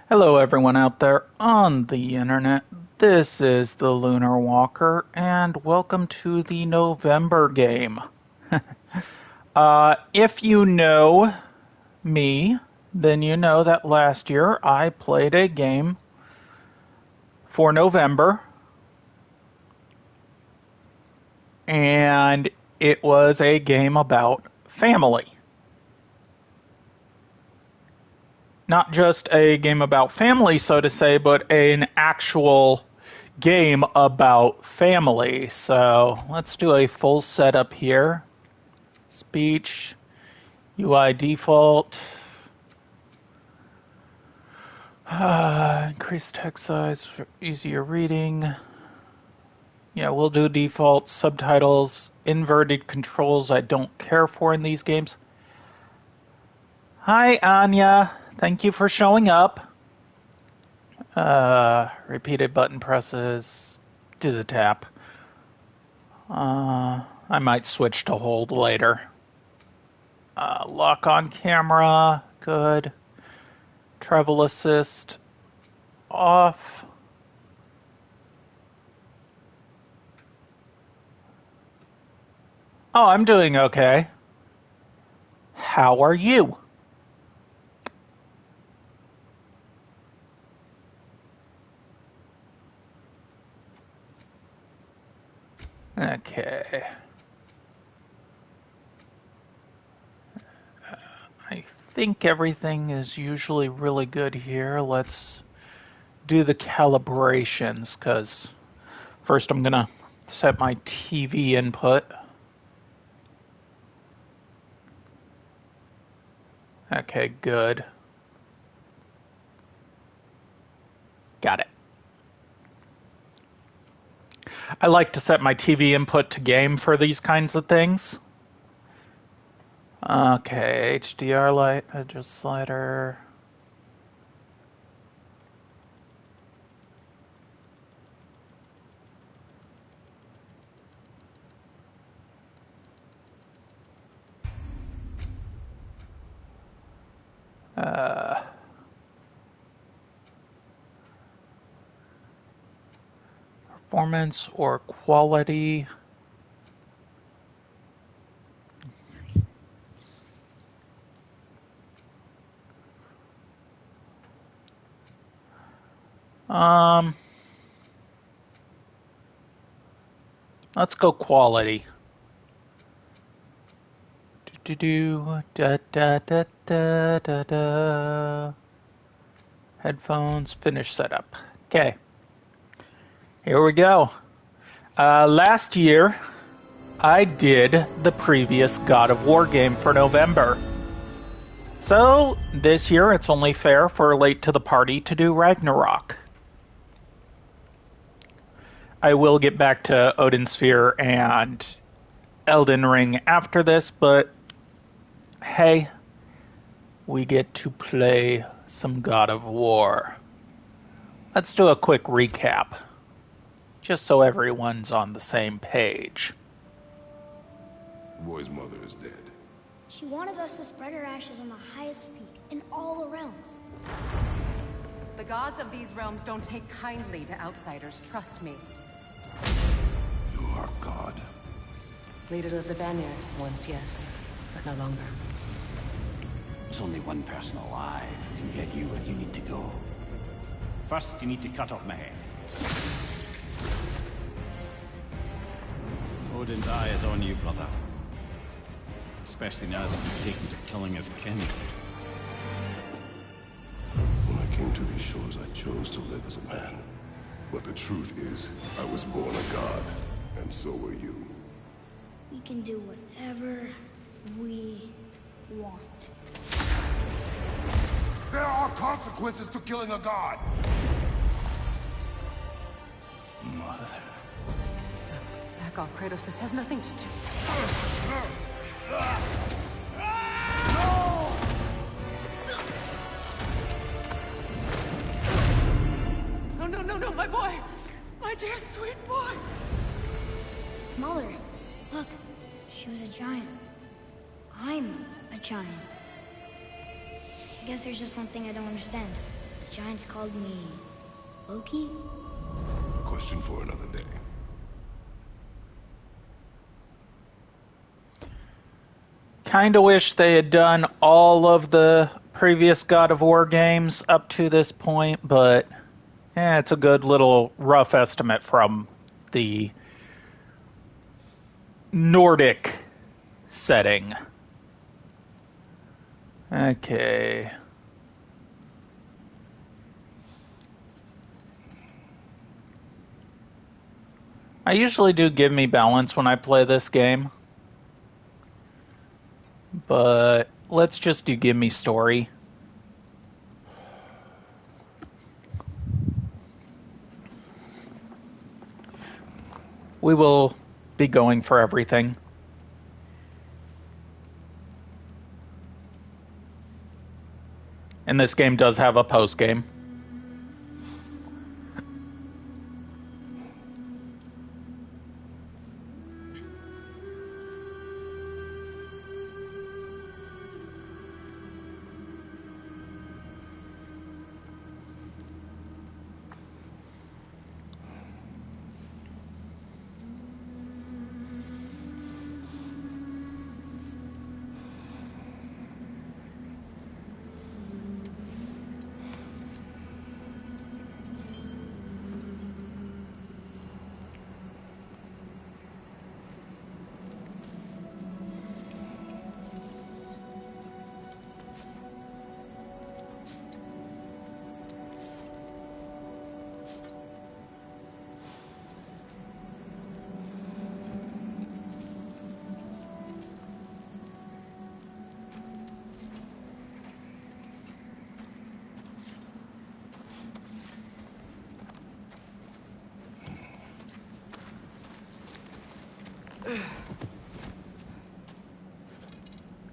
Hello everyone out there on the internet. This is the Lunar Walker and welcome to the November game. If you know me, then you know that last year I played a game for November and it was a game about family. Not just a game about family, so to say, but an actual game about family. So let's do a full setup here. Speech, UI default, increase text size for easier reading. Yeah, we'll do default subtitles, inverted controls I don't care for in these games. Hi Anya, thank you for showing up. Repeated button presses, do the tap. I might switch to hold later. Lock on camera, good. Travel assist, off. Oh, I'm doing okay. How are you? Okay. I think everything is usually really good here. Let's do the calibrations, because first I'm gonna set my TV input. Okay, good. Got it. I like to set my TV input to game for these kinds of things. Okay, HDR light, adjust slider. Performance or quality. Let's go quality. Da da da da da da. Headphones, finish setup. Okay. Here we go. Last year, I did the previous God of War game for November. So, this year it's only fair for late to the party to do Ragnarök. I will get back to Odin Sphere and Elden Ring after this, but hey, we get to play some God of War. Let's do a quick recap, just so everyone's on the same page. The boy's mother is dead. She wanted us to spread her ashes on the highest peak in all the realms. The gods of these realms don't take kindly to outsiders, trust me. You are God. Leader of the Vanguard, once yes, but no longer. There's only one person alive who can get you where you need to go. First, you need to cut off my head. Odin's eye is on you, brother. Especially now that you've taken to killing his kin. When I came to these shores, I chose to live as a man. But the truth is, I was born a god, and so were you. We can do whatever we want. There are consequences to killing a god! Mother. Back off, Kratos, this has nothing to do. No, my boy! My dear sweet boy! It's Mother. Look, she was a giant. I'm a giant. I guess there's just one thing I don't understand. The Giants called me Loki? Question for another day. Kinda wish they had done all of the previous God of War games up to this point, but it's a good little rough estimate from the Nordic setting. Okay. I usually do give me balance when I play this game, but let's just do give me story. We will be going for everything. And this game does have a post game.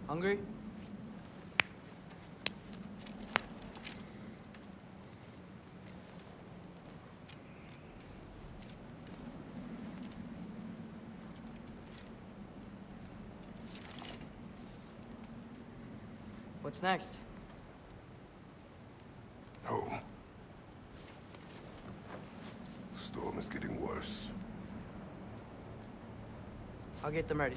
Hungry? What's next? Home. Storm is getting worse. I'll get them ready.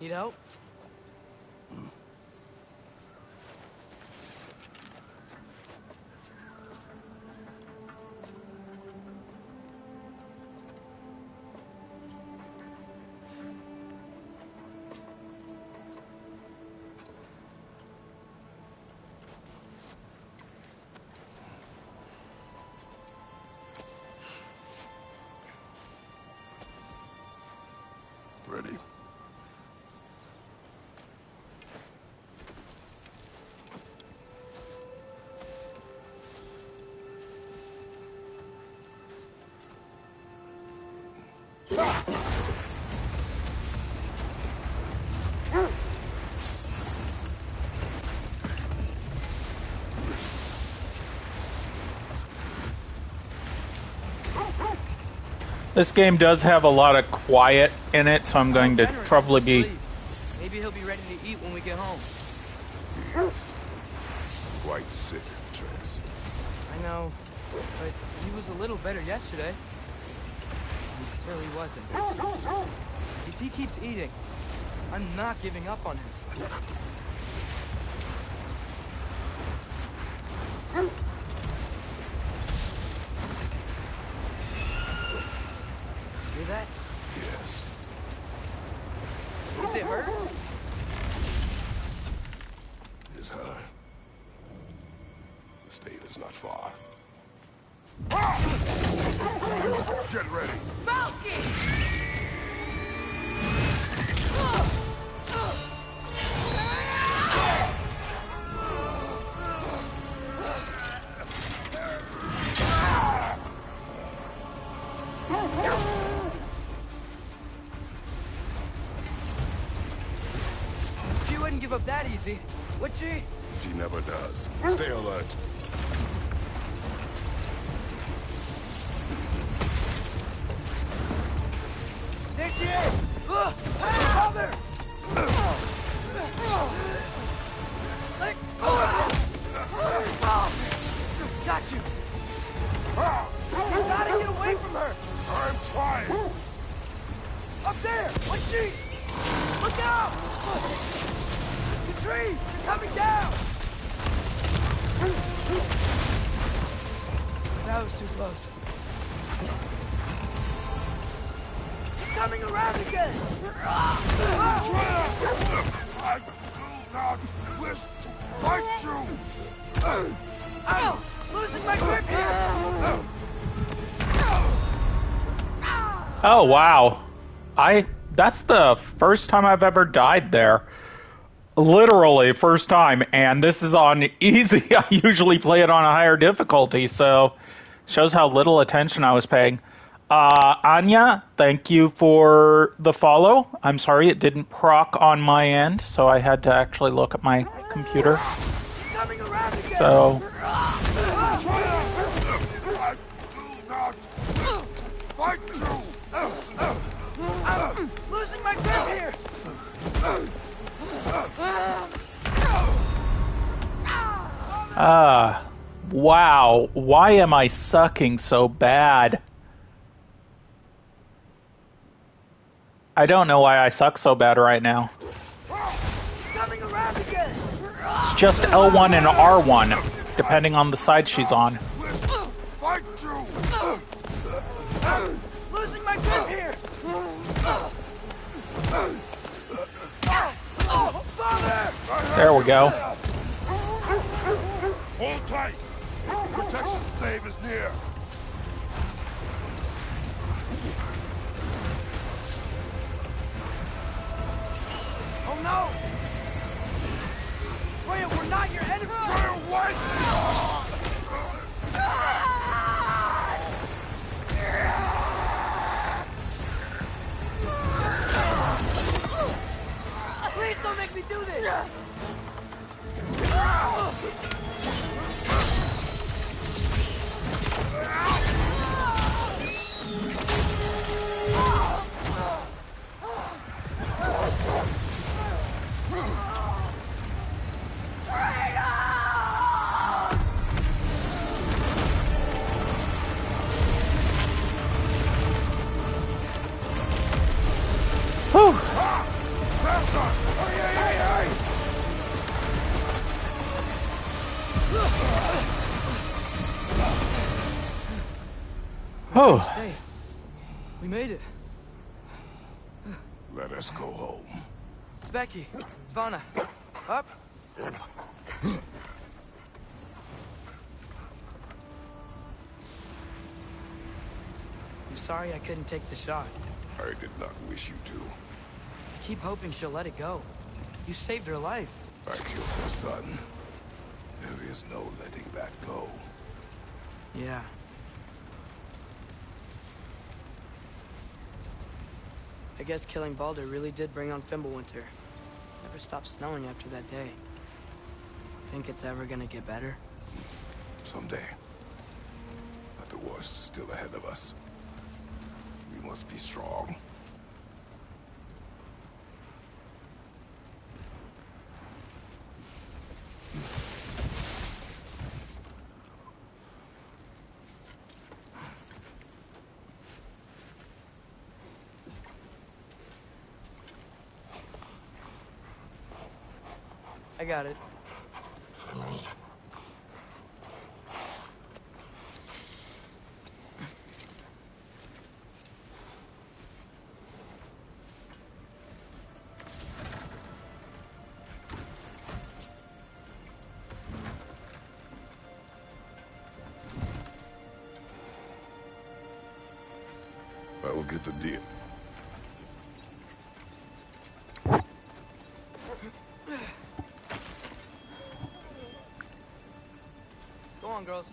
Need help? Ready. This game does have a lot of quiet in it, so I'm going to probably be... Maybe he'll be ready to eat when we get home. Yes. Quite sick, Trace. I know, but he was a little better yesterday. Until he wasn't. If he keeps eating, I'm not giving up on him. Hear that? Yes. Is it her? It is her. The state is not far. Get ready. She wouldn't give up that easy, would she? She never does. Stay alert. There she is! Father! Let go of it! Got you! You gotta get away from her! I'm trying. Up there! What's she? Look out! The trees! They're coming down! That was too close. She's coming around again! I do not wish to fight you. I'm losing my grip here! Oh, wow. That's the first time I've ever died there. Literally, first time. And this is on easy. I usually play it on a higher difficulty, so shows how little attention I was paying. Anya, thank you for the follow. I'm sorry it didn't proc on my end, so I had to actually look at my computer. Coming around again! So, I do not fight you. I'm losing my grip here! wow. Why am I sucking so bad? I don't know why I suck so bad right now. Coming around again! It's just L1 and R1, depending on the side she's on. Fight you. I'm losing my grip here! Oh, Father! There we go. Hold tight. Protection stave is near. Oh no! Freya, we're not your enemy! Please don't make me do this! Whew. Oh, Stay. We made it. Let us go home. It's Becky. Svana. Up. I'm sorry I couldn't take the shot. I did not wish you to. I keep hoping she'll let it go. You saved her life. I killed her son. There is no letting that go. Yeah. I guess killing Baldur really did bring on Fimbulwinter. Never stopped snowing after that day. Think it's ever gonna get better? Someday. But the worst is still ahead of us. We must be strong. I got it. I will get the deal. Go on, girls.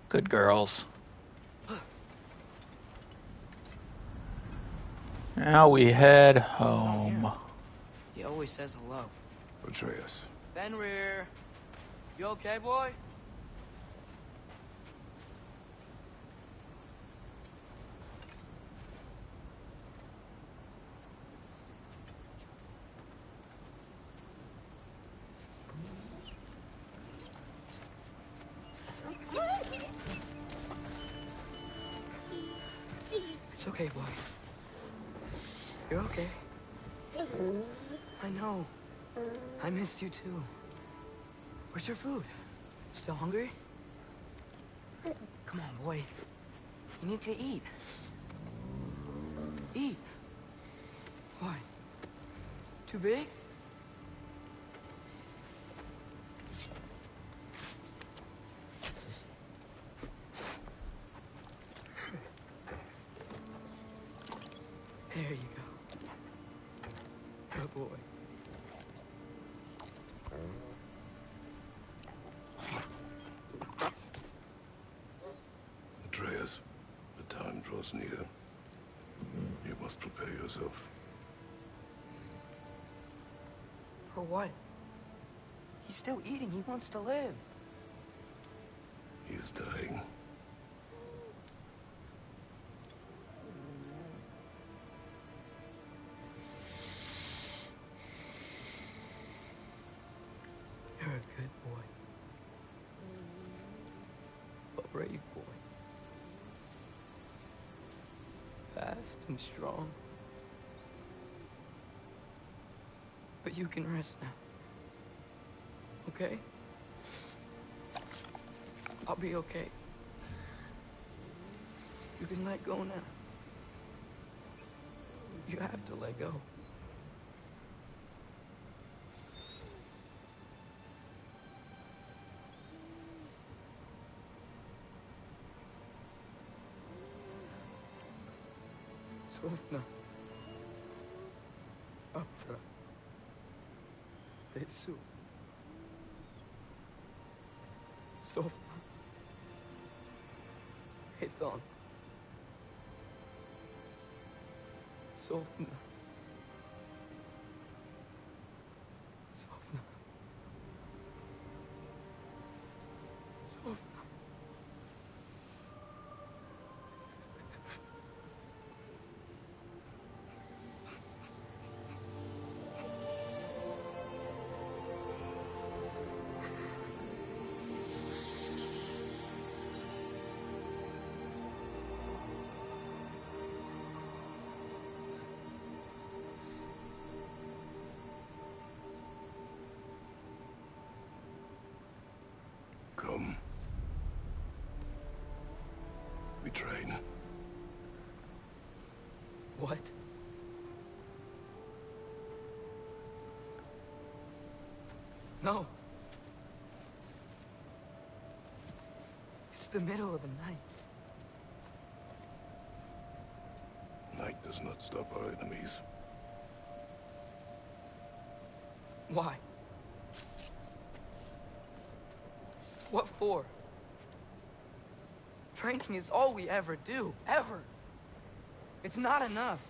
Good girls. Now we head home. He always says hello. Atreus. Fenrir. You okay, boy? It's okay, boy. You're okay. I know. I missed you too. Where's your food? Still hungry? Come on, boy. You need to eat. Eat. Why? Too big? There you go. Good boy. Atreus, the time draws near. You must prepare yourself. For what? He's still eating. He wants to live. He is dying. You're a good boy. A brave boy. Fast and strong. But you can rest now. Okay? I'll be okay. You can let go now. You have to let go. Sofna. Afra. Tesu. Sofna. Ethon. Sofna. Sofna. Sofna. Come. We train. What? No. It's the middle of the night. Night does not stop our enemies. Why? What for? Training is all we ever do, ever. It's not enough.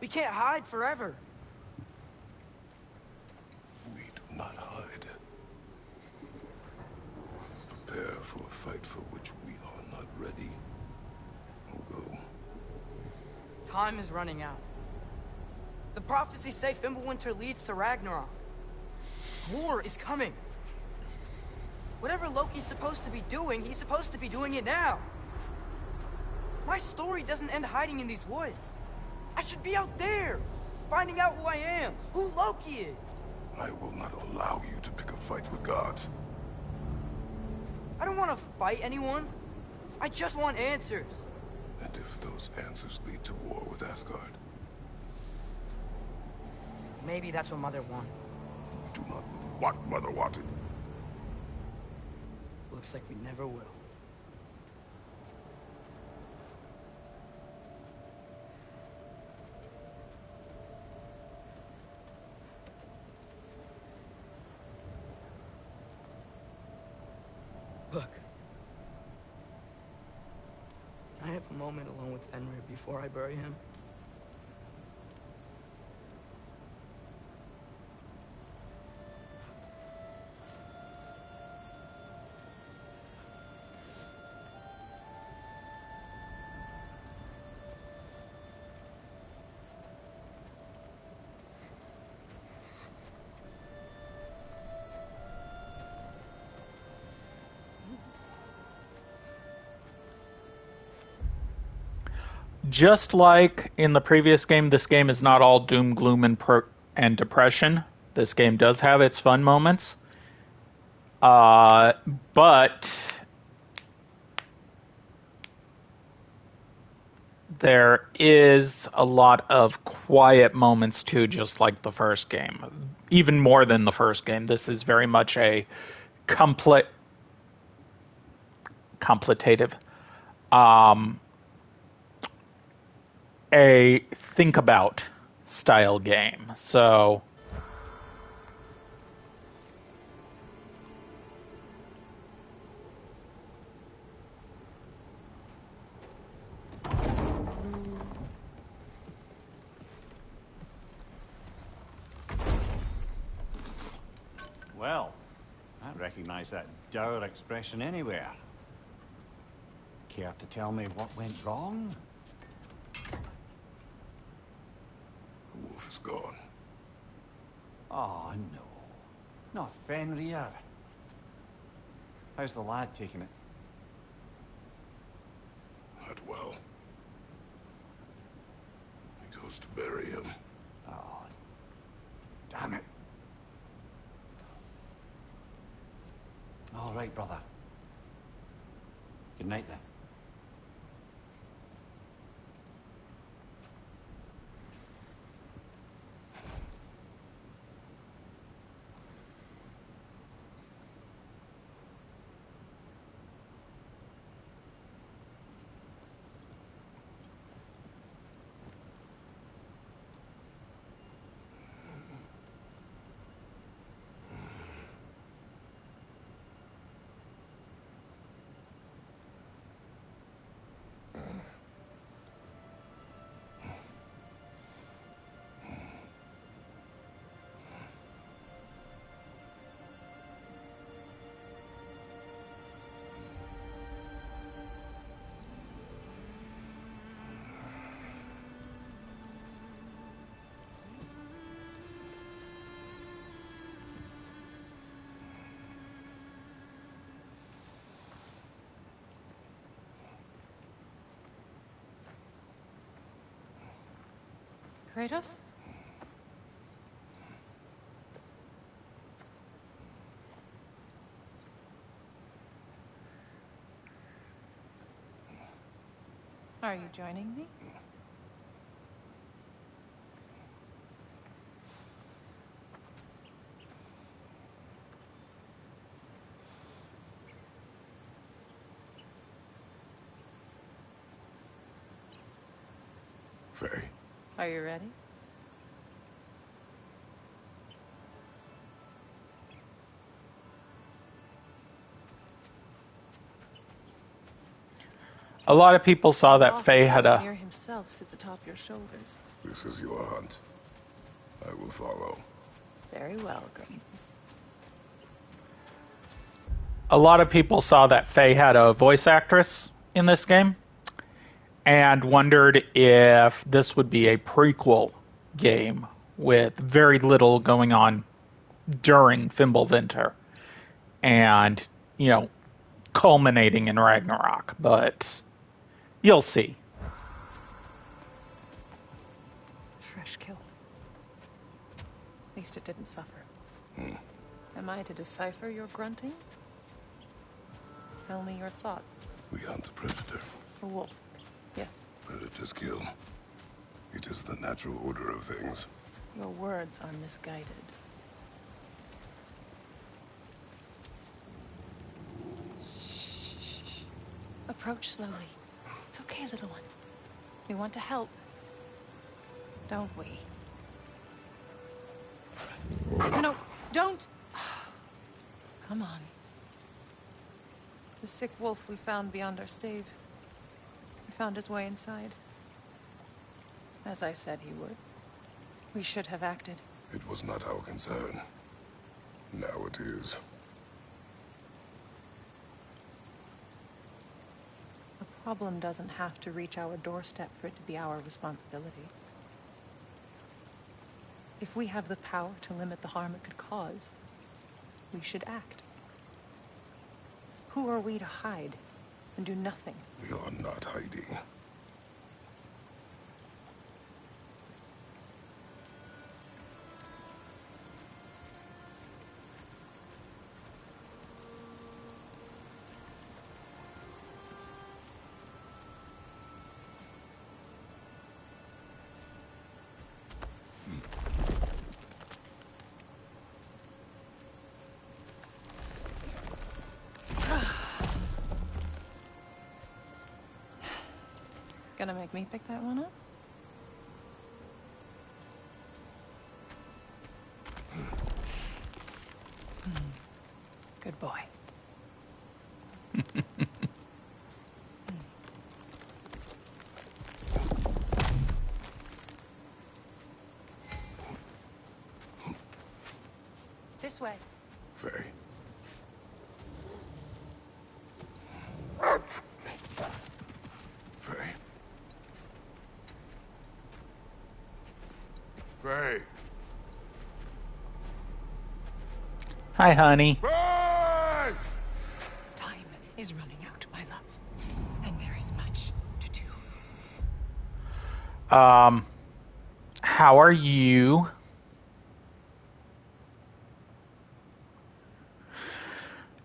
We can't hide forever. We do not hide. Prepare for a fight for which we are not ready. We'll go. Time is running out. The prophecies say Fimbulwinter leads to Ragnarok. War is coming. Whatever Loki's supposed to be doing, he's supposed to be doing it now. My story doesn't end hiding in these woods. I should be out there, finding out who I am, who Loki is. I will not allow you to pick a fight with gods. I don't want to fight anyone. I just want answers. And if those answers lead to war with Asgard? Maybe that's what Mother wanted. Do not what Mother wanted. Looks like we never will. Look. I have a moment alone with Fenrir before I bury him. Just like in the previous game, this game is not all doom, gloom, and depression. This game does have its fun moments. But there is a lot of quiet moments too, just like the first game. Even more than the first game. This is very much a contemplative, a think about style game. So Well, I recognize that dour expression anywhere. Care to tell me what went wrong? The wolf is gone. Oh, no. Not Fenrir. How's the lad taking it? Not well. He goes to bury him. Oh, damn it. All right, brother. Good night, then. Kratos? Are you joining me? Faye. Are you ready? A lot of people saw that Faye had a... Near himself sits atop your shoulders. This is your hunt. I will follow. Very well, Grains. A lot of people saw that Faye had a voice actress in this game and wondered if this would be a prequel game with very little going on during Fimbulvinter and, you know, culminating in Ragnarok, but you'll see. Fresh kill. At least it didn't suffer. Am I to decipher your grunting? Tell me your thoughts. We hunt a predator. A wolf. Yes. Predators kill. It is the natural order of things. Your words are misguided. Shh. Approach slowly. It's okay, little one. We want to help. Don't we? No, don't! Come on. The sick wolf we found beyond our stave. He found his way inside. As I said he would. We should have acted. It was not our concern. Now it is. A problem doesn't have to reach our doorstep for it to be our responsibility. If we have the power to limit the harm it could cause, we should act. Who are we to hide and do nothing? We are not hiding. Gonna make me pick that one up? Good boy. This way. Faye. Faye. Faye. Hi, honey. Faye! Time is running out, my love. And there is much to do. How are you?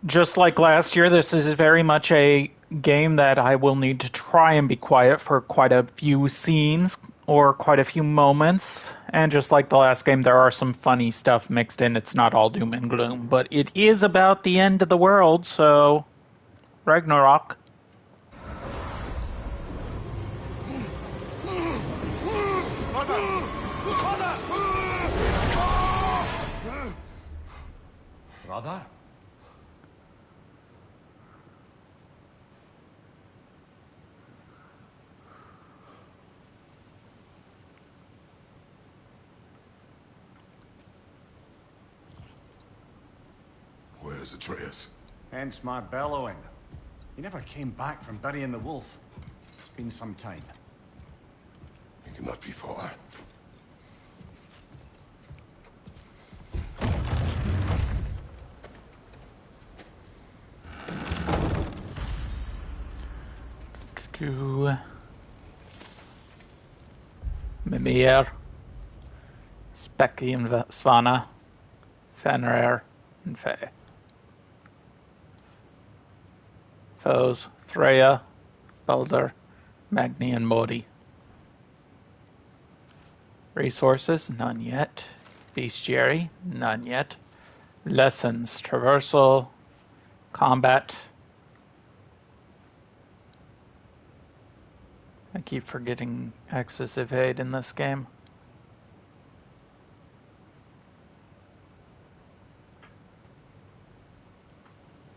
Just like last year, this is very much a game that I will need to try and be quiet for quite a few scenes or quite a few moments. And just like the last game, there are some funny stuff mixed in. It's not all doom and gloom, but it is about the end of the world, so Ragnarok. Brother? Where's Atreus? Hence my bellowing. He never came back from burying the wolf. It's been some time. He cannot be far. To Mimir, Specky and Svana, Fenrir, and Faye. Foes, Freya, Baldur, Magni, and Modi. Resources, none yet. Bestiary, none yet. Lessons, traversal, combat. I keep forgetting X's evade in this game.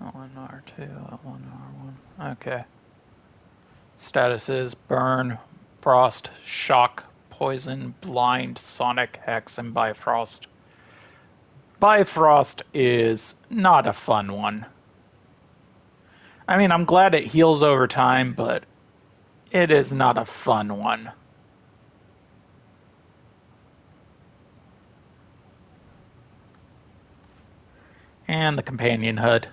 L1, R2, L1, R1. Okay. Status is burn, frost, shock, poison, blind, sonic, hex, and bifrost. Bifrost is not a fun one. I mean, I'm glad it heals over time, but it is not a fun one. And the companion HUD.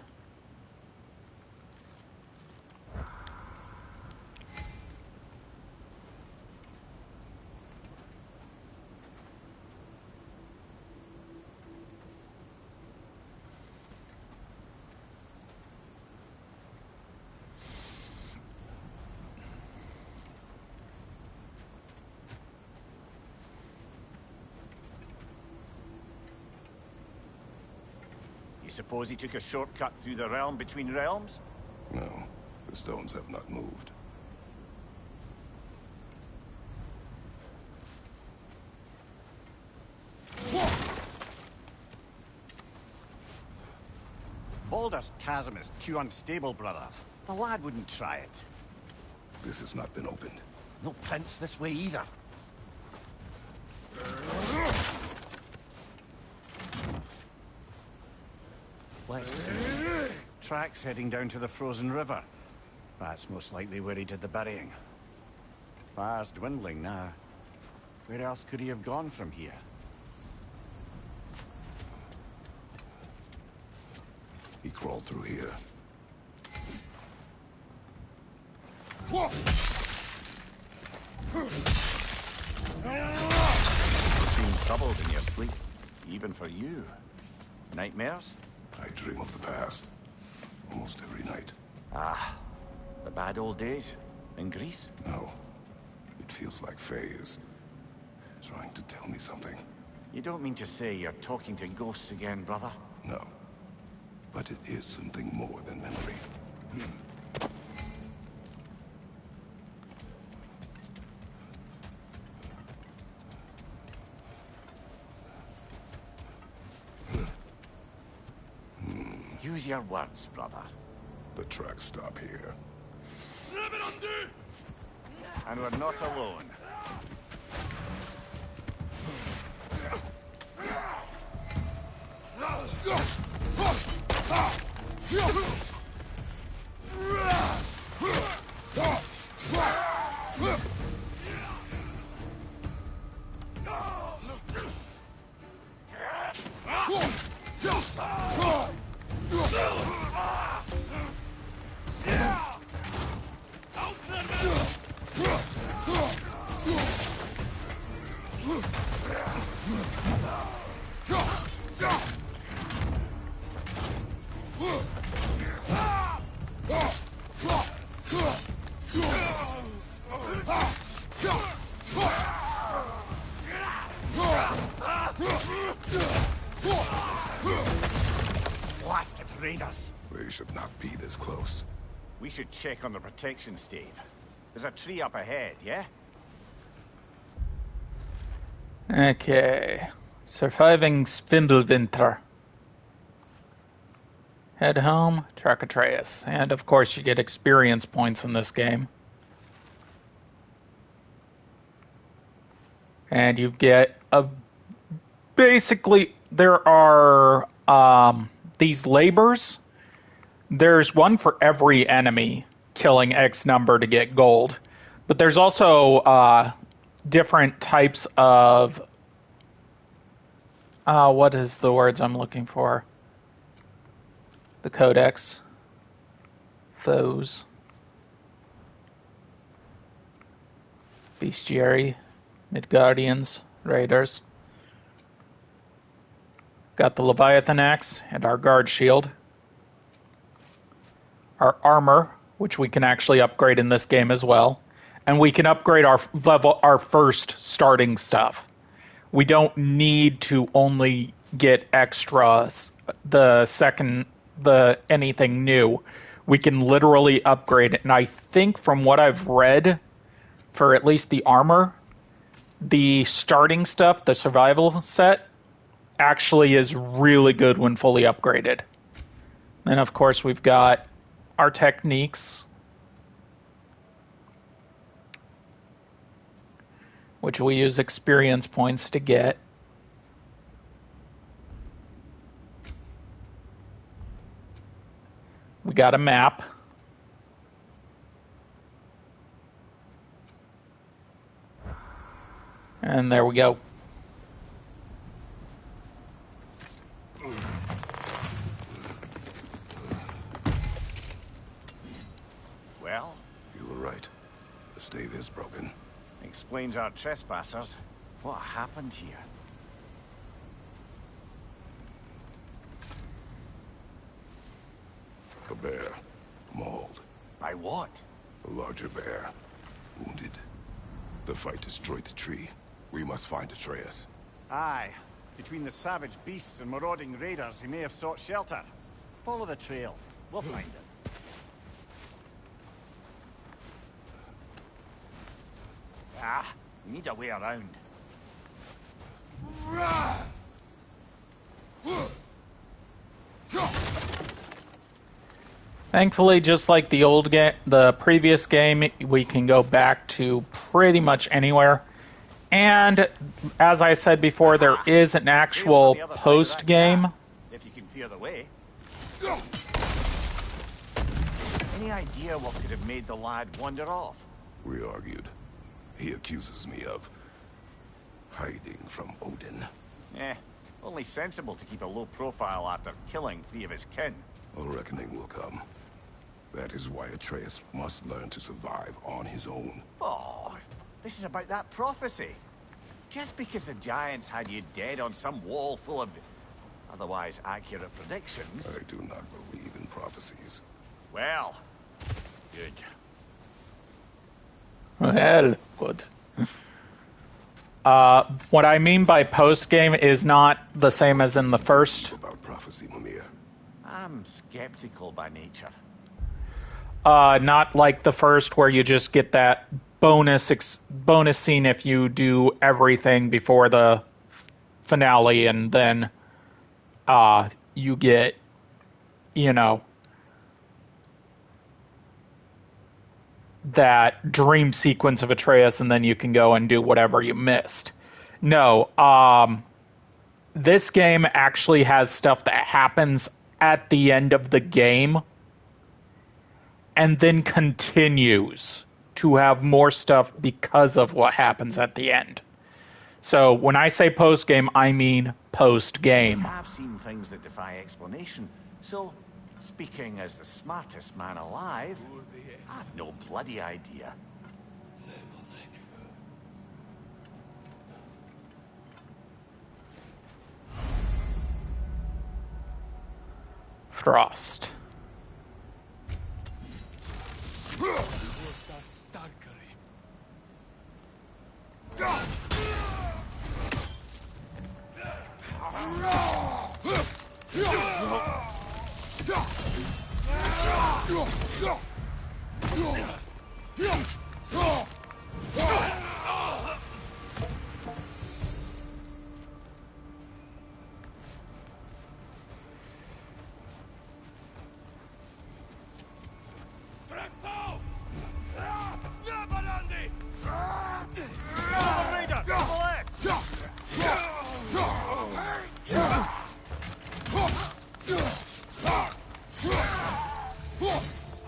Suppose he took a shortcut through the realm between realms? No, the stones have not moved. Baldur's Chasm is too unstable, brother. The lad wouldn't try it. This has not been opened. No prints this way either. Let's see. Tracks heading down to the frozen river. That's most likely where he did the burying. Fire's dwindling now. Where else could he have gone from here? He crawled through here. You seem troubled in your sleep, even for you. Nightmares? I dream of the past. Almost every night. Ah, the bad old days? In Greece? No. It feels like Faye is trying to tell me something. You don't mean to say you're talking to ghosts again, brother? No. But it is something more than memory. Use your words, brother. The tracks stop here. And we're not alone. Blasted raiders! They should not be this close. We should check on the protection stave. There's a tree up ahead, yeah? Okay. Surviving Spindlewinter. Head home, track Atreus. And of course you get experience points in this game. And you get basically there are these labors. There's one for every enemy, killing X number to get gold. But there's also different types of what is the words I'm looking for? The codex. Foes. Bestiary. Midgardians. Raiders. Got the Leviathan Axe and our guard shield. Our armor, which we can actually upgrade in this game as well. And we can upgrade our first starting stuff. We don't need to only get extras anything new. We can literally upgrade it. And I think from what I've read, for at least the armor, the starting stuff, the survival set, actually is really good when fully upgraded. And of course we've got our techniques. which we use experience points to get. We got a map. And there we go. Well, You were right. The stave is broken. explains our trespassers. What happened here? A bear. Mauled. By what? A larger bear. Wounded. The fight destroyed the tree. We must find Atreus. Aye. Between the savage beasts and marauding raiders, he may have sought shelter. Follow the trail. We'll find him. Ah, we need a way around. Thankfully, just like the old game, the previous game, we can go back to pretty much anywhere. And as I said before, there is an actual post game. If you can fear the way. Any idea what could have made the lad wander off? We argued. He accuses me of hiding from Odin. Only sensible to keep a low profile after killing 3 of his kin. A reckoning will come. That is why Atreus must learn to survive on his own. Oh, this is about that prophecy. Just because the giants had you dead on some wall full of otherwise accurate predictions. I do not believe in prophecies. Well, good. Well, good. What I mean by post game is not the same as in the first. About prophecy, Mimir. I'm skeptical by nature. Not like the first where you just get that bonus scene if you do everything before the finale, and then you get, that dream sequence of Atreus, and then you can go and do whatever you missed. No, this game actually has stuff that happens at the end of the game and then continues to have more stuff because of what happens at the end. So when I say post-game, I mean post-game. I've seen things that defy explanation, so speaking as the smartest man alive, I've no bloody idea. Frost.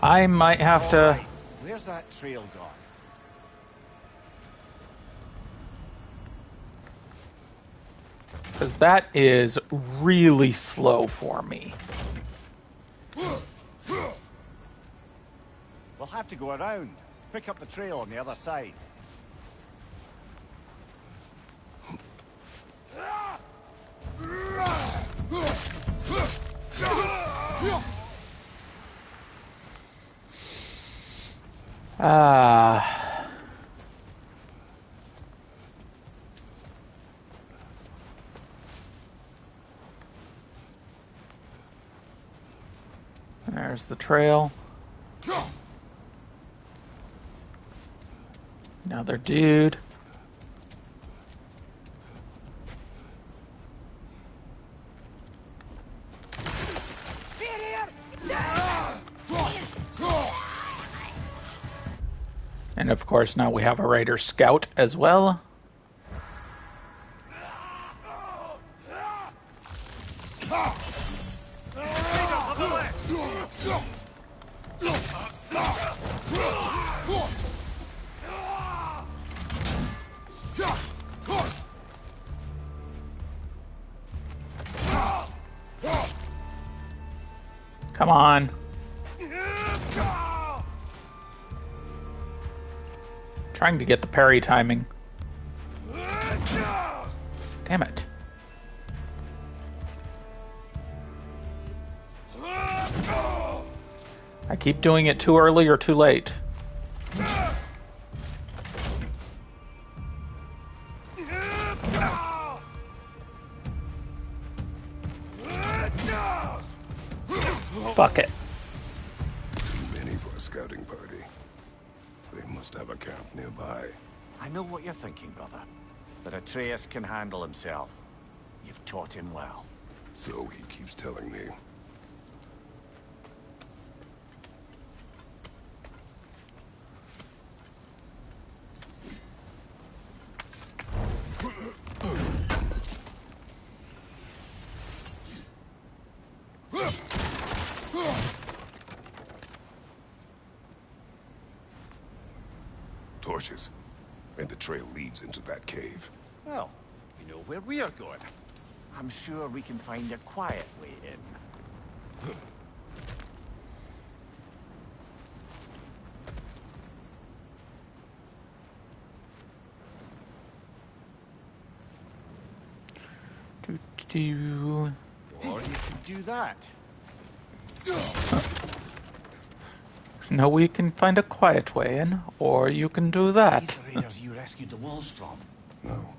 I might have to... Where's that trail gone? Because that is really slow for me. We'll have to go around. Pick up the trail on the other side. There's the trail. Another dude. And of course now we have a Raider Scout as well. Come on. Trying to get the parry timing. Damn it. I keep doing it too early or too late. Fuck it. Too many for a scouting party. They must have a camp nearby. I know what you're thinking, brother. But Atreus can handle himself. You've taught him well. So he keeps telling me. Torches. And the trail leads into that cave. Well, you know where we are going. I'm sure we can find a quiet way in. Or you can do that. No, we can find a quiet way in, or you can do that. These are raiders you rescued the wolves from. No.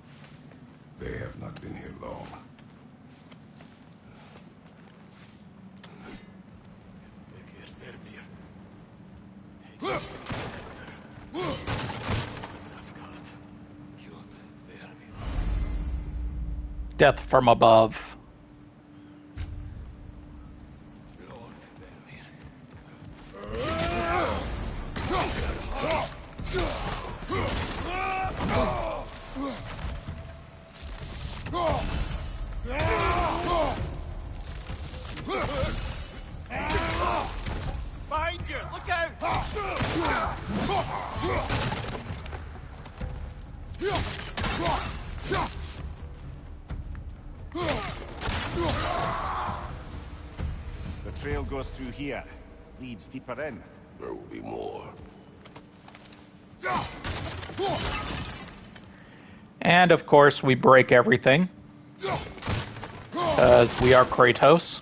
They have not been here long. Death from above. Behind you! Look out! The trail goes through here. Leads deeper in. There will be more. And of course, we break everything. Because we are Kratos.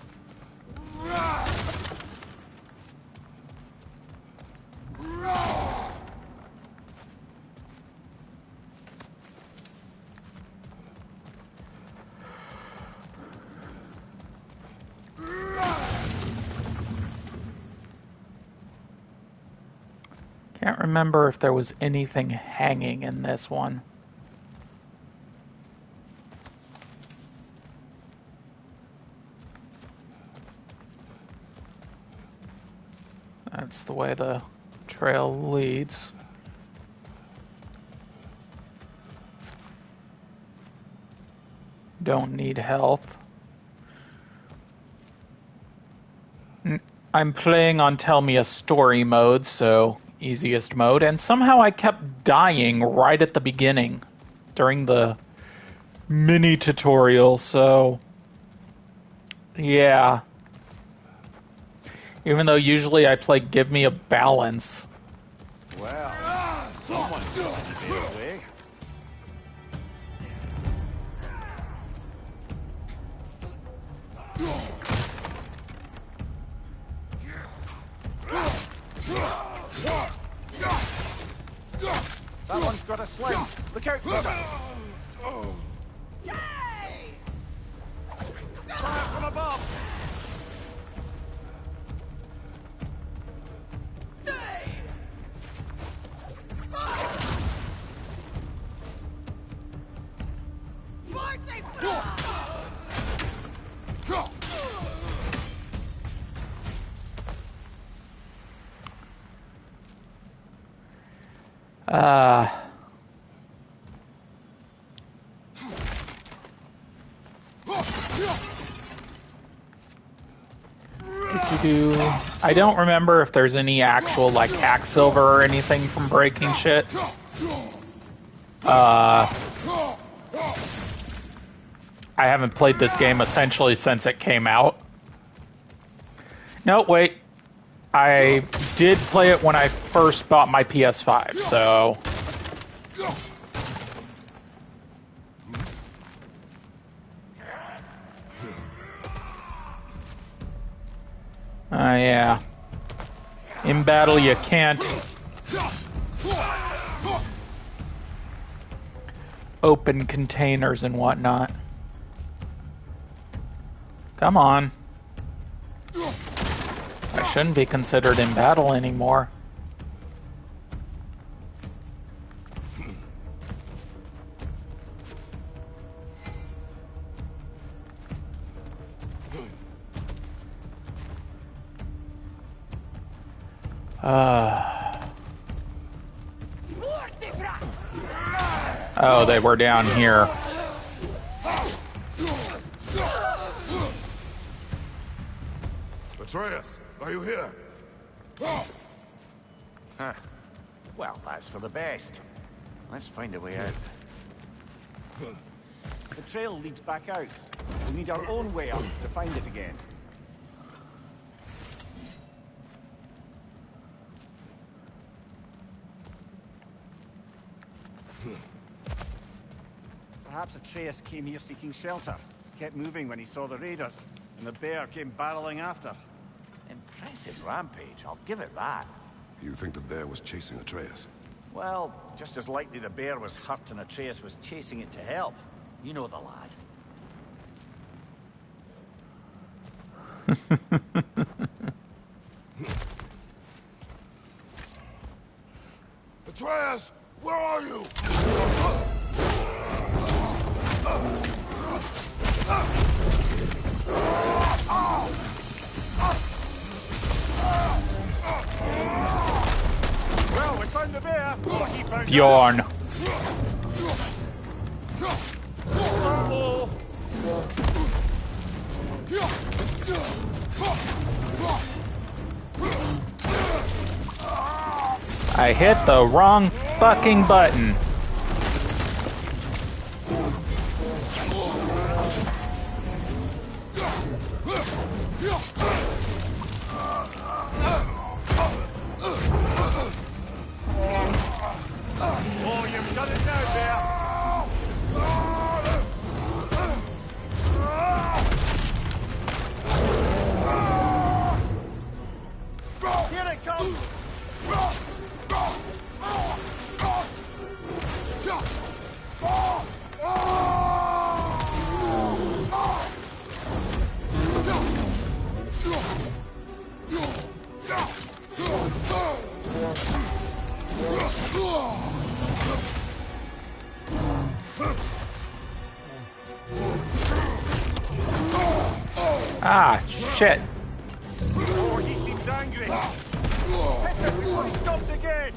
Can't remember if there was anything hanging in this one. That's the way the trail leads. Don't need health. I'm playing on Tell Me a Story mode, so easiest mode, and somehow I kept dying right at the beginning during the mini tutorial, so yeah. Even though usually I play Give Me a Balance. Well, someone's got to be away. That one's got a sling. Look out, brother. Fire from above. I don't remember if there's any actual, like, hack silver or anything from breaking shit. I haven't played this game essentially since it came out. No, wait. I did play it when I first bought my PS5, so... yeah. In battle, you can't open containers and whatnot. Come on. I shouldn't be considered in battle anymore. Oh, they were down here. Atreus, are you here? Huh. Well, that's for the best. Let's find a way out. The trail leads back out. We need our own way up to find it again. Perhaps Atreus came here seeking shelter. Kept moving when he saw the raiders, and the bear came barreling after. Impressive rampage, I'll give it that. You think the bear was chasing Atreus? Well, just as likely the bear was hurt and Atreus was chasing it to help. You know the lad. Atreus, where are you? Well, we found the bear. Oh, he found Bjorn. Uh-oh. I hit the wrong fucking button. Oh, you've done it now, bear. Here it comes! Ah, shit. Oh, he seems angry. Hit him before he stops again.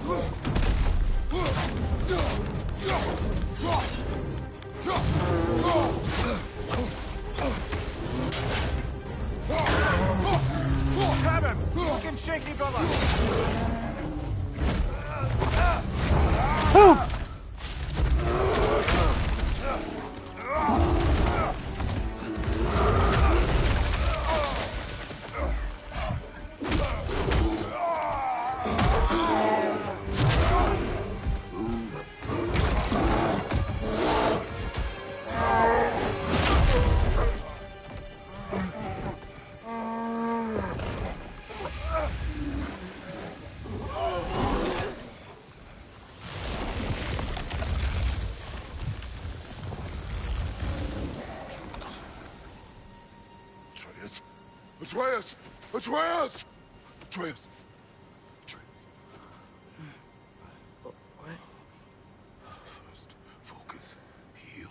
Grab him! Fucking shaky, brother! Whew. Atreus! Atreus! Atreus! Atreus! What? First, focus. Heal.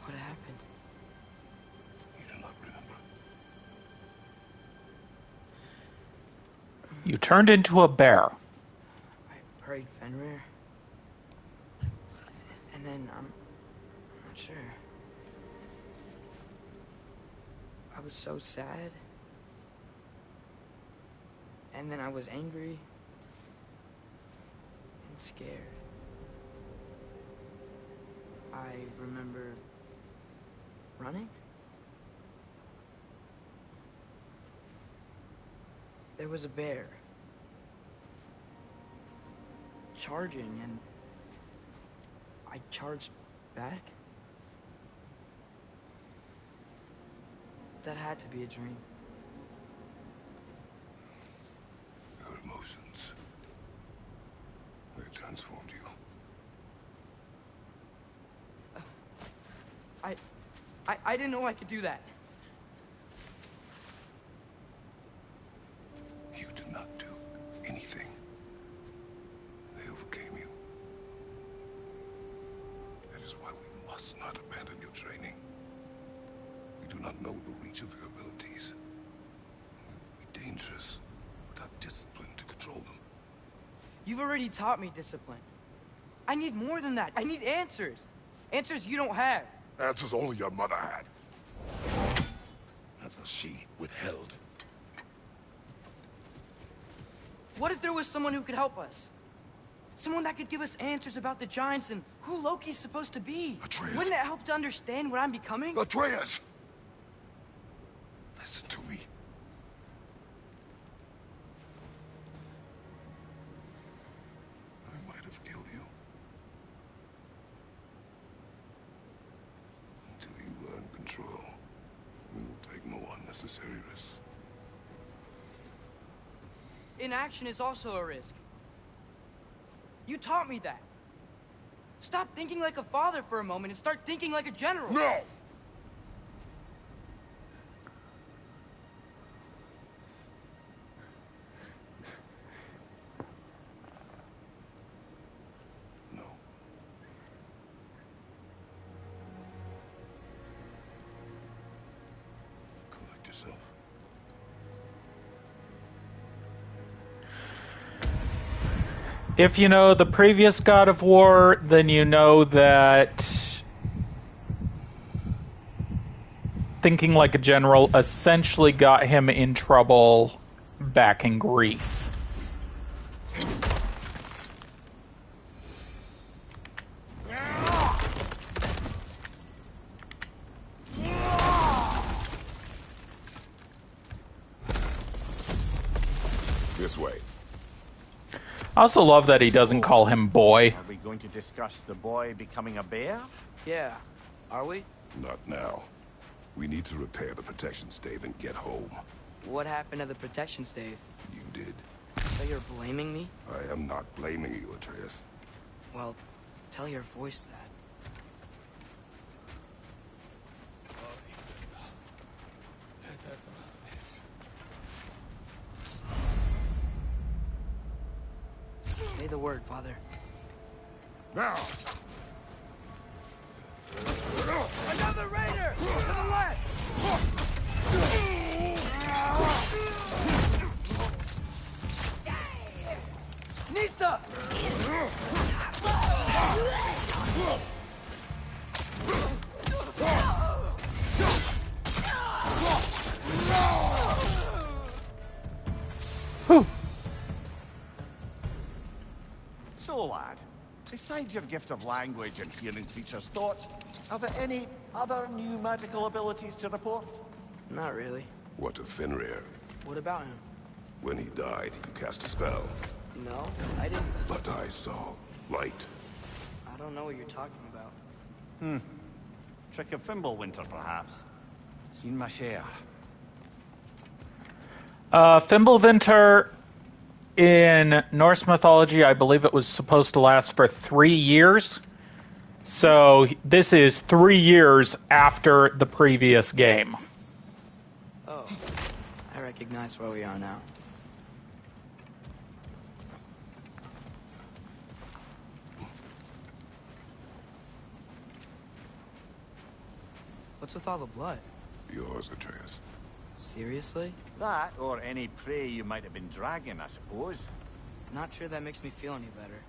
What happened? You do not remember. You turned into a bear. I prayed Fenrir. And then, I'm not sure. I was so sad. And then I was angry. scared. I remember running. There was a bear charging, and I charged back. That had to be a dream. Your emotions, they transformed you. I didn't know I could do that. You did not do anything. They overcame you. That is why we must not abandon your training. We do not know the reach of your abilities. It would be dangerous without discipline to control them. You've already taught me discipline. I need more than that. I need answers. Answers you don't have. Answers only your mother had. Answers she withheld. What if there was someone who could help us? Someone that could give us answers about the Giants and who Loki's supposed to be. Atreus. Wouldn't it help to understand what I'm becoming? Atreus! Listen to me. I might have killed you. Until you learn control, we will take no unnecessary risks. Inaction is also a risk. You taught me that. Stop thinking like a father for a moment and start thinking like a general. No! No. Collect yourself. If you know the previous God of War, then you know that thinking like a general essentially got him in trouble back in Greece. This way. I also love that he doesn't call him boy. Are we going to discuss the boy becoming a bear? Yeah, are we? Not now. We need to repair the protection stave and get home. What happened to the protection stave? You did. So you're blaming me? I am not blaming you, Atreus. Well, tell your voice that. Say the word, Father. Now! Another raider! To the left! Nista! Whew. So, lad, besides your gift of language and hearing creatures' thoughts, are there any other new magical abilities to report? Not really. What of Fenrir? What about him? When he died, you cast a spell. No, I didn't. But I saw light. I don't know what you're talking about. Trick of Fimbulwinter, perhaps? Seen my share. Fimbulwinter, in Norse mythology, I believe it was supposed to last for 3 years. So this is 3 years after the previous game. Oh, I recognize where we are now. What's with all the blood? Yours, Atreus. Seriously? That, or any prey you might have been dragging, I suppose. Not sure that makes me feel any better.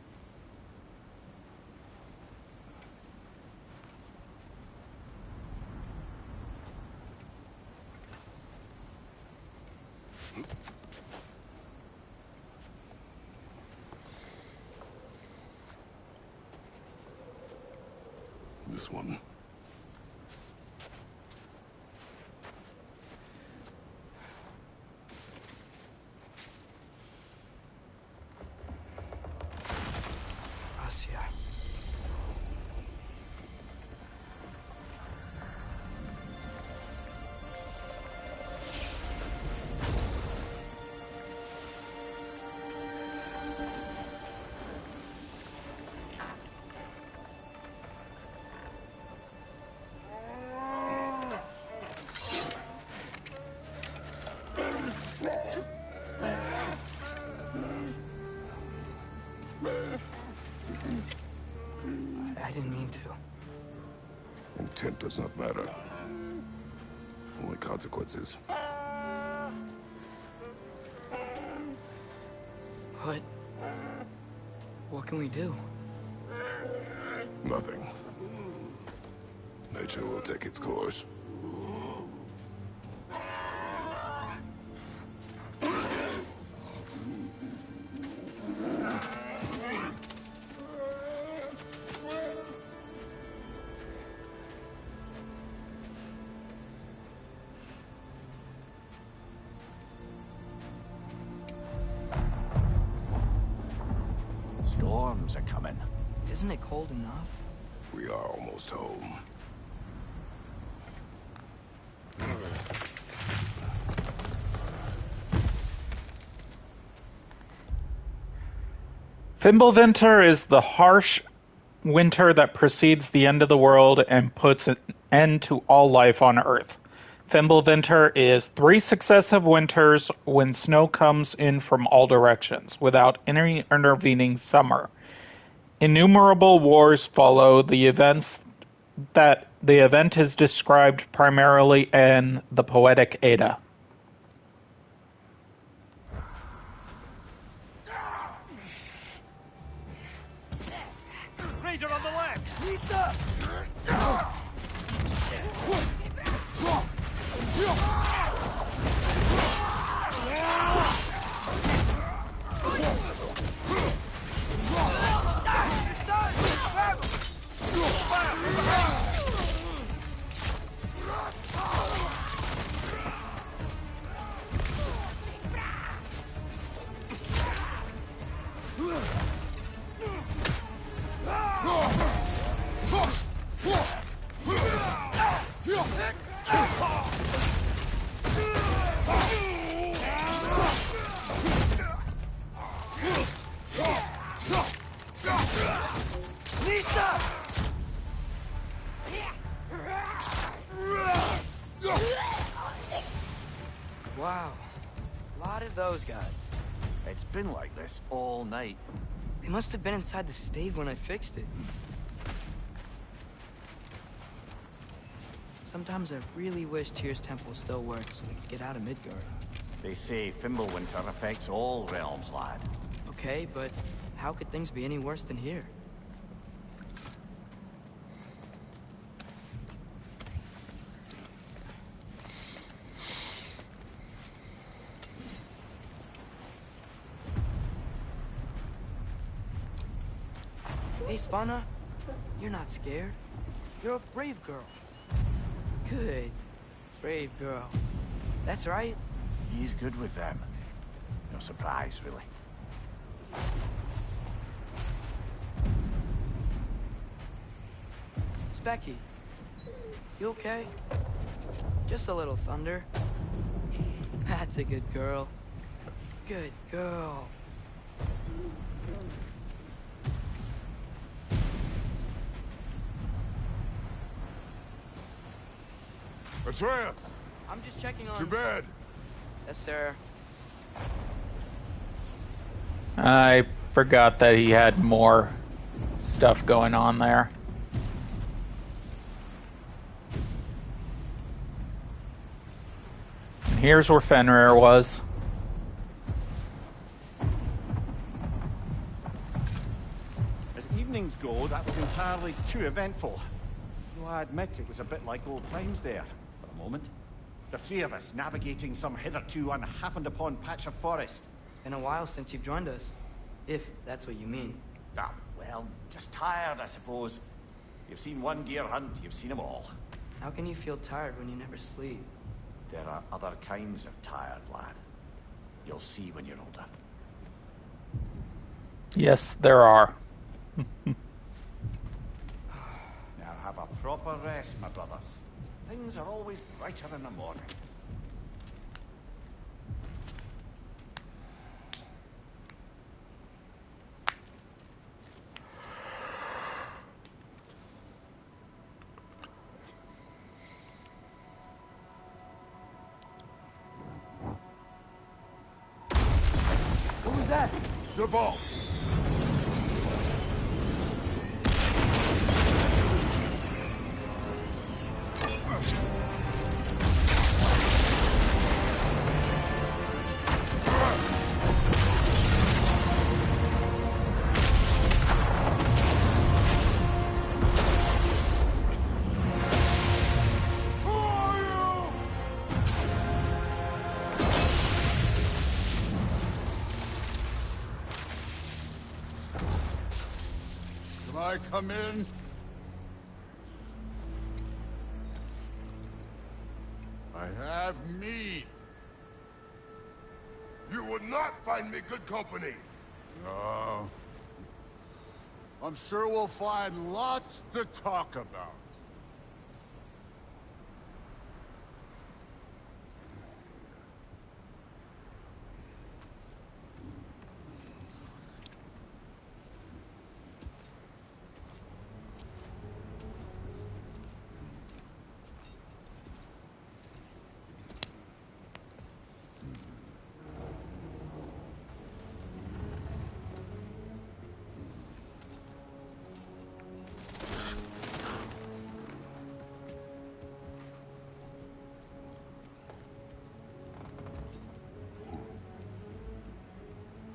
this one. Asia. I didn't mean to. Intent does not matter. Only consequences. What can we do? Nothing. Nature will take its course. Storms are coming. Isn't it cold enough? We are almost home. Fimbulwinter is the harsh winter that precedes the end of the world and puts an end to all life on Earth. Fimbulwinter is 3 successive winters when snow comes in from all directions, without any intervening summer. Innumerable wars follow the events that the event is described primarily in the Poetic Edda. Raider on the left! Wow. A lot of those guys. It's been like this all night. They must have been inside the stave when I fixed it. Sometimes I really wish Tyr's temple still worked so we could get out of Midgard. They say Fimbulwinter affects all realms, lad. Okay, but how could things be any worse than here? Hey, Svanna, you're not scared. You're a brave girl. Good. Brave girl. That's right. He's good with them. No surprise, really. Specky, you okay? Just a little thunder. That's a good girl. Good girl. Atreus! I'm just checking on... To bed! Yes, sir. I forgot that he had more stuff going on there. And here's where Fenrir was. As evenings go, that was entirely too eventful. Though I admit it was a bit like old times there, for a moment. The three of us navigating some hitherto unhappened upon patch of forest. Been a while since you've joined us. If that's what you mean. Ah, well, just tired, I suppose. You've seen one deer hunt, you've seen them all. How can you feel tired when you never sleep? There are other kinds of tired, lad. You'll see when you're older. Yes, there are. Now have a proper rest, my brothers. Things are always brighter in the morning. What was that? Your ball. Can I come in? I have meat. You would not find me good company. No. I'm sure we'll find lots to talk about.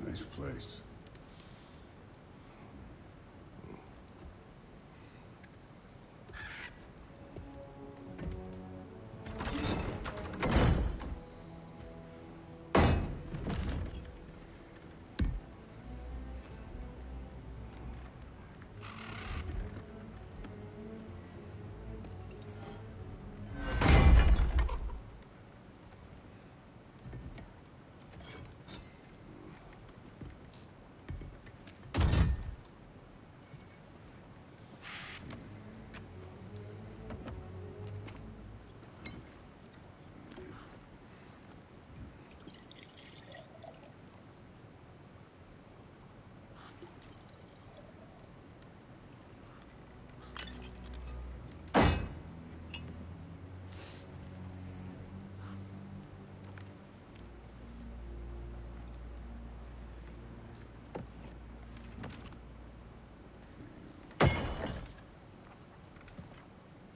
Nice place.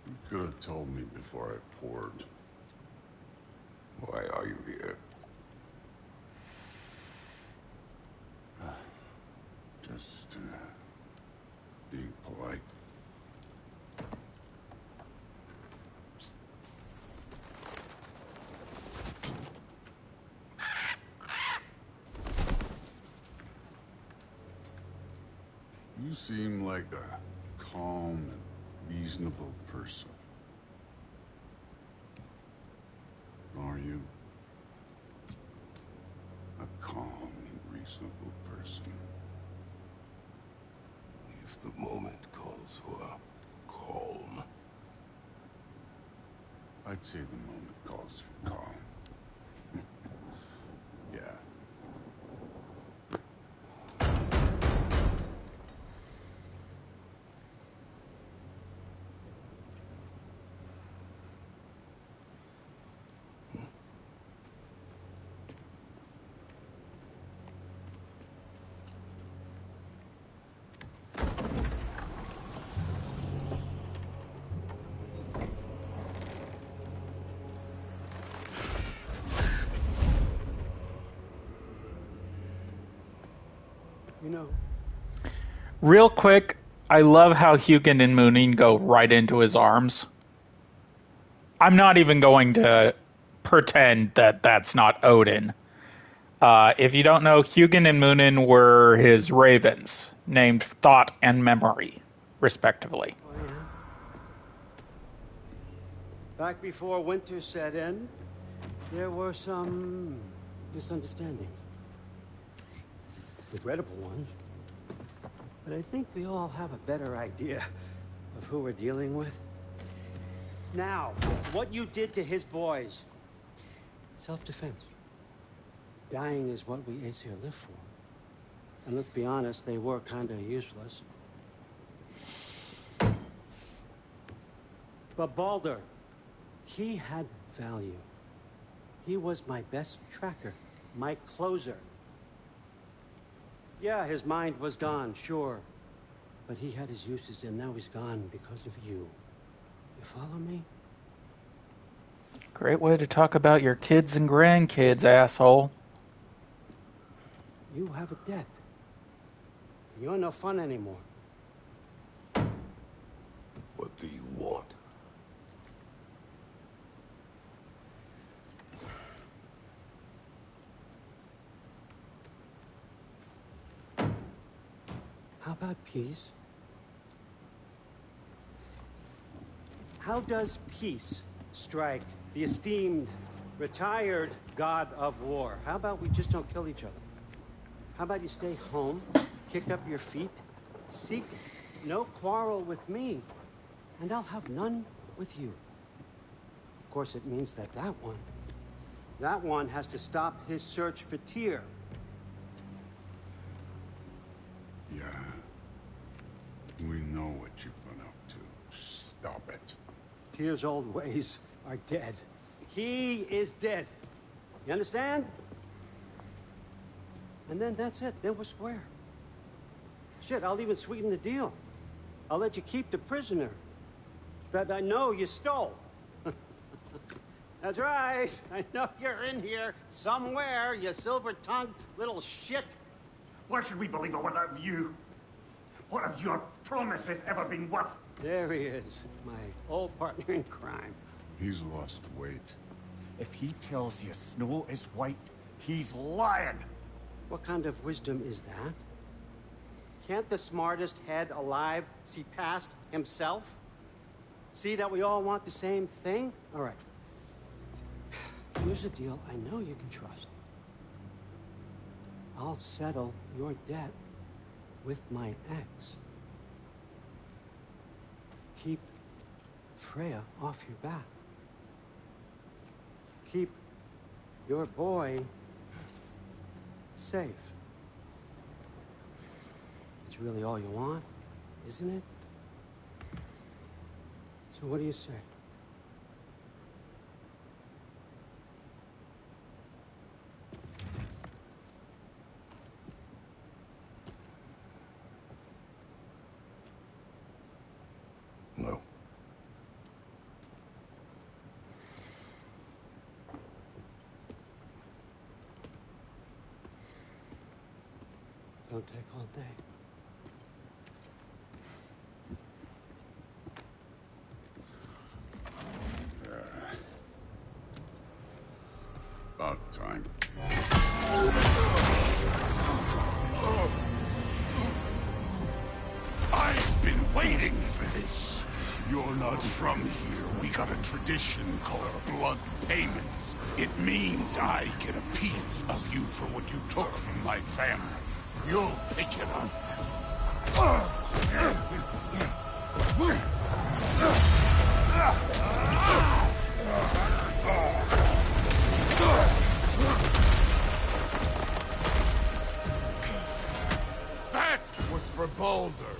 You could have told me before I poured. Why are you here? Just, being polite. You seem like a calm and reasonable person. Are you? A calm and reasonable person. If the moment calls for calm. I'd say the moment calls for calm. Yeah. You know, Real quick, I love how Hugin and Moonin go right into his arms. I'm not even going to pretend that that's not Odin. If you don't know, Hugin and Moonin were his ravens, named Thought and Memory, respectively. oh yeah? Back before winter set in, there were some misunderstandings. Regrettable ones. But I think we all have a better idea of who we're dealing with. Now, what you did to his boys. Self-defense. Dying is what we Aesir live for. And let's be honest, they were kinda useless. But Baldur, he had value. He was my best tracker, my closer. Yeah, his mind was gone, sure. But he had his uses, and now he's gone because of you. You follow me? Great way to talk about your kids and grandkids, asshole. You have a debt. You're no fun anymore. What do you want? How about peace? How does peace strike the esteemed, retired god of war? How about we just don't kill each other? How about you stay home, kick up your feet, seek no quarrel with me, and I'll have none with you. Of course, it means that that one has to stop his search for Tyr. Yeah. We know what you've been up to. Stop it. Tyr's old ways are dead. He is dead. You understand? And then that's it. Then we're square. Shit, I'll even sweeten the deal. I'll let you keep the prisoner that I know you stole. That's right. I know you're in here somewhere, you silver-tongued little shit. Why should we believe a word of you? What have your promises ever been worth? There he is, my old partner in crime. He's lost weight. If he tells you snow is white, he's lying. What kind of wisdom is that? Can't the smartest head alive see past himself? See that we all want the same thing? All right. Here's a deal I know you can trust. I'll settle your debt with my ex. Keep Freya off your back. Keep your boy safe. It's really all you want, isn't it? So what do you say? No. Don't take all day. About time. I've been waiting for this. You're not from here. We got a tradition called blood payments. It means I get a piece of you for what you took from my family. You'll pick it up. That was for Baldur.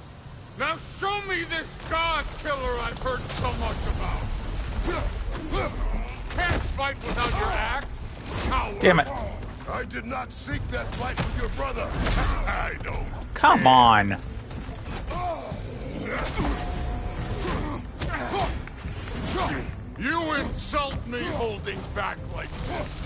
Now show me this god killer I've heard so much about. Can't fight without your axe, coward. Damn it. I did not seek that fight with your brother. I don't. Come on. You insult me holding back like this.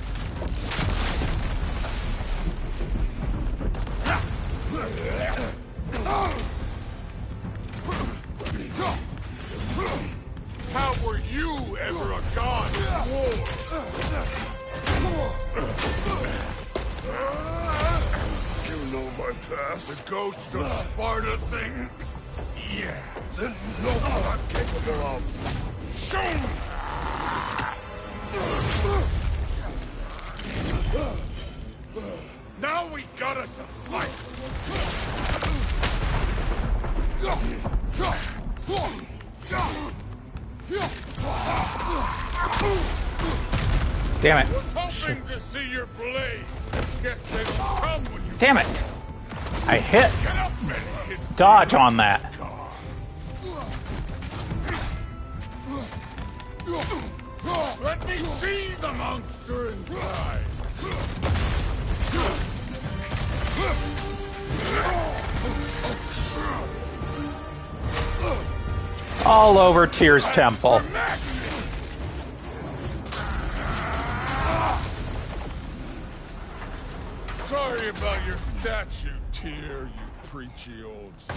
How were you ever a god of war? You know my past. The ghost of Sparta thing? Yeah. Then you know what I'm capable of. Show me! Damn it. Was hoping to see your blade. Guess they don't come when you... Damn it. I hit Get up and hit dodge on that. Let me see the monster inside. All over Tyr's temple. Sorry about your statue, Tyr, you preachy old stick.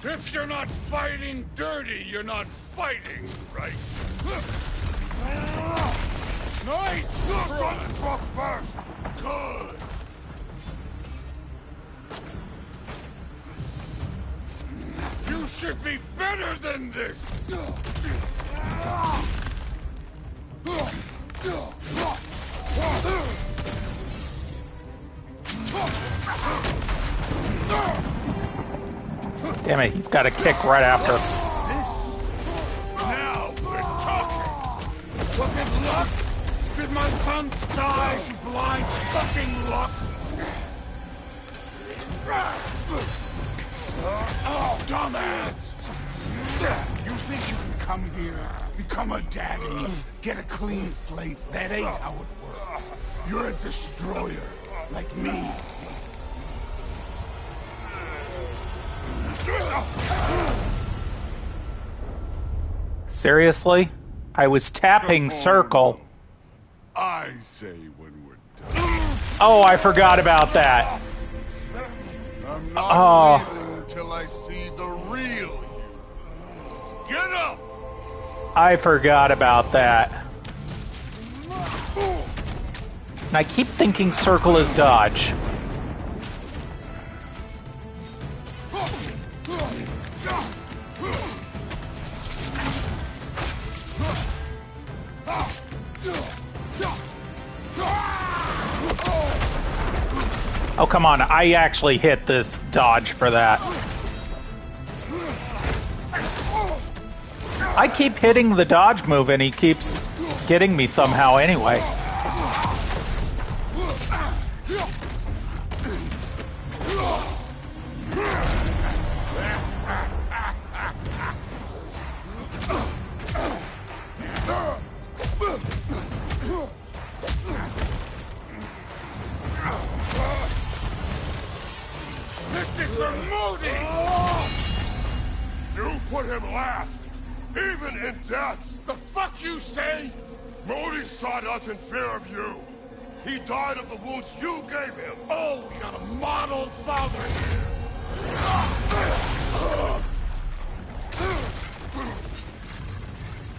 If you're not fighting dirty, you're not fighting right. Nice! Good! You should be better than this! Damn it, he's got a kick right after. Now we're talking! Was it luck? Did my son die to blind fucking luck? Oh, dumbass! You think you can come here, become a daddy, get a clean slate? That ain't how it works. You're a destroyer, like me. Seriously? I was tapping circle. I say when we're done. Oh, I forgot about that. I'm not leaving until I see the real you. Get up! I forgot about that. And I keep thinking circle is dodge. Oh, come on. I actually hit this dodge for that. I keep hitting the dodge move and he keeps getting me somehow anyway. This is for Modi! You put him last, even in death. The fuck you say? Modi sought us in fear of you. He died of the wounds you gave him. Oh, we got a model father here.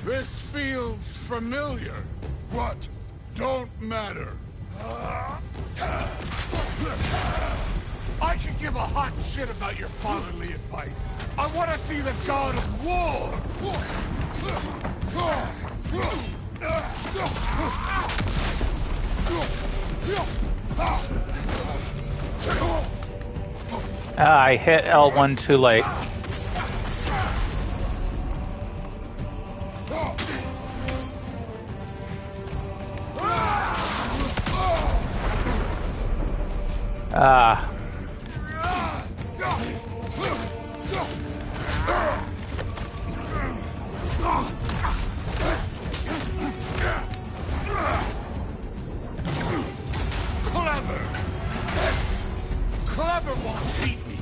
This feels familiar. What? Don't matter. I could give a hot shit about your fatherly advice. I want to see the god of war! I hit L1 too late. Clever won't beat me.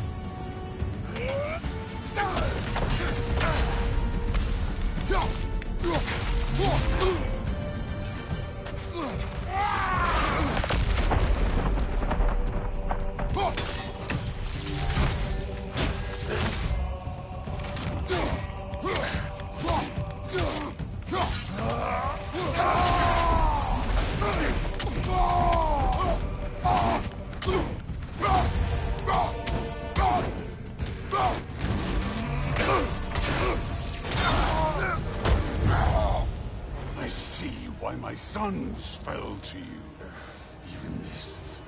I see why my sons fell to you. Even this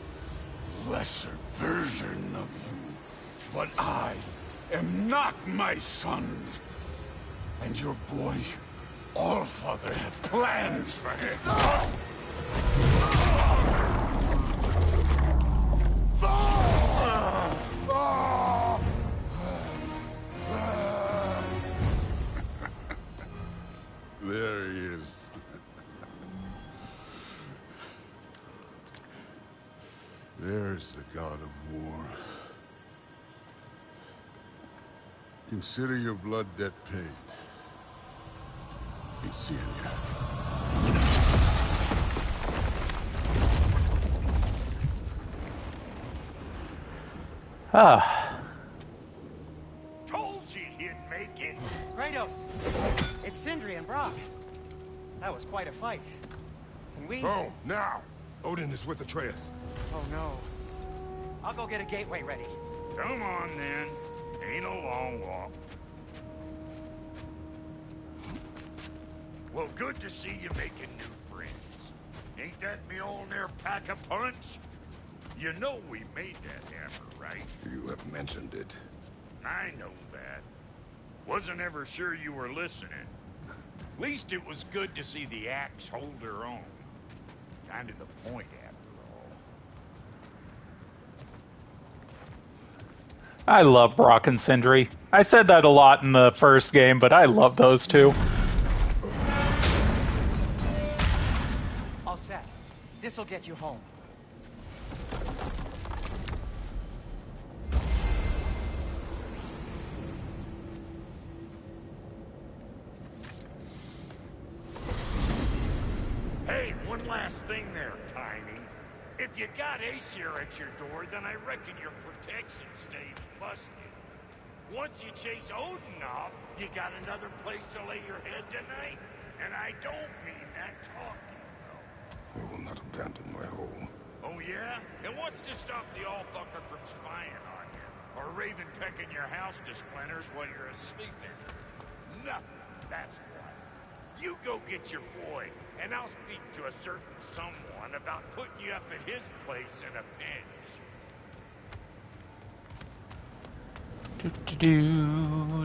lesser version of you. But I am not my sons. And your boy, Allfather, has plans for him. There he is. There's the god of war. Consider your blood debt paid. Be seeing ya. Ah. Told you he'd make it. Kratos, it's Sindri and Brock. That was quite a fight. Can we... Oh, now! Odin is with Atreus. Oh no. I'll go get a gateway ready. Come on then. Ain't a long walk. Well, good to see you making new friends. Ain't that me old there pack a punch? You know we made that hammer, right? You have mentioned it. I know that. Wasn't ever sure you were listening. At least it was good to see the axe hold her own. Kind of the point, after all. I love Brock and Sindri. I said that a lot in the first game, but I love those two. All set. This'll get you home. Hey, one last thing there, Tiny. If you got Aesir at your door, then I reckon your protection stays busted. Once you chase Odin off, you got another place to lay your head tonight? And I don't mean that talking, though. We will not abandon my home. Oh, yeah? And what's to stop the all-fucker from spying on you? Or Raven pecking your house to splinters while you're asleep in? Nothing, that's why. You go get your boy, and I'll speak to a certain someone about putting you up at his place in a pinch. Do.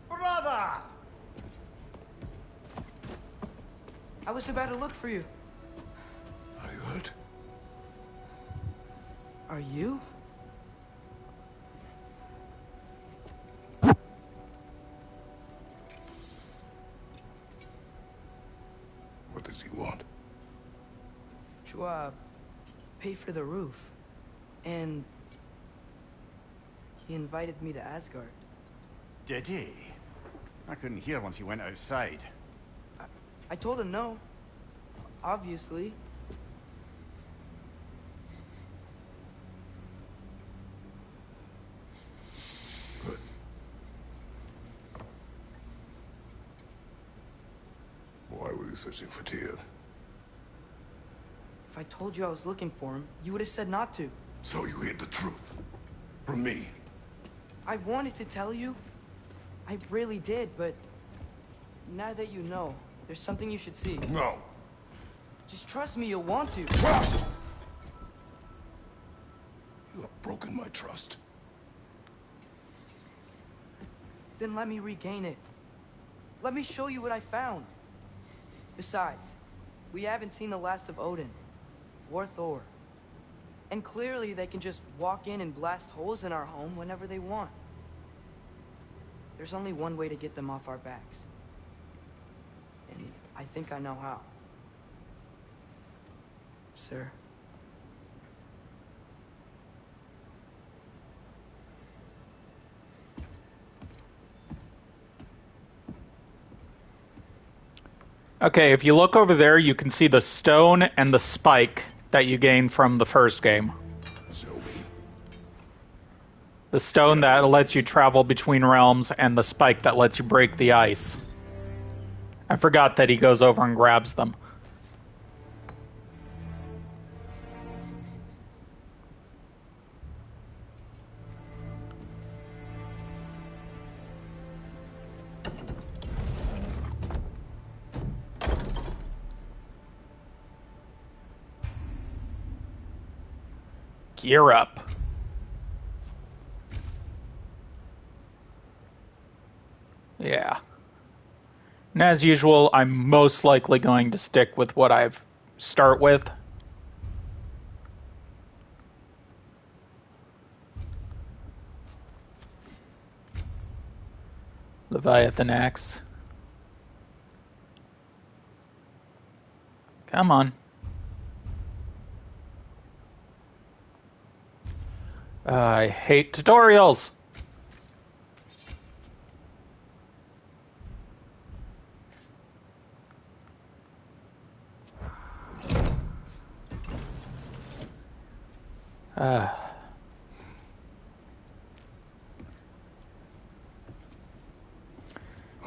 Brother! I was about to look for you. Are you hurt? Are you? What does he want? To, pay for the roof. And... he invited me to Asgard. Did he? I couldn't hear once he went outside. I told him no. Obviously. Good. Why were you searching for Tyr? If I told you I was looking for him, you would have said not to. So you hid the truth. From me. I wanted to tell you. I really did, but... now that you know, there's something you should see. No. Just trust me, you'll want to. Trust! You have broken my trust. Then let me regain it. Let me show you what I found. Besides, we haven't seen the last of Odin. Or Thor. And clearly they can just walk in and blast holes in our home whenever they want. There's only one way to get them off our backs. And I think I know how. Sir. Okay, if you look over there, you can see the stone and the spike that you gained from the first game. The stone that lets you travel between realms, and the spike that lets you break the ice. I forgot that he goes over and grabs them. gear up. Yeah. And as usual, I'm most likely going to stick with what I've start with. Leviathan Axe. Come on. I hate tutorials.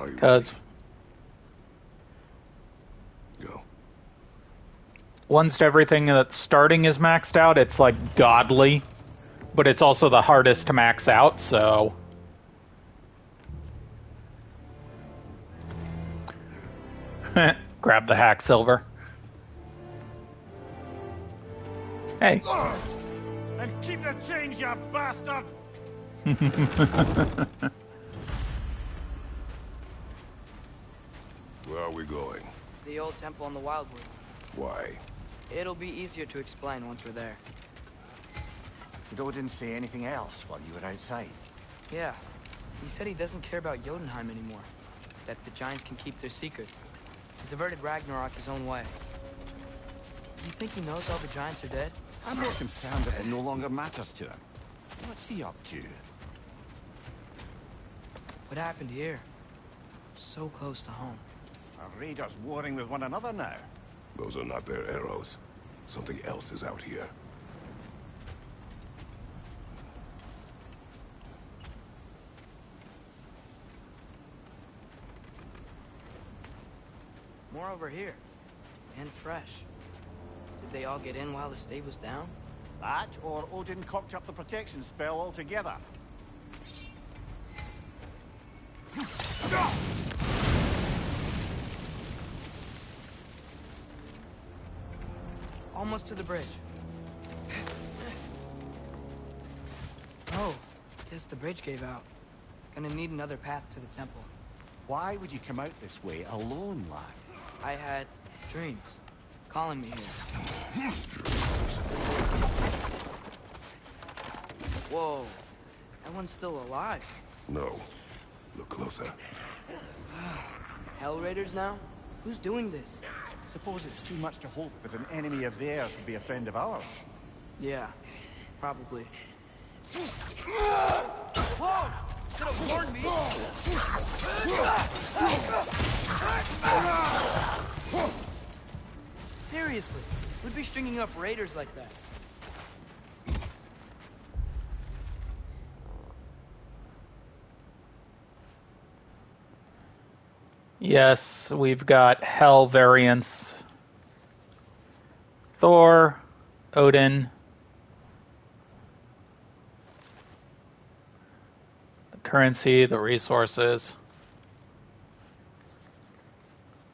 Because Go. once everything that's starting is maxed out, it's like godly, but it's also the hardest to max out, so... Grab the hack silver. Hey. And keep the change, you bastard! Where are we going? The old temple in the Wildwood. Why? It'll be easier to explain once we're there. Did Odin say anything else while you were outside? Yeah. He said he doesn't care about Jotunheim anymore. That the giants can keep their secrets. He's averted Ragnarok his own way. You think he knows all the giants are dead? I'm more concerned that it no longer matters to him. What's he up to? What happened here? So close to home. Are raiders warring with one another now? Those are not their arrows. Something else is out here. More over here. And fresh. Did they all get in while the stave was down? That, or Odin cocked up the protection spell altogether. Almost to the bridge. Oh, guess the bridge gave out. Gonna need another path to the temple. Why would you come out this way alone, lad? I had dreams calling me here. Whoa, that one's still alive. No. Look closer. Hell Raiders now? Who's doing this? Suppose it's too much to hope that an enemy of theirs would be a friend of ours. Yeah, probably. Whoa! Should have warned me! Seriously, who'd be stringing up raiders like that? Yes, we've got Hell variants. Thor, Odin. The currency, the resources.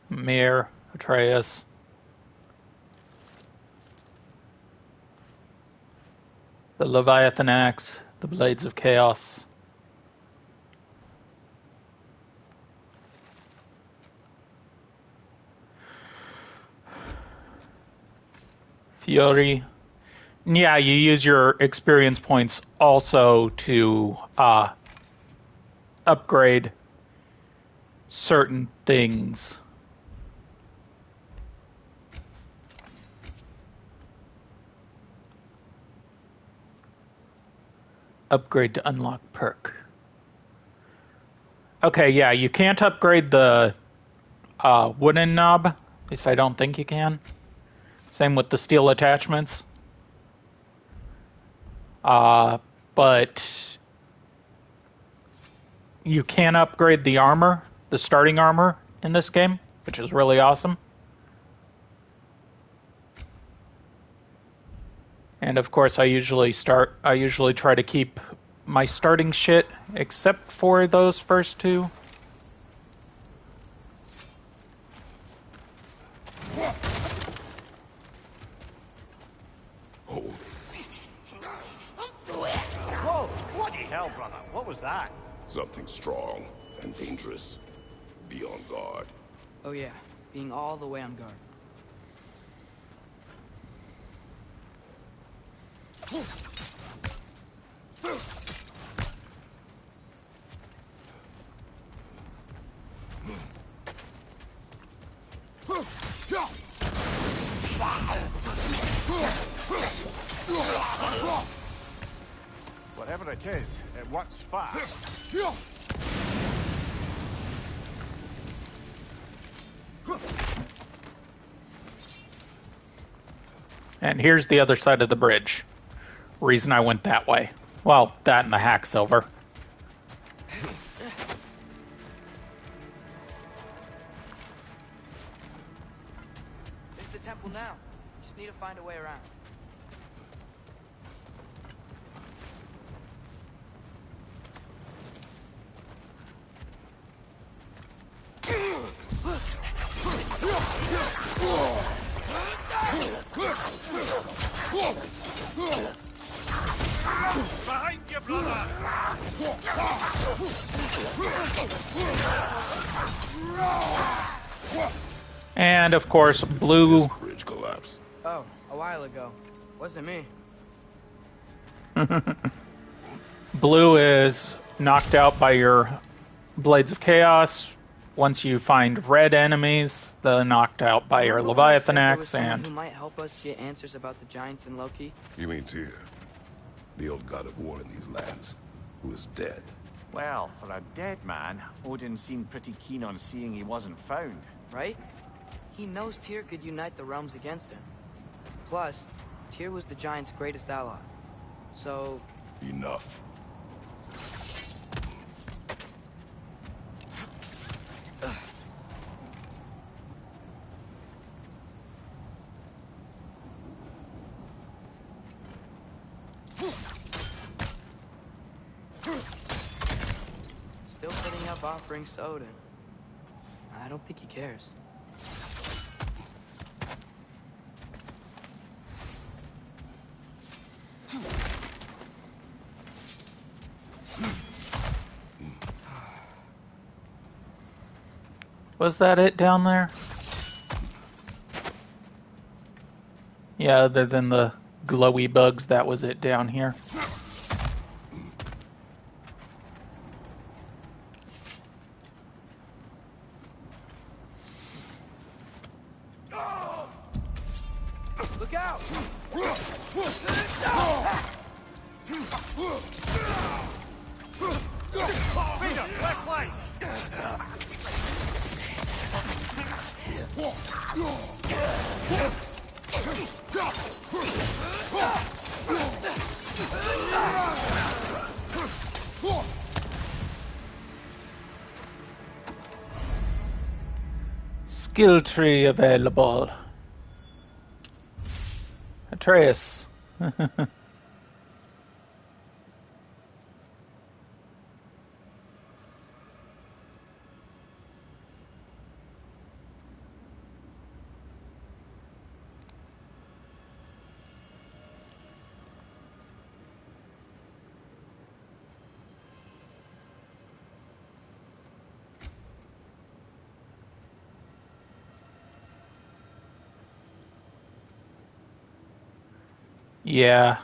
Mir, Atreus. The Leviathan Axe, the Blades of Chaos. Fury. Yeah, you use your experience points also to upgrade certain things. Upgrade to unlock perk. Okay, yeah, you can't upgrade the wooden knob. At least I don't think you can. Same with the steel attachments. But you can upgrade the armor, the starting armor in this game, which is really awesome. And of course, I usually try to keep my starting shit, except for those first two. hell, brother? What was that? Something strong and dangerous. Be on guard. Oh yeah, being all the way on guard. Whatever it is, it works fast. And here's the other side of the bridge. Reason I went that way. Well, that and the hack silver. There's the temple now. Just need to find a way around. Behind you, brother! And of course, blue. Bridge collapse. Oh, a while ago. Wasn't me. Blue is knocked out by your Blades of Chaos. Once you find red enemies, they're knocked out by your Remember when I Leviathan said there was axe. someone And who might help us get answers about the giants and Loki? You mean Tyr? The old god of war in these lands, who is dead. Well, for a dead man, Odin seemed pretty keen on seeing he wasn't found. Right? He knows Tyr could unite the realms against him. Plus, Tyr was the giant's greatest ally. So... Enough. Still putting up offerings to Odin. I don't think he cares. was that it down there? Yeah, other than the glowy bugs, that was it down here. Look out! Freedom, left flank! Skill tree available. Atreus. Yeah.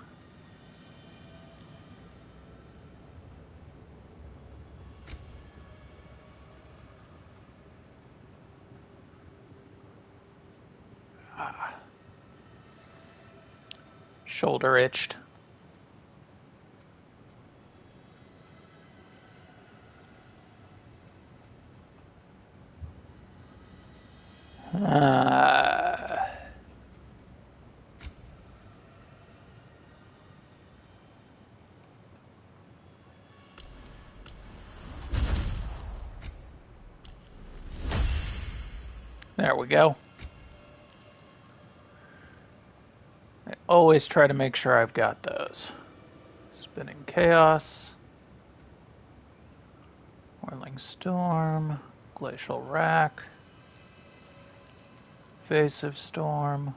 Shoulder itched. There we go. I always try to make sure I've got those. Spinning Chaos. Whirling Storm. Glacial Rack. Face of Storm.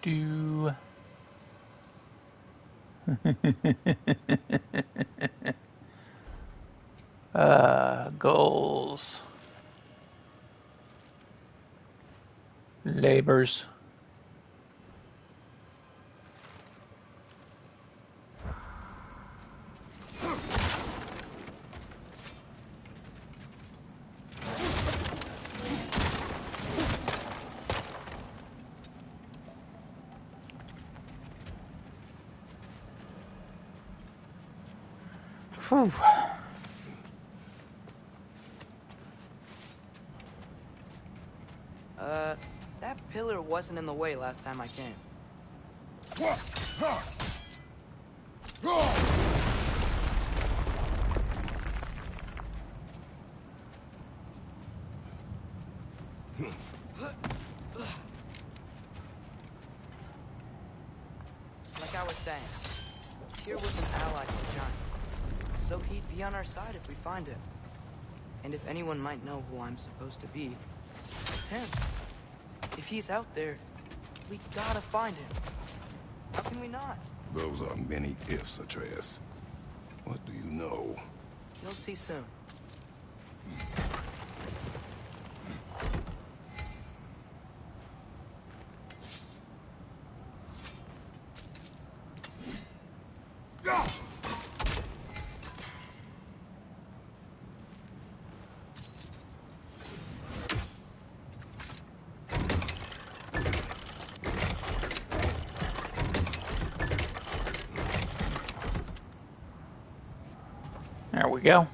do. Goals. Labors. Whew. That pillar wasn't in the way last time I came. Like I was saying, Tyr was an ally to the Giant, so he'd be on our side if we find him. And if anyone might know who I'm supposed to be, it's him. If he's out there, we gotta find him. How can we not? Those are many ifs, Atreus. What do you know? You'll see soon. There we go.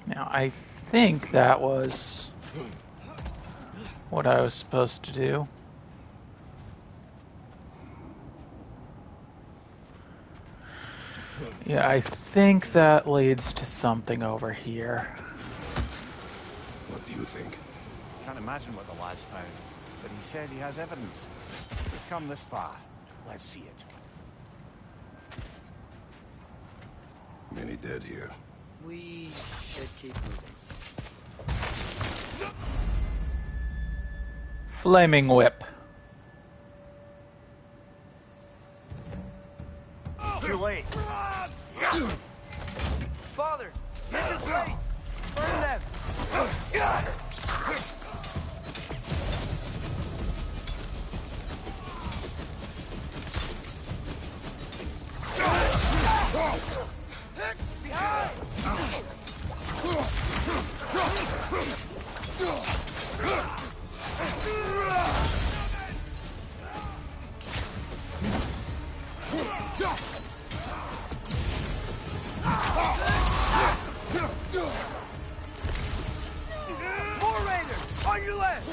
Now, I think that was what I was supposed to do. Yeah, I think that leads to something over here. What do you think? Can't imagine what the lad's found, but he says he has evidence. We've come this far. Let's see it. Many dead here. We should keep moving. Flaming whip. Too late. Father, this is late. Burn them. Behind! More raiders! On your left!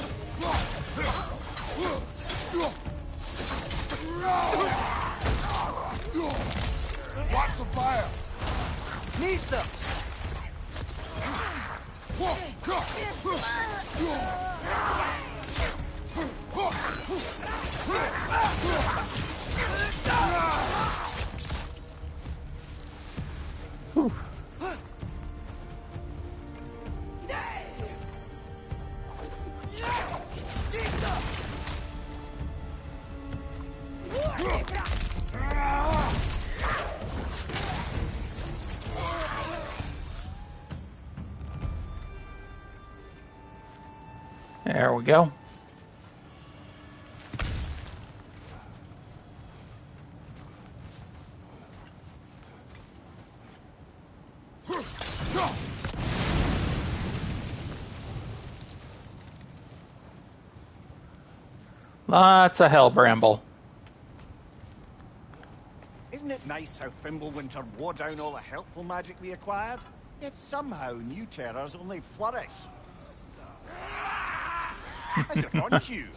Watch the fire! Nisa! There we go. Lots of hell bramble. Isn't it nice how Fimbulwinter wore down all the helpful magic we acquired? Yet somehow new terrors only flourish. As if on cue.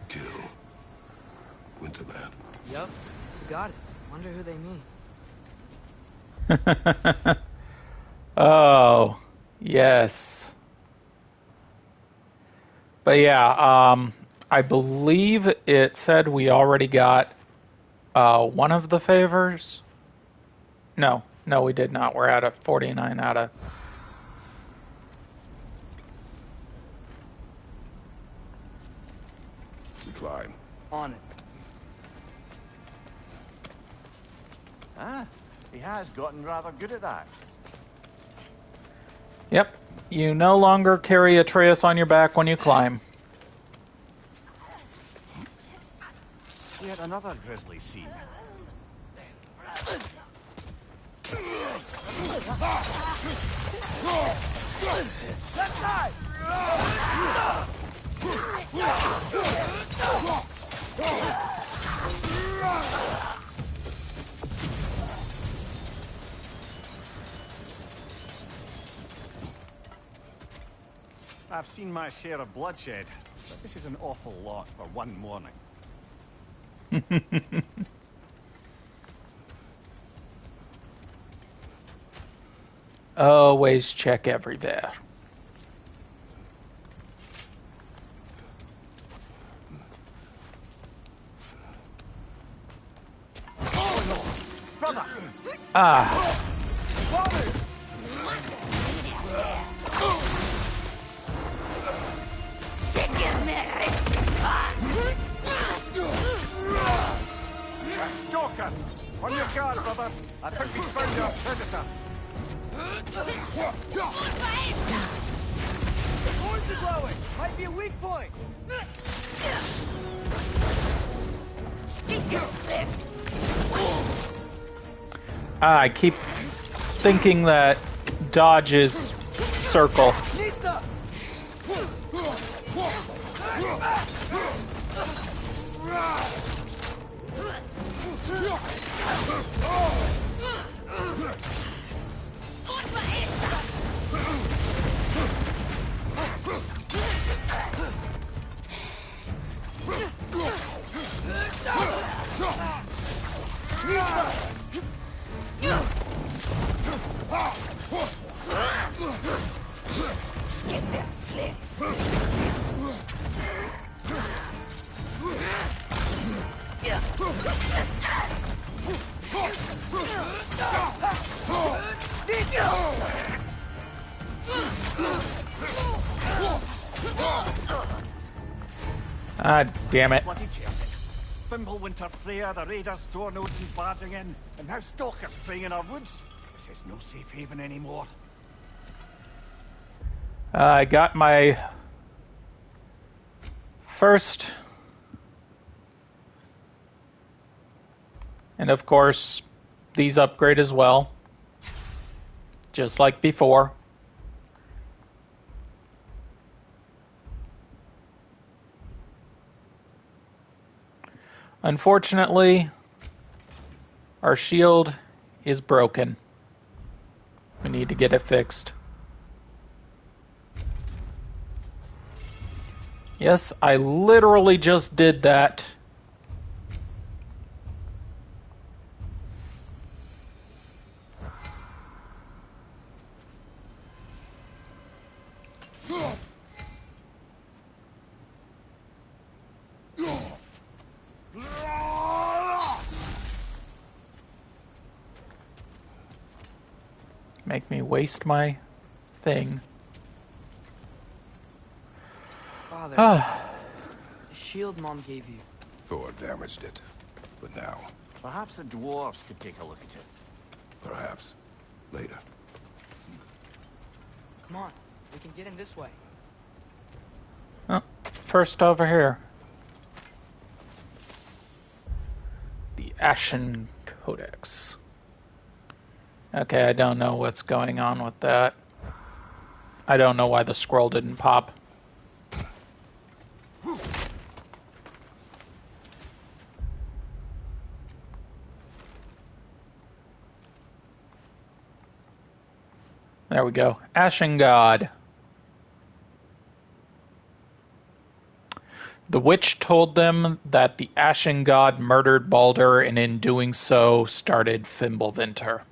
Kill. Winterman. Yup, got it. Wonder who they mean. Oh, yes. But yeah, I believe it said we already got one of the favors. No, we did not. We're at a 49 out of. We climb. On it. Ah, he has gotten rather good at that. Yep. You no longer carry Atreus on your back when you climb. Yet another grisly scene. Left side! I've seen my share of bloodshed, but this is an awful lot for one morning. Always check everywhere. Brother! Ah. Stalker! On your guard, brother! I think we found our predator! Horns are glowing! Might be a weak point! I keep thinking that dodge is circle. Nista! Ah, damn it. Bloody terrific. Fimbulwinter Freya, the raiders, Stornodes and barging in, and now stalkers preying in our woods. This is no safe haven anymore. I got my first, and of course, these upgrade as well, just like before. Unfortunately, our shield is broken. We need to get it fixed. Yes, I literally just did that. Make me waste my thing. Father, the shield Mom gave you. Thor damaged it. But now, Perhaps the dwarves could take a look at it. perhaps, later. Come on, we can get in this way. Oh, first over here. The Ashen Codex. Okay, I don't know what's going on with that. I don't know why the scroll didn't pop. There we go. Ashen God. The witch told them that the Ashen God murdered Baldur, and in doing so started Fimbulwinter.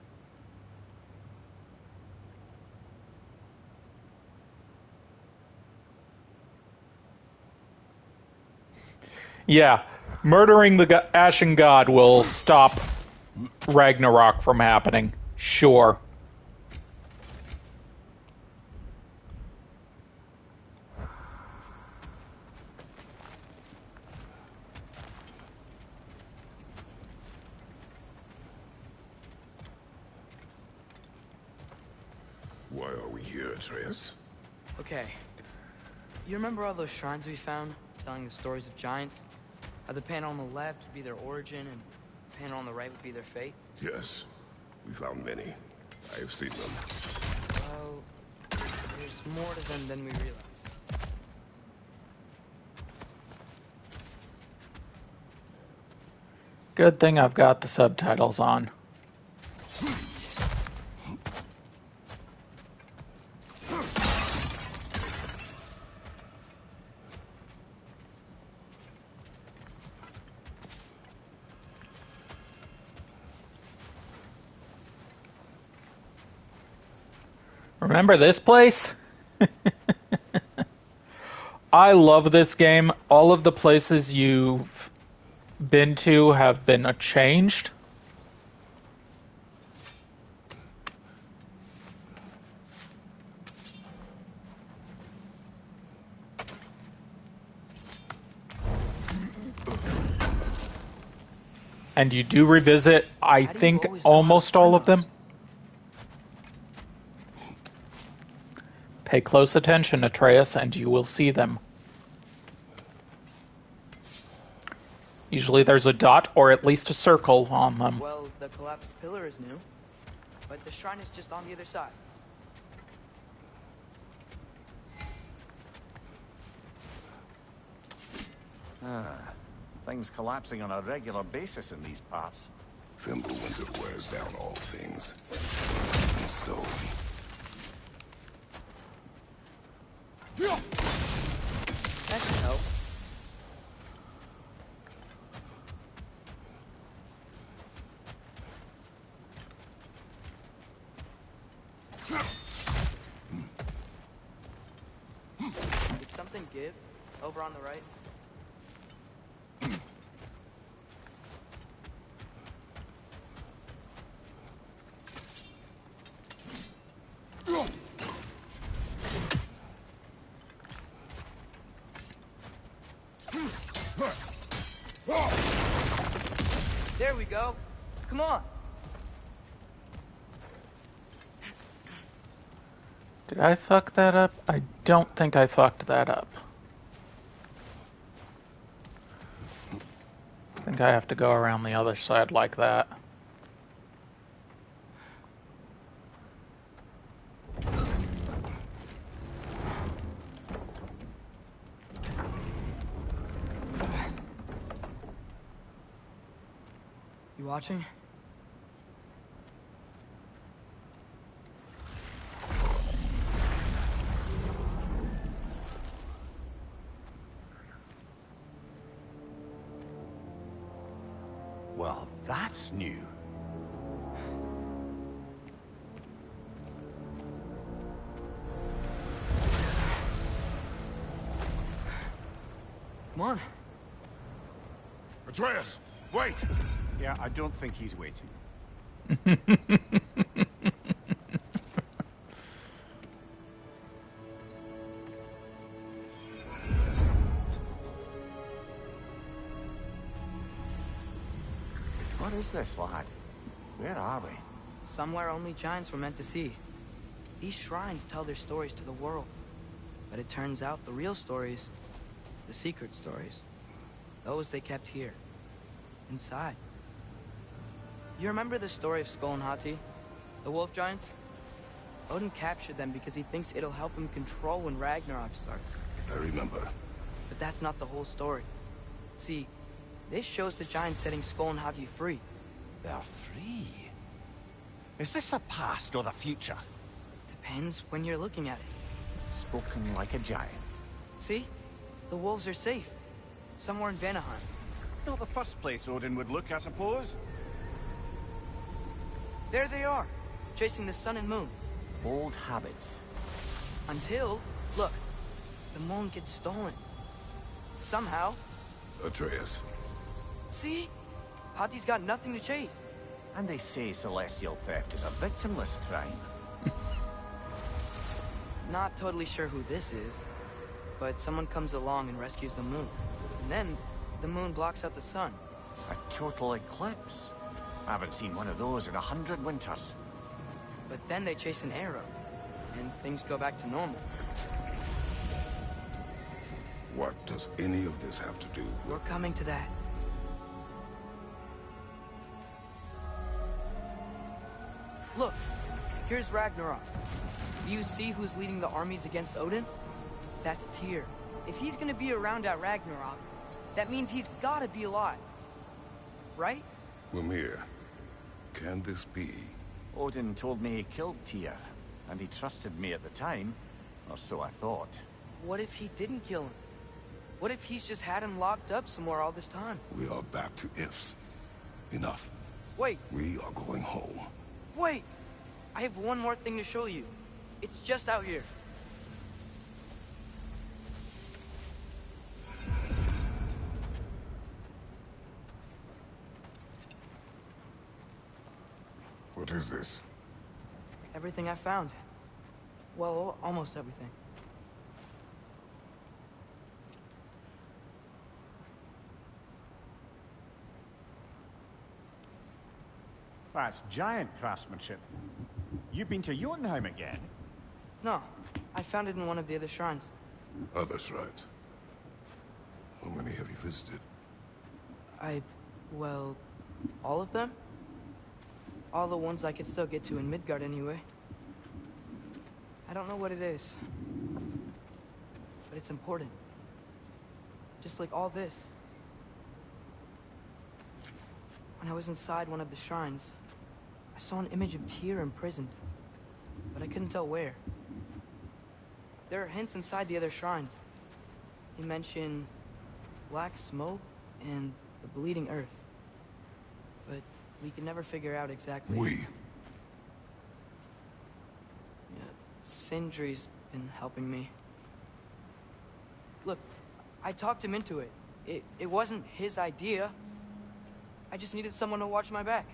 Yeah, murdering the Ashen God will stop Ragnarok from happening. Sure. Why are we here, Atreus? Okay. You remember all those shrines we found, telling the stories of giants? How the panel on the left would be their origin, and the panel on the right would be their fate? Yes. We found many. I have seen them. Well, there's more to them than we realize. Good thing I've got the subtitles on. Remember this place? I love this game. All of the places you've been to have been changed. And you do revisit, I think, almost all of them. Pay close attention, Atreus, and you will see them. Usually there's a dot or at least a circle on them. Well, the collapsed pillar is new, but the shrine is just on the other side. Things collapsing on a regular basis in these parts. Fimbulwinter wears down all things. And stone. That can help. Did something give? Over on the right? There we go. Come on. Did I fuck that up? I don't think I fucked that up. I think I have to go around the other side like that. You watching? Well, that's new. Come on. Atreus, wait! Yeah, I don't think he's waiting. What is this, lad? Where are we? Somewhere only giants were meant to see. These shrines tell their stories to the world. But it turns out the real stories, the secret stories, those they kept here, inside. You remember the story of Skull and Hati, the wolf giants? Odin captured them because he thinks it'll help him control when Ragnarok starts. I remember. But that's not the whole story. See, this shows the giants setting Skull and Hati free. They're free. Is this the past or the future? Depends when you're looking at it. Spoken like a giant. See? The wolves are safe. Somewhere in Vanaheim. Not the first place Odin would look, I suppose. There they are, chasing the sun and moon. Old habits. Until, look, the moon gets stolen. Somehow, Atreus. See? Hati's got nothing to chase. And they say celestial theft is a victimless crime. Not totally sure who this is, but someone comes along and rescues the moon. And then, the moon blocks out the sun. A total eclipse. I haven't seen one of those in 100 winters. But then they chase an arrow, and things go back to normal. What does any of this have to do with... We're coming to that. Look, here's Ragnarok. Do you see who's leading the armies against Odin? That's Tyr. If he's gonna be around at Ragnarok, that means he's gotta be alive. Right? Mimir, can this be? Odin told me he killed Tyr, and he trusted me at the time, or so I thought. What if he didn't kill him? What if he's just had him locked up somewhere all this time? We are back to ifs. Enough. Wait. We are going home. Wait! I have one more thing to show you. It's just out here. What is this? Everything I found. Well, almost everything. That's giant craftsmanship. You've been to Jotunheim again? No, I found it in one of the other shrines. Other shrines? How many have you visited? Well, all of them? All the ones I could still get to in Midgard anyway. I don't know what it is. But it's important. Just like all this. When I was inside one of the shrines, I saw an image of Tyr imprisoned, but I couldn't tell where. There are hints inside the other shrines. He mentioned black smoke and the bleeding earth. But we could never figure out exactly... We? Yeah, Sindri's been helping me. Look, I talked him into it. It wasn't his idea. I just needed someone to watch my back.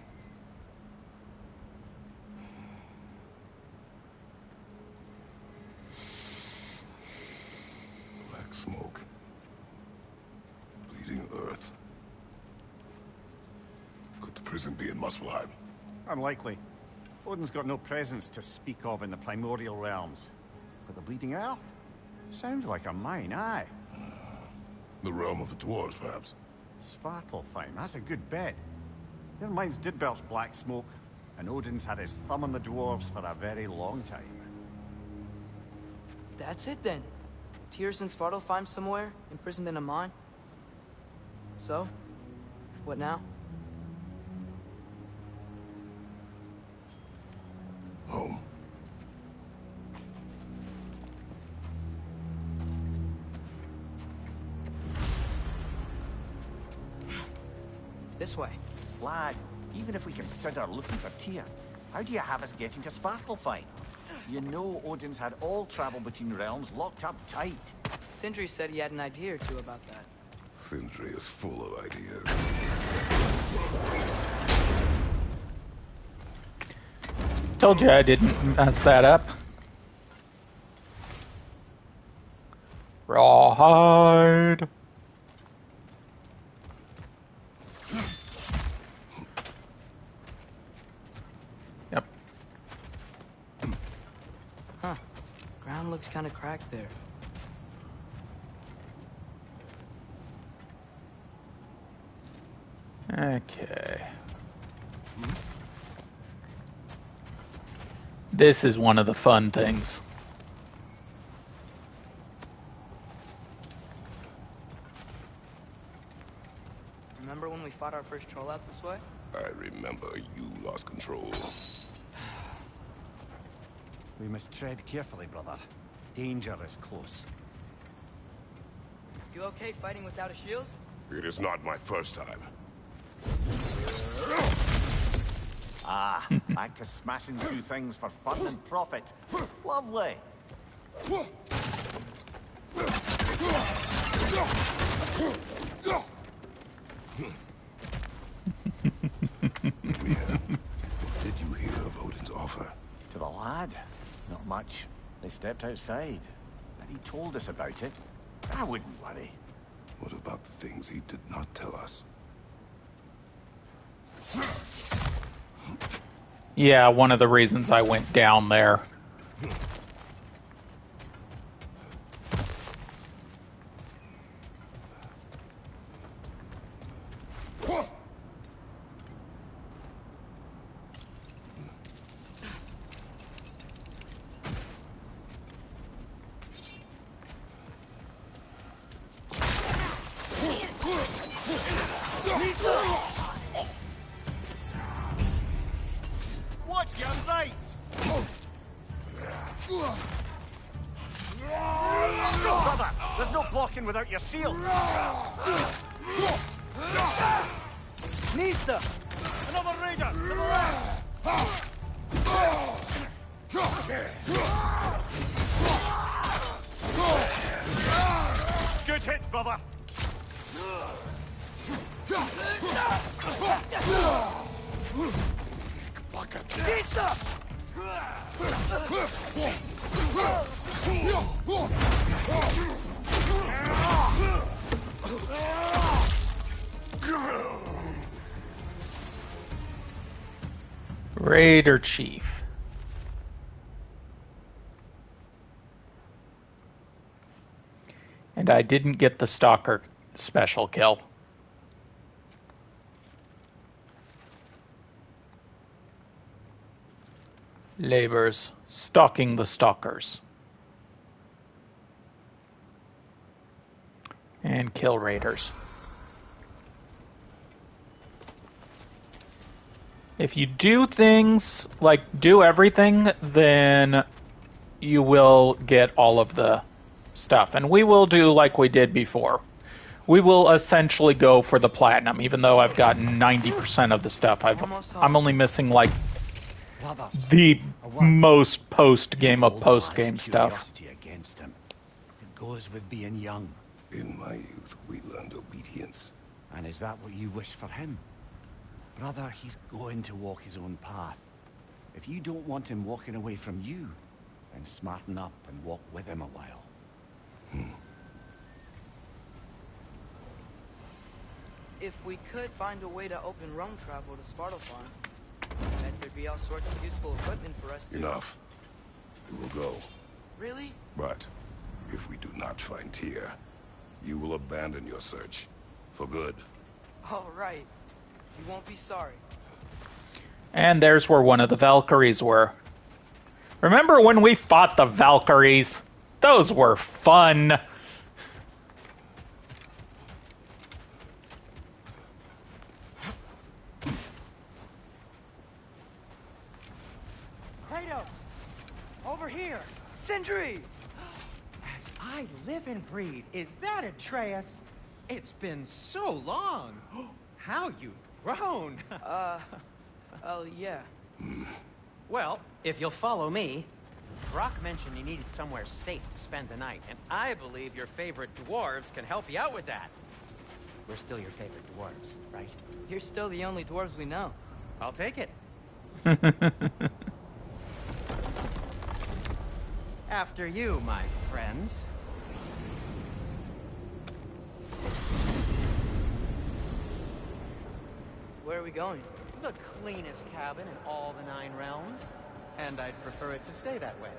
Black smoke. Bleeding earth. Could the prison be in Muspelheim? Unlikely. Odin's got no presence to speak of in the primordial realms. But the bleeding earth? Sounds like a mine, aye. The realm of the dwarves, perhaps. Svartalfheim, that's a good bet. Their mines did belch black smoke, and Odin's had his thumb on the dwarves for a very long time. That's it then. Tyr's in Svartalfheim somewhere, imprisoned in a mine. So, what now? Home. This way. Lad, even if we consider looking for Tyr, how do you have us getting to Svartalfheim? You know Odin's had all travel between realms locked up tight. Sindri said he had an idea or two about that. Sindri is full of ideas. Told you I didn't mess that up. Rawhide. Yep. Huh. Ground looks kind of cracked there. Okay. This is one of the fun things. Remember when we fought our first troll out this way? I remember you lost control. We must tread carefully, brother. Danger is close. You okay fighting without a shield? It is not my first time. Ah, back to smashing through things for fun and profit. Lovely. Mimir, did you hear of Odin's offer? To the lad? Not much. They stepped outside. But he told us about it. I wouldn't worry. What about the things he did not tell us? Yeah, one of the reasons I went down there. Watch your right! Brother, there's no blocking without your shield! Nista! Another raider! To the left! Good hit, brother! Nista! Raider Chief. And I didn't get the Stalker special kill. Labors, stalking the stalkers. And kill raiders. If you do things, like do everything, then you will get all of the stuff. And we will do like we did before. We will essentially go for the platinum, even though I've gotten 90% of the stuff. I'm only missing like the most post-game of post-game stuff. Against him. It goes with being young. In my youth, we learned obedience. And is that what you wish for him? Brother, he's going to walk his own path. If you don't want him walking away from you, then smarten up and walk with him a while. If we could find a way to open Rome travel to Svartalfheim, I bet there'd be all sorts of useful equipment for us to... Enough. We will go. Really? But if we do not find Tyr, you will abandon your search. For good. All right. You won't be sorry. And there's where one of the Valkyries were. Remember when we fought the Valkyries? Those were fun. Kratos! Over here! Sindri! As I live and breathe, is that Atreus? It's been so long. How you've grown. Oh, yeah. Well, if you'll follow me, Brock mentioned you needed somewhere safe to spend the night, and I believe your favorite dwarves can help you out with that. We're still your favorite dwarves, right? You're still the only dwarves we know. I'll take it. After you, my friends. Where are we going? The cleanest cabin in all the 9 realms. And I'd prefer it to stay that way.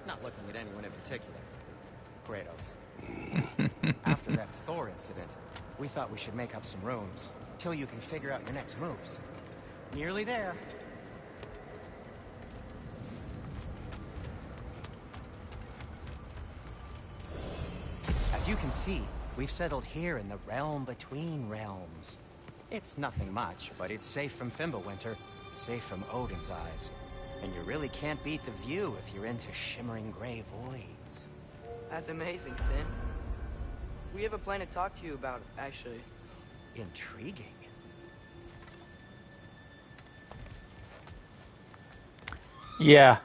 Not looking at anyone in particular. Kratos. After that Thor incident, we thought we should make up some rooms, till you can figure out your next moves. Nearly there. As you can see, we've settled here in the realm between realms. It's nothing much, but it's safe from Fimbulwinter, safe from Odin's eyes. And you really can't beat the view if you're into shimmering gray voids. That's amazing, Sin. We have a plan to talk to you about, actually. Intriguing. Yeah.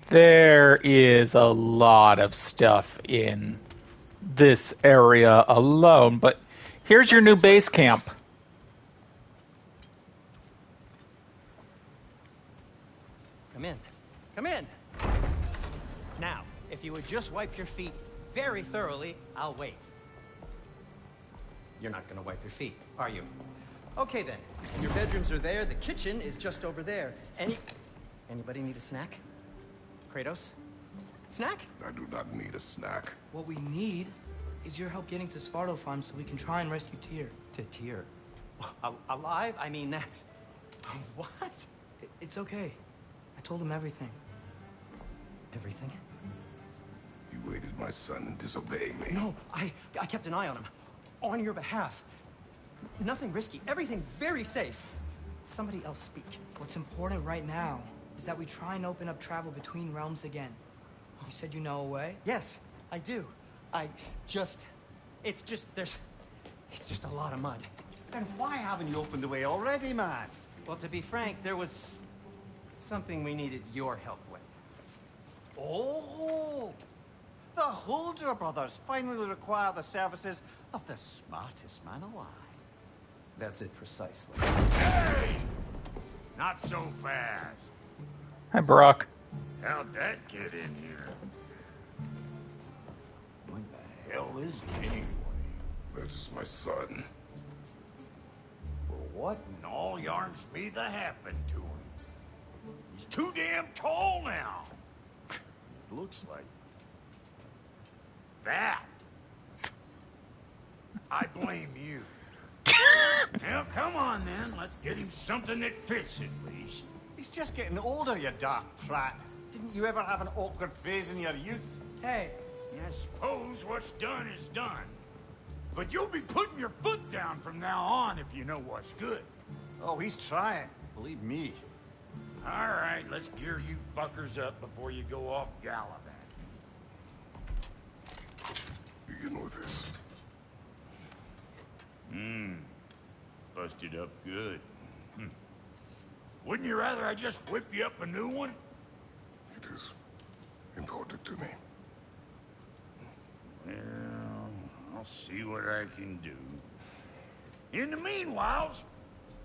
There is a lot of stuff in this area alone, but here's your new base camp. Come in. Come in. Now, if you would just wipe your feet very thoroughly, I'll wait. You're not gonna wipe your feet, are you? Okay then. Your bedrooms are there. The kitchen is just over there. Anybody need a snack? Kratos? Snack? I do not need a snack. What we need is your help getting to Svartalfheim so we can try and rescue Tyr. To Tyr? Alive? I mean, that's... What? It's okay. I told him everything. Everything? You aided my son in disobeying me. No, I kept an eye on him. On your behalf. Nothing risky. Everything very safe. Somebody else speak. What's important right now is that we try and open up travel between realms again. You said you know a way? Yes, I do. It's just a lot of mud. And why haven't you opened the way already, man? Well, to be frank, there was something we needed your help with. Oh! The Holder brothers finally require the services of the smartest man alive. That's it precisely. Hey! Not so fast. Hi, Brock. How'd that get in here? What the hell is it anyway? That is my son. Well, what in all yarns me that happened to him? He's too damn tall now. It looks like that. I blame you. Now, come on then. Let's get him something that fits at least. He's just getting older, you dark prat. Didn't you ever have an awkward phase in your youth? Hey. I suppose what's done is done. But you'll be putting your foot down from now on if you know what's good. Oh, he's trying. Believe me. All right, let's gear you fuckers up before you go off gallivant. Begin with this. Busted up good. Wouldn't you rather I just whip you up a new one? It is important to me. Well, I'll see what I can do. In the meanwhile,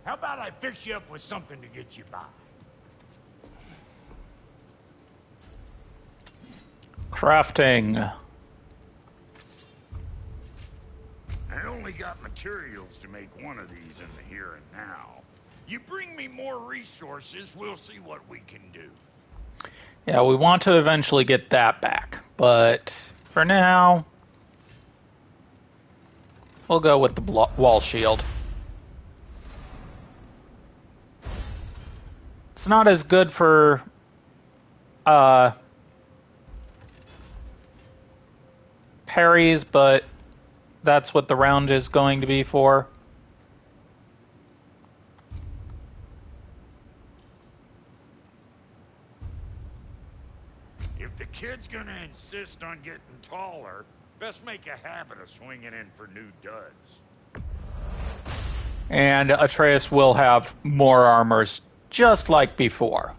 how about I fix you up with something to get you by? Crafting. I only got materials to make one of these in the here and now. You bring me more resources, we'll see what we can do. Yeah, we want to eventually get that back, but for now, we'll go with the wall shield. It's not as good for parries, but that's what the round is going to be for. If the kid's gonna insist on getting taller, best make a habit of swinging in for new duds. And Atreus will have more armors, just like before.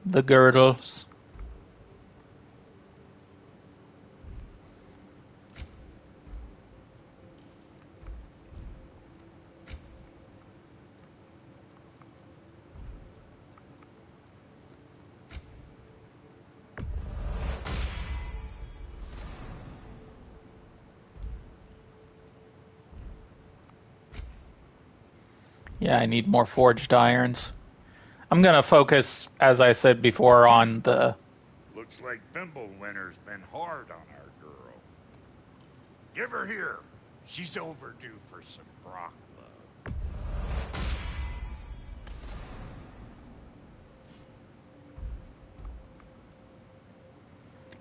The girdles. Yeah, I need more forged irons. I'm going to focus, as I said before, on the... Looks like Fimbulwinter's been hard on our girl. Give her here. She's overdue for some Brock love.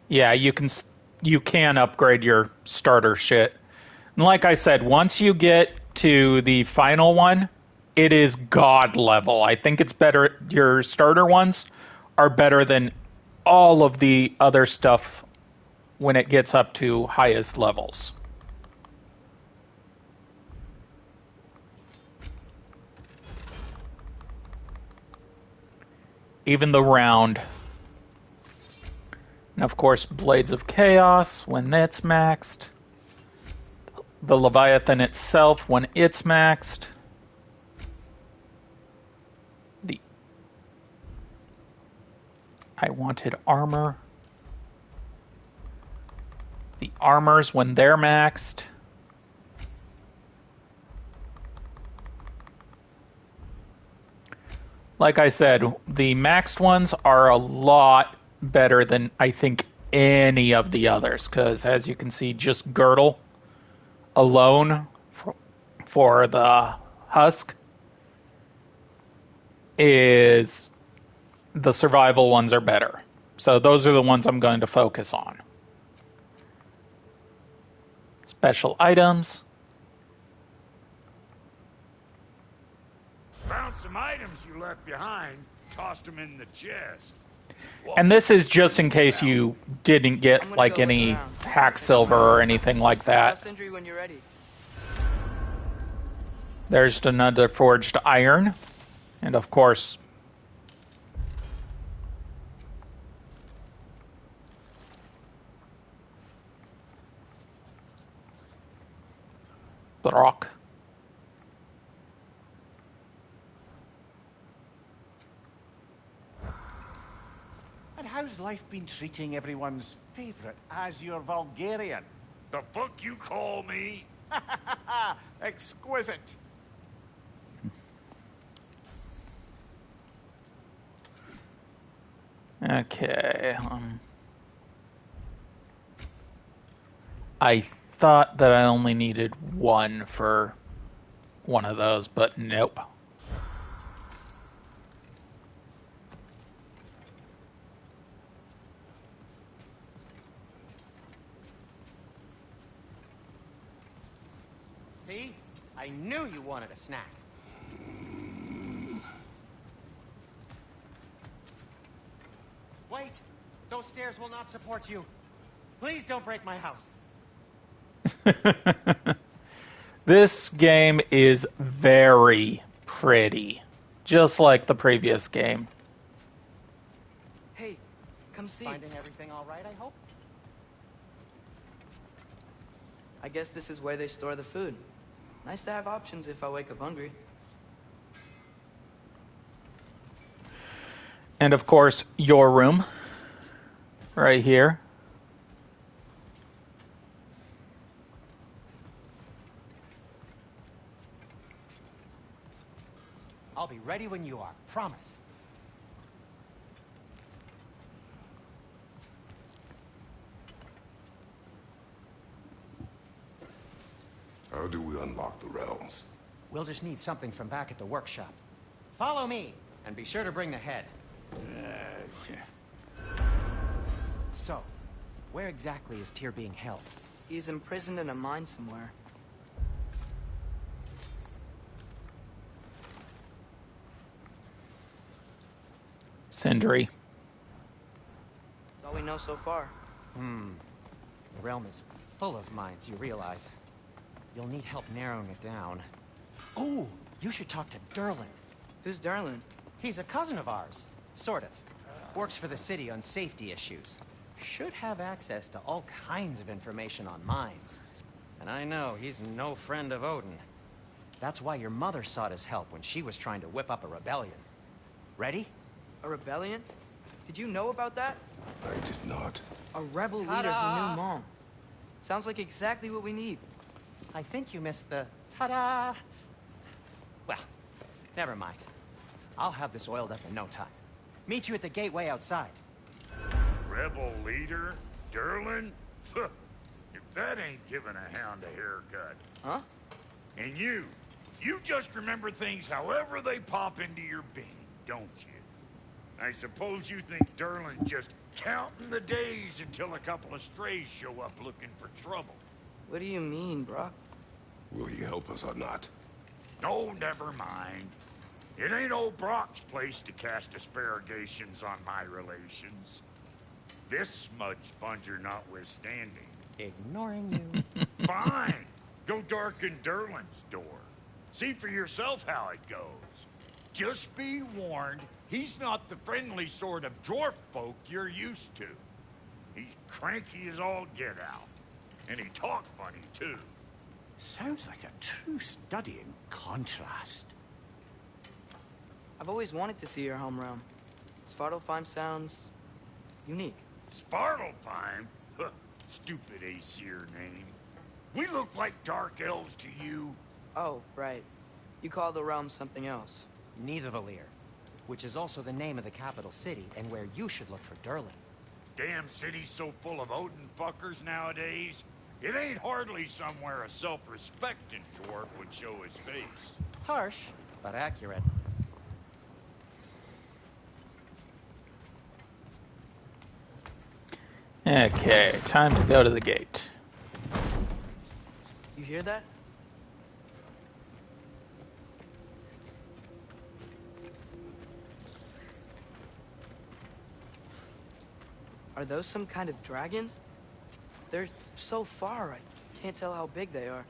Yeah, you can upgrade your starter shit. And like I said, once you get to the final one, it is god level. I think it's better. Your starter ones are better than all of the other stuff when it gets up to highest levels. Even the round. And of course, Blades of Chaos when that's maxed. The Leviathan itself when it's maxed. I wanted armor. The armors when they're maxed. Like I said, the maxed ones are a lot better than I think any of the others, because as you can see, just Girdle alone for the husk is the survival ones are better. So those are the ones I'm going to focus on. Special items. Found some items you left behind. Tossed them in the chest. And this is just in case you didn't get like any hack silver or anything like that. Sindri when you're ready. There's another forged iron. And of course, the rock. And how's life been treating everyone's favorite Azure Vulgarian? The fuck you call me? Exquisite. Okay. I thought that I only needed one for one of those, but nope. See? I knew you wanted a snack. Wait! Those stairs will not support you. Please don't break my house. This game is very pretty, just like the previous game. Hey, come see. Finding everything all right, I hope? I guess this is where they store the food. Nice to have options if I wake up hungry. And of course, your room, right here. I'll be ready when you are, promise. How do we unlock the realms? We'll just need something from back at the workshop. Follow me, and be sure to bring the head. So, where exactly is Tyr being held? He's imprisoned in a mine somewhere. Sindri. That's all we know so far. The realm is full of mines, you realize. You'll need help narrowing it down. Ooh, you should talk to Derlin. Who's Derlin? He's a cousin of ours. Sort of. Works for the city on safety issues. Should have access to all kinds of information on mines. And I know he's no friend of Odin. That's why your mother sought his help when she was trying to whip up a rebellion. Ready? A rebellion? Did you know about that? I did not. A rebel leader who knew Mom. Sounds like exactly what we need. I think you missed the ta-da. Well, never mind. I'll have this oiled up in no time. Meet you at the gateway outside. Rebel leader? Derlin? If that ain't giving a hound a haircut. Huh? And you just remember things however they pop into your bean, don't you? I suppose you think Derlin's just counting the days until a couple of strays show up looking for trouble. What do you mean, Brock? Will he help us or not? No, never mind. It ain't old Brock's place to cast asparagations on my relations. This smudge sponger notwithstanding. Ignoring you. Fine. Go darken Derlin's door. See for yourself how it goes. Just be warned, he's not the friendly sort of dwarf folk you're used to. He's cranky as all get out. And he talk funny, too. Sounds like a true study in contrast. I've always wanted to see your home realm. Svartalfheim sounds unique. Svartalfheim? Huh, stupid Aesir name. We look like dark elves to you? Oh, right. You call the realm something else. Nidavellir, which is also the name of the capital city and where you should look for Durlin. Damn city's so full of Odin fuckers nowadays. It ain't hardly somewhere a self-respecting dwarf would show his face. Harsh, but accurate. Okay, time to go to the gate. You hear that? Are those some kind of dragons? They're so far, I can't tell how big they are.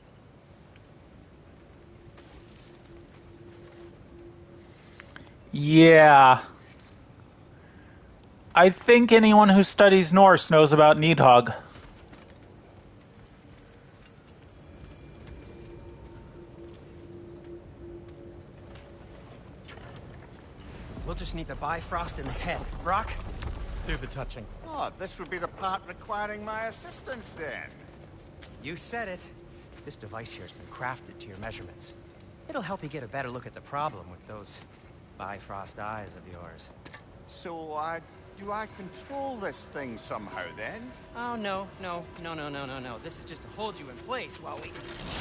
Yeah. I think anyone who studies Norse knows about Nidhogg. We'll just need the Bifrost in the head. Brock, do the touching. Oh, this would be the part requiring my assistance, then. You said it. This device here has been crafted to your measurements. It'll help you get a better look at the problem with those Bifrost eyes of yours. So, do I control this thing somehow, then? Oh, no. This is just to hold you in place while we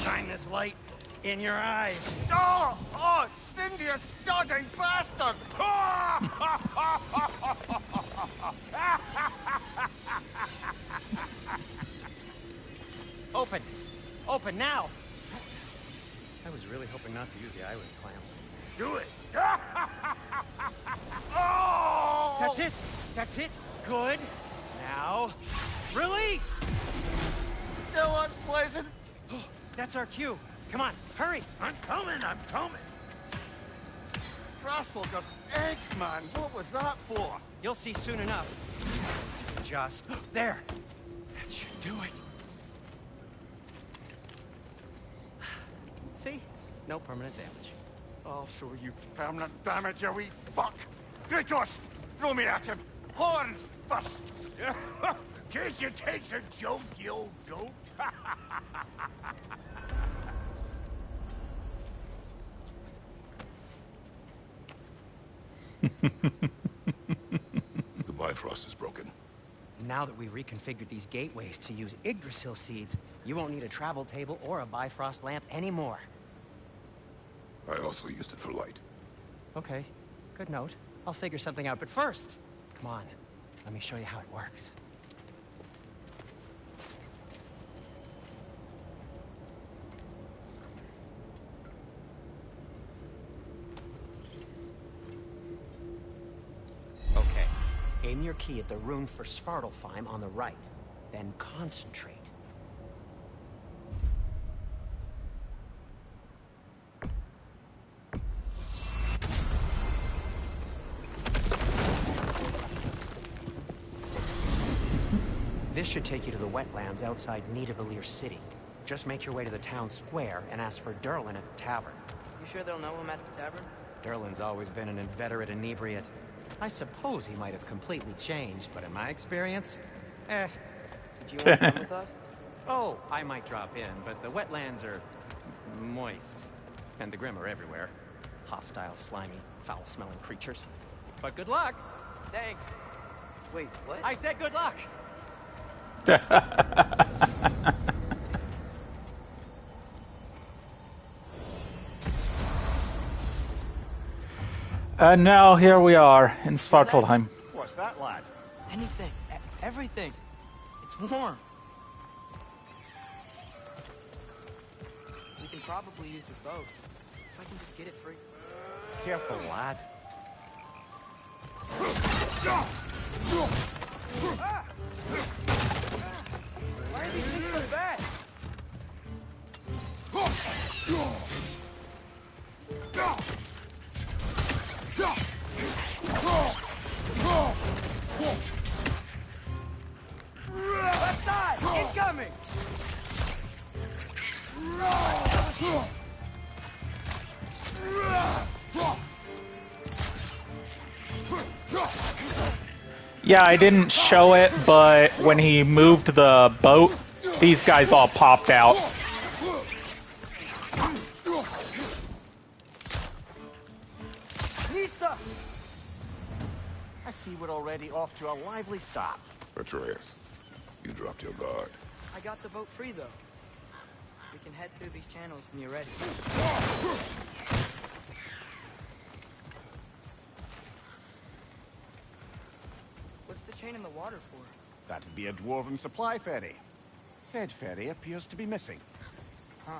shine this light in your eyes. Oh! Oh, Cindy, you sodding bastard! Open! Open now! I was really hoping not to use the eyelid clamps. Do it! Oh! That's it! That's it! Good! Now, release! Still unpleasant. That's our cue. Come on, hurry! I'm coming! Crossfogger's eggs, man. What was that for? You'll see soon enough. Just there. That should do it. See? No permanent damage. I'll show you permanent damage, you wee fuck. Kratos, throw me at him. Horns first. Case you takes a joke, you old goat. The Bifrost is broken. Now that we've reconfigured these gateways to use Yggdrasil seeds, you won't need a travel table or a Bifrost lamp anymore. I also used it for light. Okay, good note. I'll figure something out, but first, come on. Let me show you how it works. Okay, aim your key at the rune for Svartalfheim on the right, then concentrate. This should take you to the wetlands outside Nidavellir City. Just make your way to the town square and ask for Durlin at the tavern. You sure they'll know him at the tavern? Durlin's always been an inveterate inebriate. I suppose he might have completely changed, but in my experience, Did you want to come with us? Oh, I might drop in, but the wetlands are moist. And the Grim are everywhere. Hostile, slimy, foul-smelling creatures. But good luck! Thanks. Wait, what? I said good luck! And now here we are in Svartalfheim. What's that, lad? Anything. Everything. It's warm. We can probably use this boat. If I can just get it free. Careful, lad. Why are these things so bad? coming! Yeah, I didn't show it, but when he moved the boat, these guys all popped out. I see we're already off to a lively start. Atreus, you dropped your guard. I got the boat free, though. We can head through these channels when you're ready. What's the chain in the water for? That'd be a dwarven supply ferry. Said ferry appears to be missing. Huh.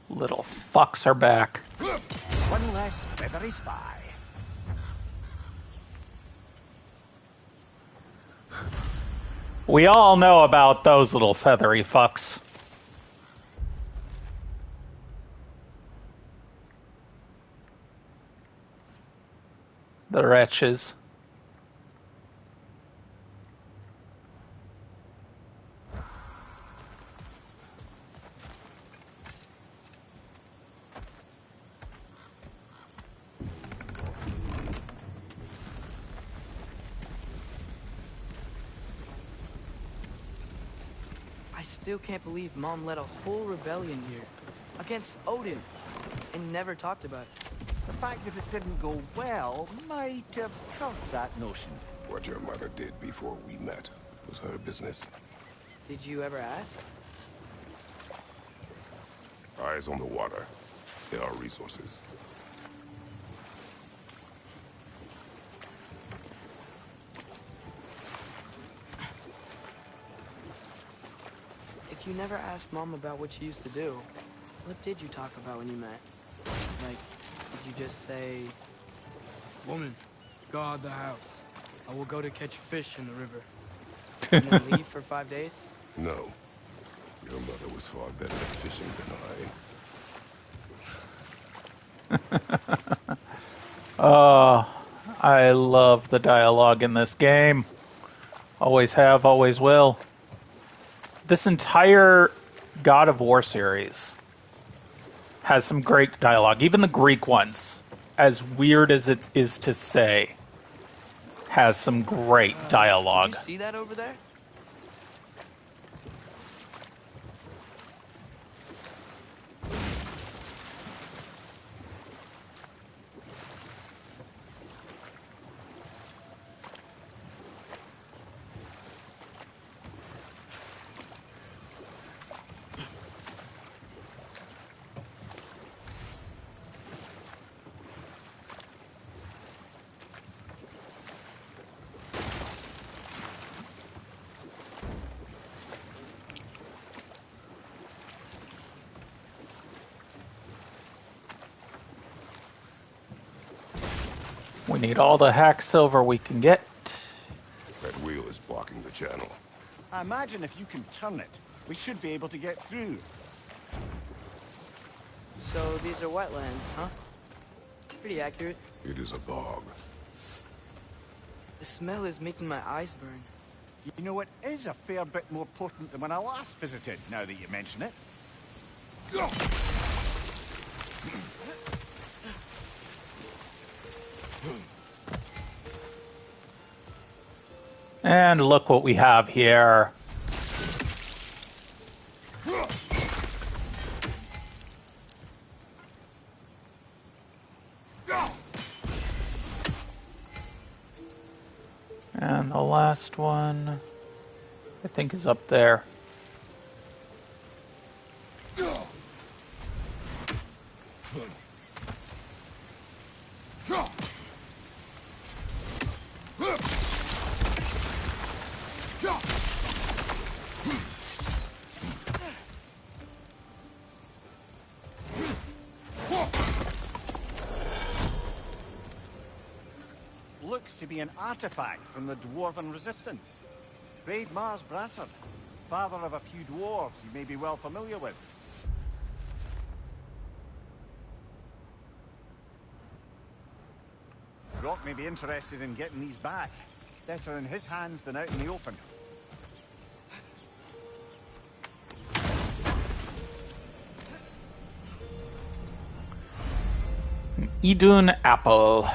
Little fucks are back. One less feathery spy. We all know about those little feathery fucks. The wretches. I still can't believe Mom led a whole rebellion here. Against Odin. And never talked about it. The fact that it didn't go well might have curbed that notion. What your mother did before we met was her business. Did you ever ask? Eyes on the water. There are resources. If you never asked Mom about what she used to do, what did you talk about when you met? Like, did you just say... Woman, guard the house. I will go to catch fish in the river. And then leave for 5 days? No. Your mother was far better at fishing than I. Oh, I love the dialogue in this game. Always have, always will. This entire God of War series has some great dialogue. Even the Greek ones, as weird as it is to say, has some great dialogue. Did you see that over there? We need all the hack silver we can get. That wheel is blocking the channel. I imagine if you can turn it, we should be able to get through. So these are wetlands, huh? Pretty accurate. It is a bog. The smell is making my eyes burn. You know, it is a fair bit more potent than when I last visited, now that you mention it. And look what we have here. And the last one, I think, is up there. Looks to be an artifact from the Dwarven Resistance. Great Mars Brasser, father of a few dwarves you may be well familiar with. Rock may be interested in getting these back. Better in his hands than out in the open. Idun apple.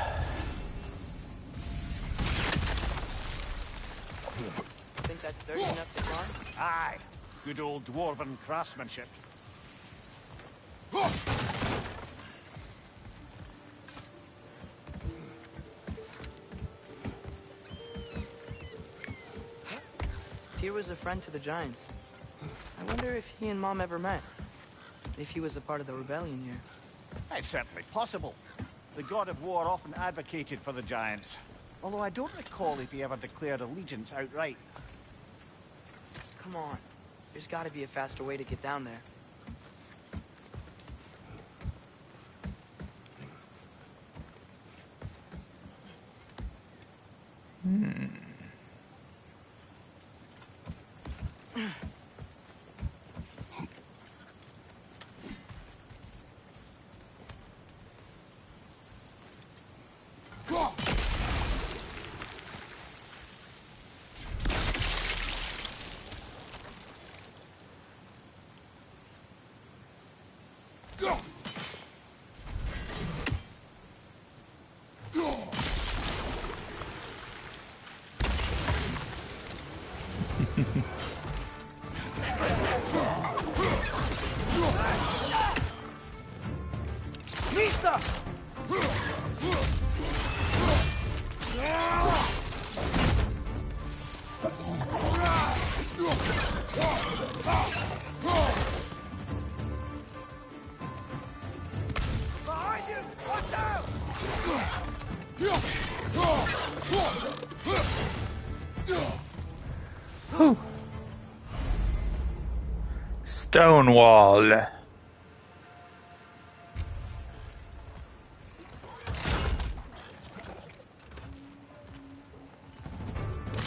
Think that's sturdy enough to climb? Aye. Good old dwarven craftsmanship. Tyr was a friend to the Giants. I wonder if he and Mom ever met. If he was a part of the rebellion here. It's certainly possible. The god of war often advocated for the Giants. Although I don't recall if he ever declared allegiance outright. Come on. There's gotta be a faster way to get down there. Whew. Stonewall.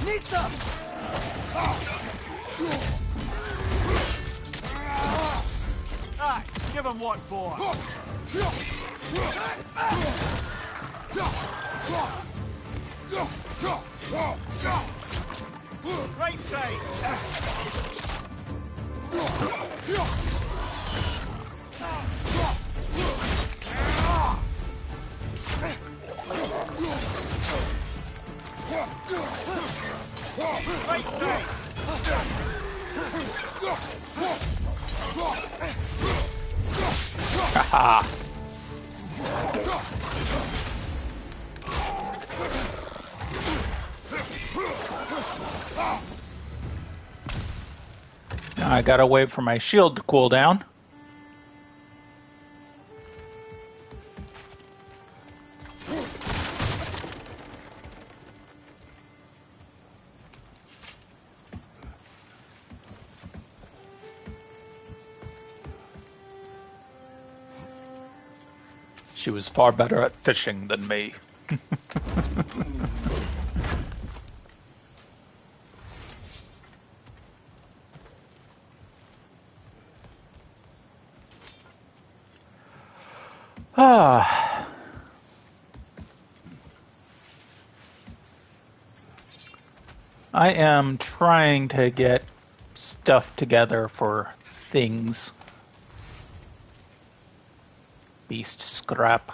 Need some! Aye, give him what for. Right side. Right side. Haha. Now I gotta wait for my shield to cool down. She was far better at fishing than me. Ah. I am trying to get stuff together for things. Beast scrap.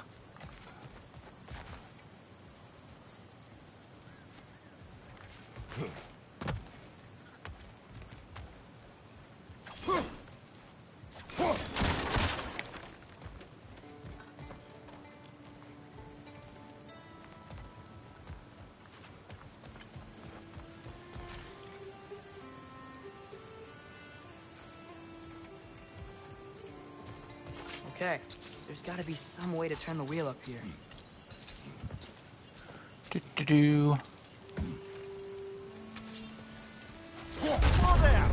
Okay, there's gotta be some way to turn the wheel up here. Do. Oh there!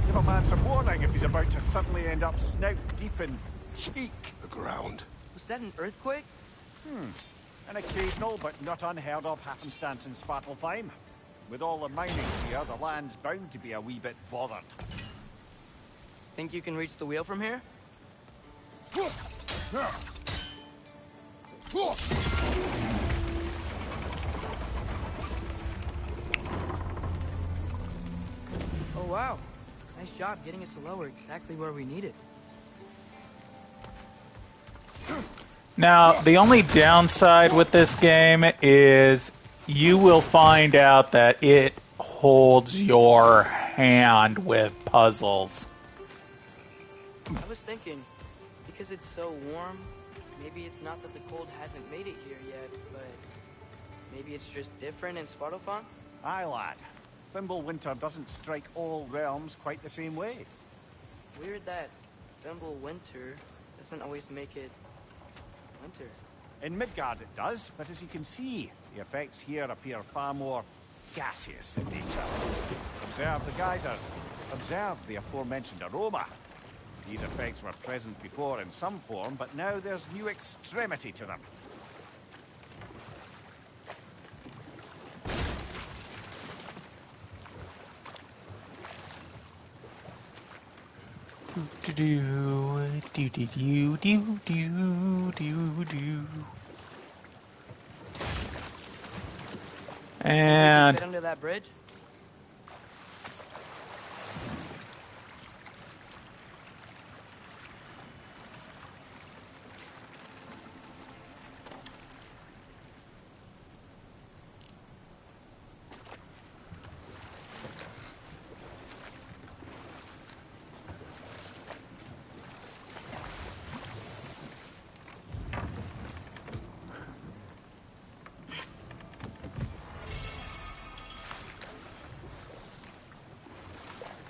Give a man some warning if he's about to suddenly end up snout deep in cheek. The ground. Was that an earthquake? An occasional but not unheard of happenstance in Svartalfheim. With all the mining here, the land's bound to be a wee bit bothered. Think you can reach the wheel from here? Oh wow. Nice job getting it to lower exactly where we need it. Now, the only downside with this game is you will find out that it holds your hand with puzzles. I was thinking, because it's so warm, maybe it's not that the cold hasn't made it here yet, but maybe it's just different in Svartalfheim? Aye, lad. Fimbulwinter doesn't strike all realms quite the same way. Weird that Fimbulwinter doesn't always make it winter. In Midgard it does, but as you can see, the effects here appear far more gaseous in nature. Observe the geysers. Observe the aforementioned aroma. These effects were present before in some form, but now there's new extremity to them. And Get under that bridge?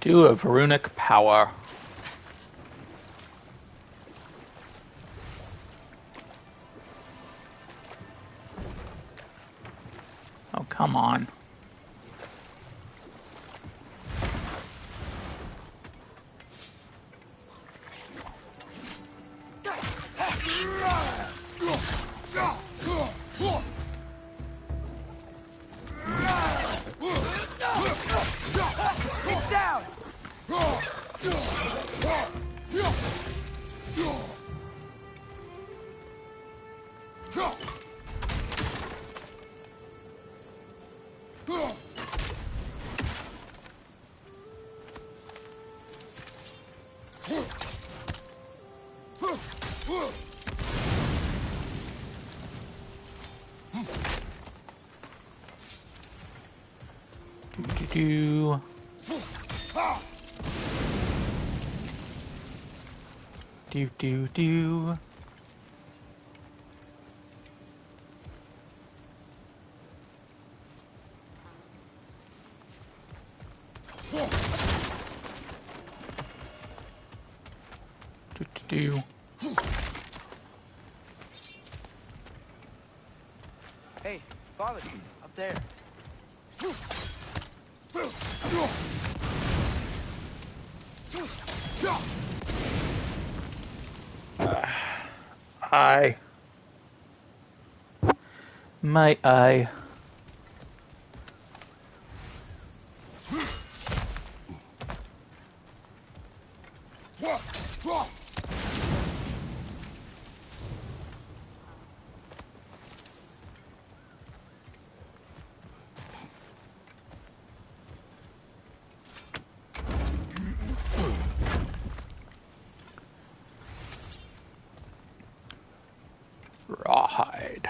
do of runic power. Oh, come on. It's down! Do. Do. Do. Hey, follow me. Up there. Eye. My eye. Rawhide.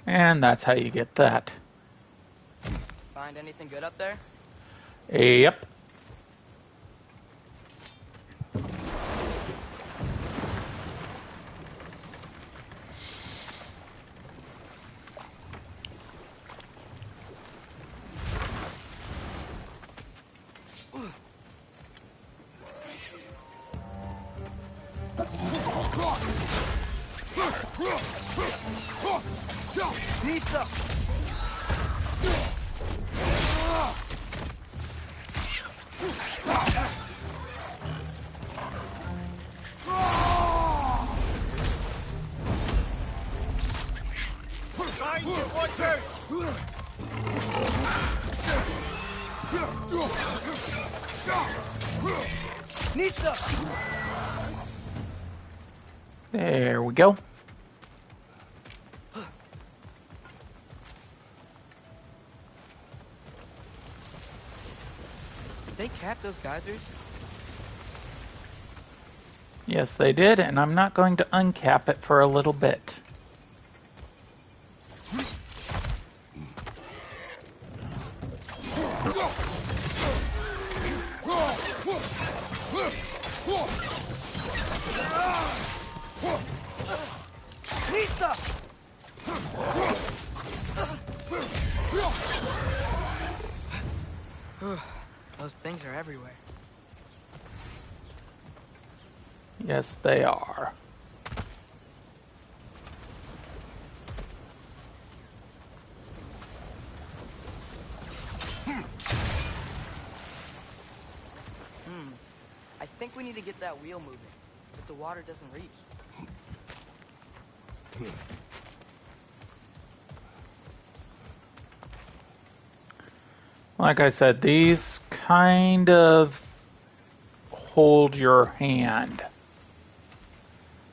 And that's how you get that. Find anything good up there? Yep. Need some. Behind you, watch out! Nista! There we go. Did they cap those geysers? Yes, they did, and I'm not going to uncap it for a little bit. Those things are everywhere. Yes, they are. I think we need to get that wheel moving, but the water doesn't reach. Like I said, these kind of hold your hand.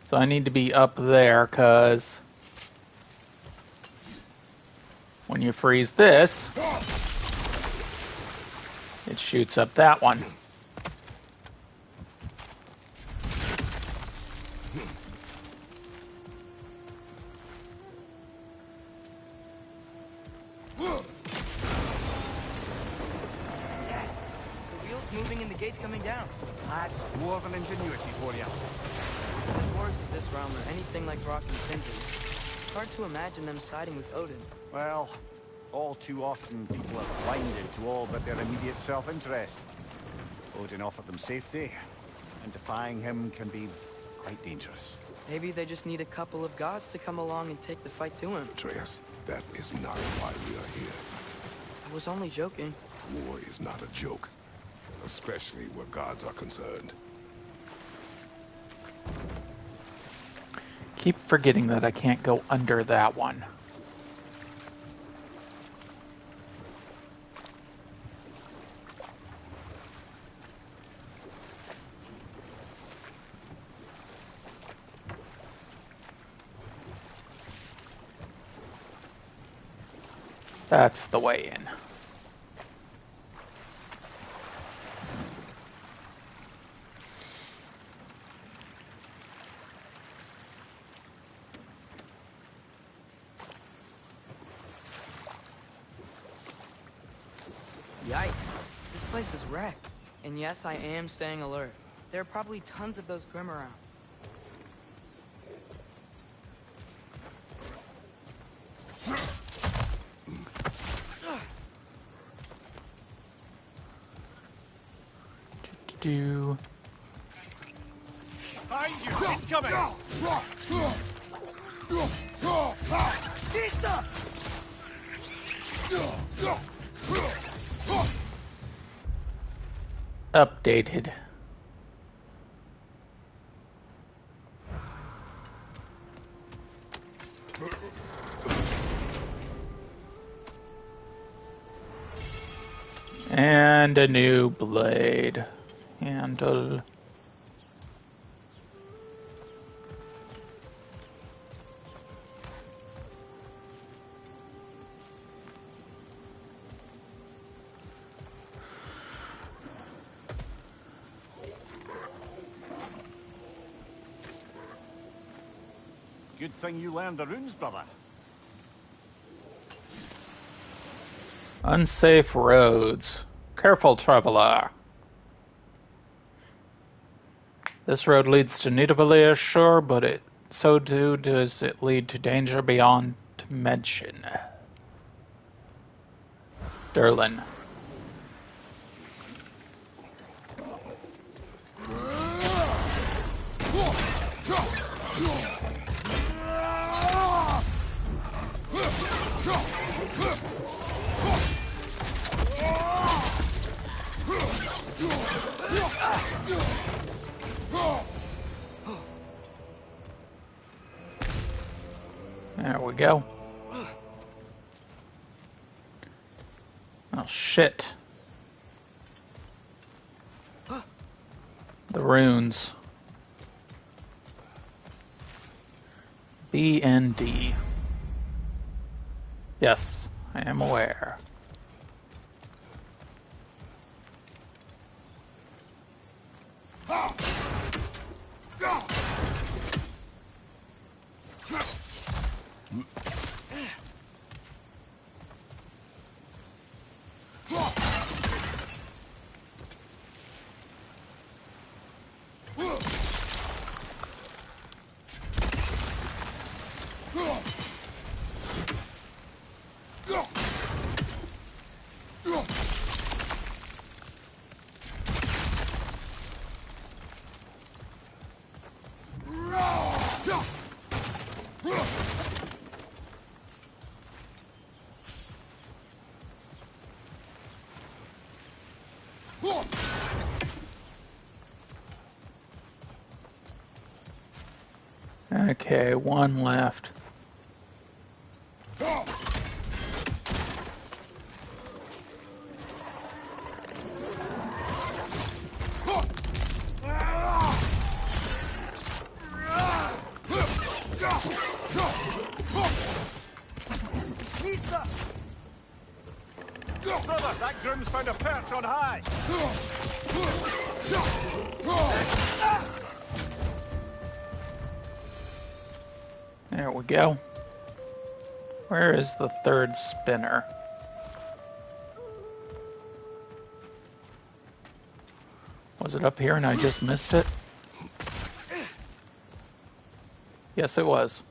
So I need to be up there, because when you freeze this, it shoots up that one. Moving and the gate's coming down. That's dwarven ingenuity for you. If the dwarves of this realm are anything like Rock and Sindri, it's hard to imagine them siding with Odin. Well, all too often people are blinded to all but their immediate self-interest. Odin offered them safety, and defying him can be quite dangerous. Maybe they just need a couple of gods to come along and take the fight to him. Atreus, that is not why we are here. I was only joking. War is not a joke, especially where gods are concerned. Keep forgetting that I can't go under that one. That's the way in. Yikes. This place is wrecked. And yes, I am staying alert. There are probably tons of those Grim around. Do. Behind you! Incoming! Updated. And a new blade handle. Good thing you learned the runes, brother. Unsafe roads. Careful, traveler. This road leads to Nidavellir, sure, but so too does it lead to danger beyond mention. Durlin. There we go. shit. The runes. B and D. Yes, I am aware. Okay, one left. Brother, that groom's found a perch on high. There we go. Where is the third spinner? Was it up here and I just missed it? Yes, it was.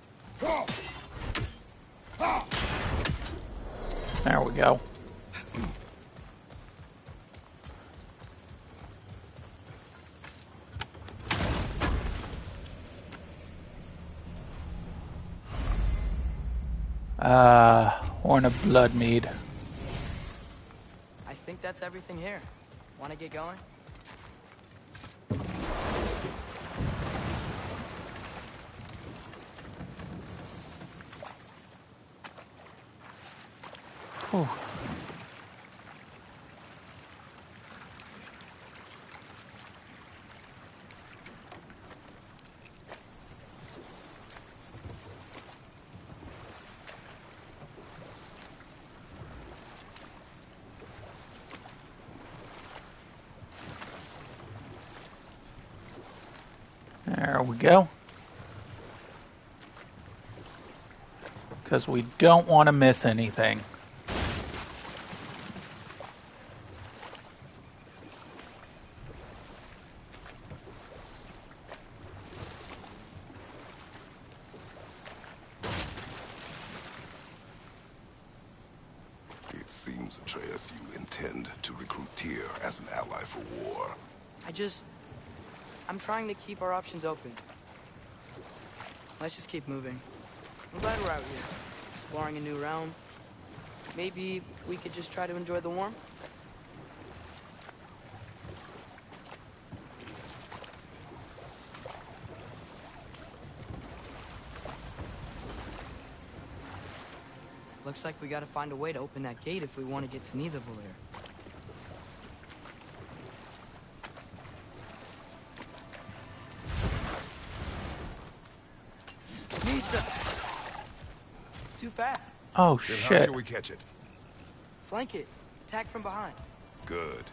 There we go. Horn of Bloodmead. I think that's everything here. Want to get going? Whew. There we go. Because we don't want to miss anything. It seems, Atreus, you intend to recruit Tyr as an ally for war. I'm trying to keep our options open. Let's just keep moving. I'm glad we're out here, exploring a new realm. Maybe we could just try to enjoy the warmth? Looks like we gotta find a way to open that gate if we want to get to Nidavellir. Misa! It's too fast. Oh, Then shit. how shall we catch it? Flank it. Attack from behind. Good.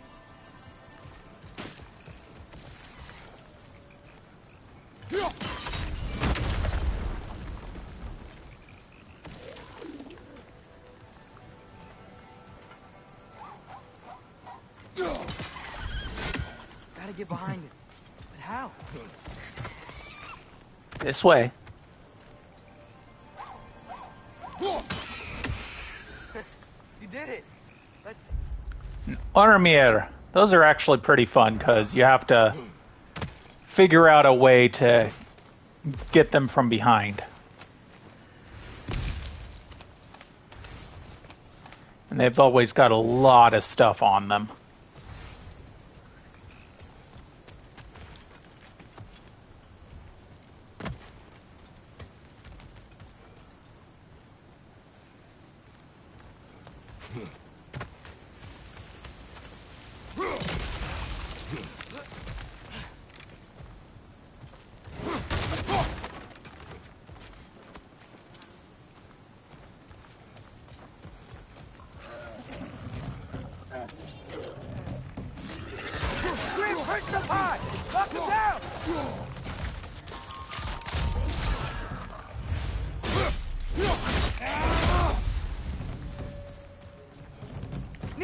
Gotta get behind it. But how? This way. You did it. Let's... Armir. Those are actually pretty fun because you have to figure out a way to get them from behind. And they've always got a lot of stuff on them.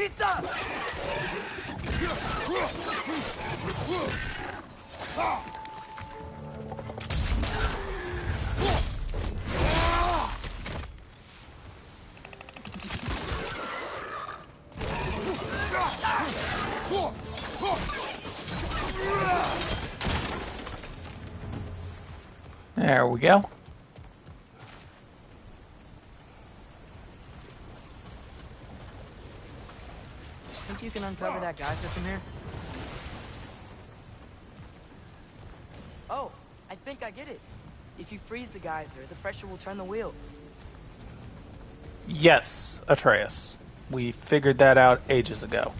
Nista! There we go. Think you can uncover that geyser from here? Oh, I think I get it. If you freeze the geyser, the pressure will turn the wheel. Yes, Atreus. We figured that out ages ago.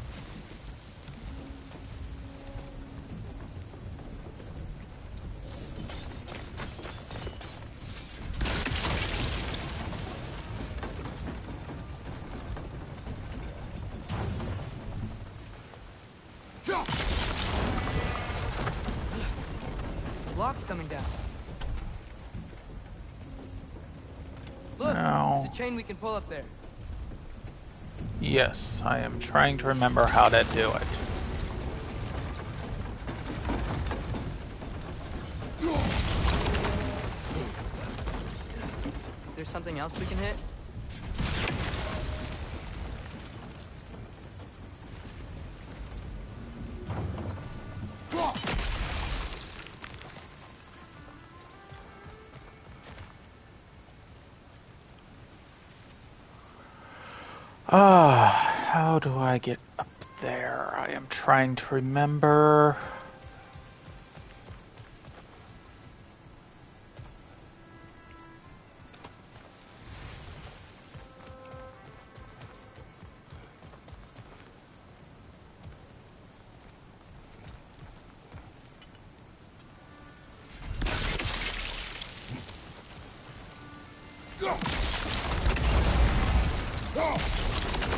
The block's coming down. Look, No. there's a chain we can pull up there. Yes, I am trying to remember how to do it. Is there something else we can hit? How do I get up there? I am trying to remember.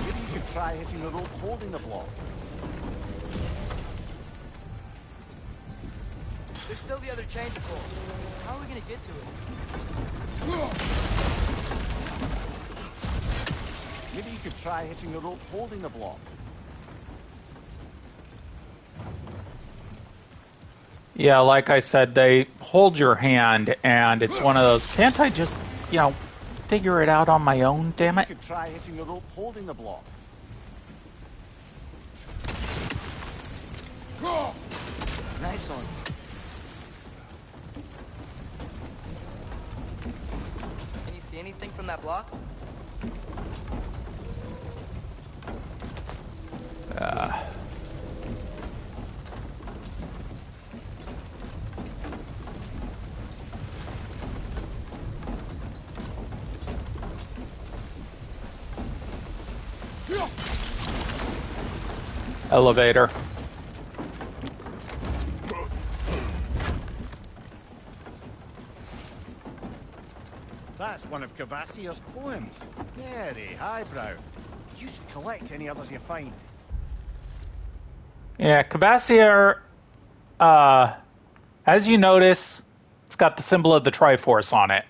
Maybe you could try hitting the rope holding the block. There's still the other chain to pull. How are we gonna get to it? Maybe you could try hitting the rope holding the block. Yeah, like I said, they hold your hand, and it's one of those, can't I just, figure it out on my own, damn it? You could try hitting the rope holding the block. Nice one. Can you see anything from that block? Elevator. That's one of Cavassier's poems. Very highbrow. You should collect any others you find. Yeah, Cavassier, as you notice, it's got the symbol of the Triforce on it.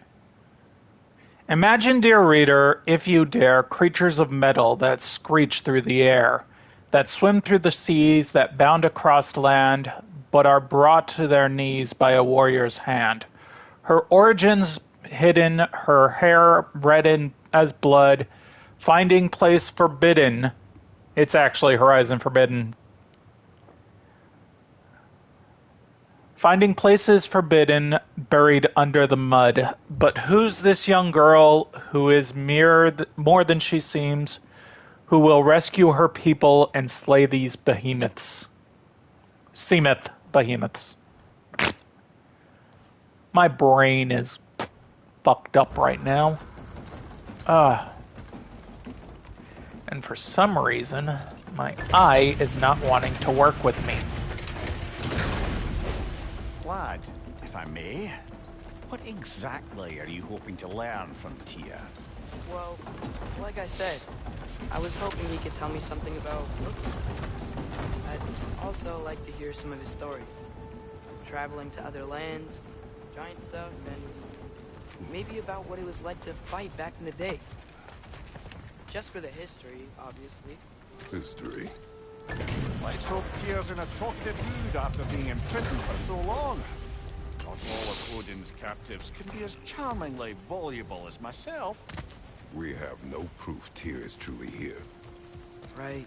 Imagine, dear reader, if you dare, creatures of metal that screech through the air, that swim through the seas, that bound across land, but are brought to their knees by a warrior's hand. Her origins hidden, her hair red as blood, finding place forbidden. It's actually Horizon Forbidden. Finding places forbidden, buried under the mud. But who's this young girl who is more than she seems, who will rescue her people and slay these behemoths? Seemeth behemoths. My brain is fucked up right now. And for some reason, my eye is not wanting to work with me. Lad, if I may, what exactly are you hoping to learn from Tia? Well, like I said, I was hoping he could tell me something about Loki. I'd also like to hear some of his stories. Traveling to other lands, giant stuff, and maybe about what it was like to fight back in the day. Just for the history, obviously. History. Let's hope Tyr's in a talkative mood after being imprisoned for so long. Not all of Odin's captives can be as charmingly voluble as myself. We have no proof Tyr is truly here. Right.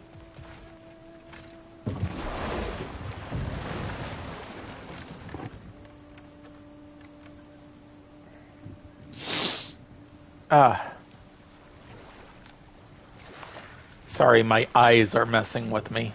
Sorry, my eyes are messing with me.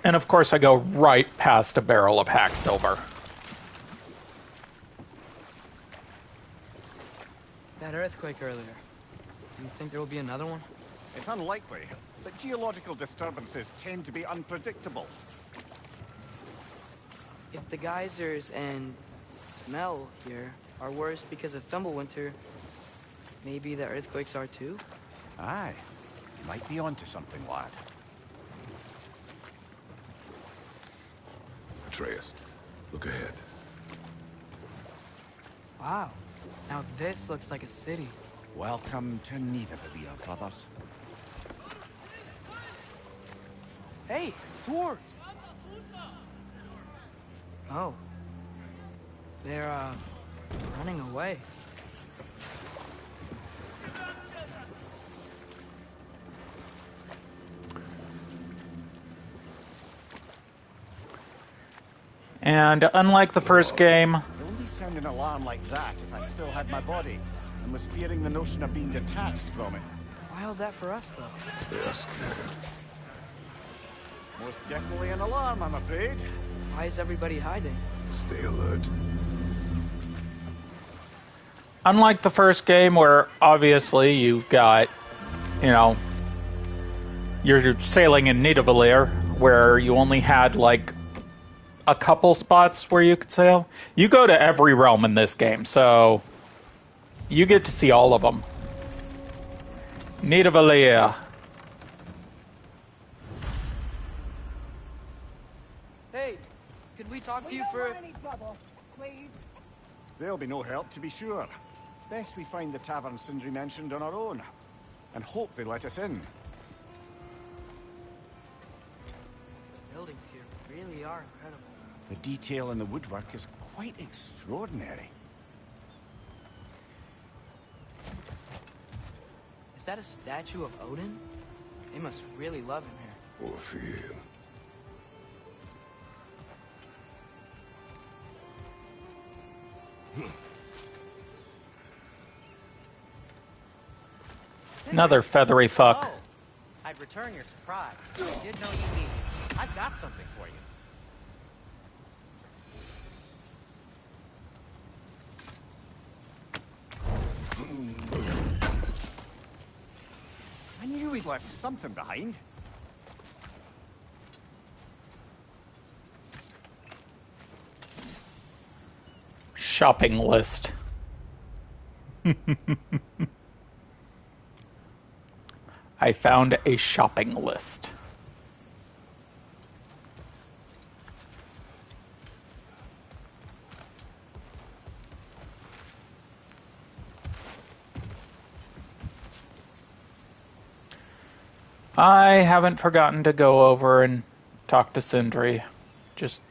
And of course I go right past a barrel of hack silver. That earthquake earlier. Do you think there will be another one? It's unlikely, but geological disturbances tend to be unpredictable. If the geysers and smell here are worse because of Fimbulwinter, maybe the earthquakes are too? Aye. You might be onto something, lad. Atreus, look ahead. Wow. Now this looks like a city. Welcome to Nidavellir, brothers. Hey, dwarves! Oh. They're, running away. And unlike the first game, I'd only sound an alarm like that if I still had my body and was fearing the notion of being detached from it. Why hold that for us, though? They are scared. Most definitely an alarm, I'm afraid. Why is everybody hiding? Stay alert. unlike the first game where obviously you've got, you know, you're sailing in Nidavellir where you only had like a couple spots where you could sail. You go to every realm in this game, so you get to see all of them. Nidavellir. Hey, could we talk to you for... There'll be no help, to be sure. Best we find the tavern Sindri mentioned on our own. And hope they let us in. Buildings here really are incredible. The detail in the woodwork is quite extraordinary. Is that a statue of Odin? They must really love him here. Or fear him. Another feathery fuck. Oh, I'd return your surprise. I did know you needed it. I've got something for you. I knew we'd left something behind. Shopping list. I found a shopping list. I haven't forgotten to go over and talk to Sindri. Just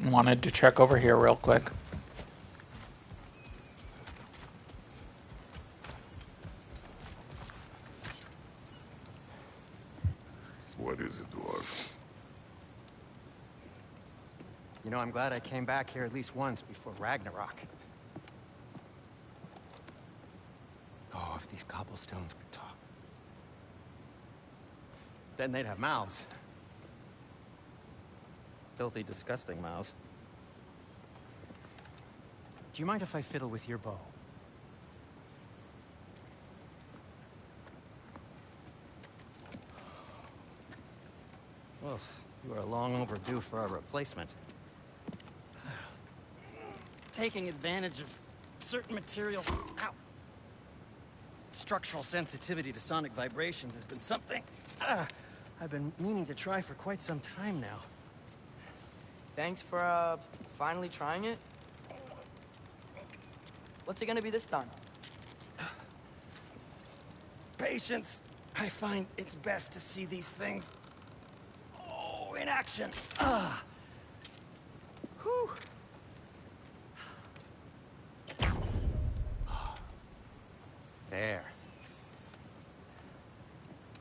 wanted to check over here real quick. What is it, dwarf? You know, I'm glad I came back here at least once before Ragnarok. Oh, if these cobblestones could talk. Then they'd have mouths. Filthy, disgusting mouths. Do you mind if I fiddle with your bow? Well, you are long overdue for a replacement. Taking advantage of certain materials. Ow. structural sensitivity to sonic vibrations has been something I've been meaning to try for quite some time now. Thanks for, finally trying it. What's it gonna be this time? Patience. I find it's best to see these things, in action. Whew. There.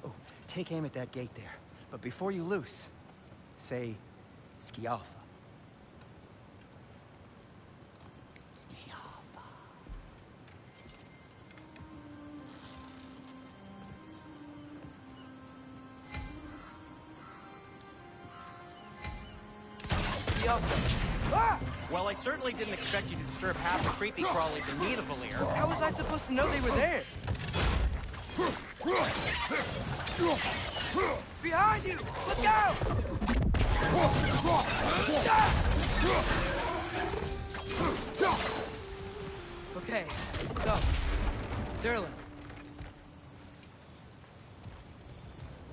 Oh, take aim at that gate there. But before you loose, say, Skialfa. Well, I certainly didn't expect you to disturb half the creepy crawlies in need of Valir. How was I supposed to know they were there? Behind you! Look out! Okay, so, Durlin.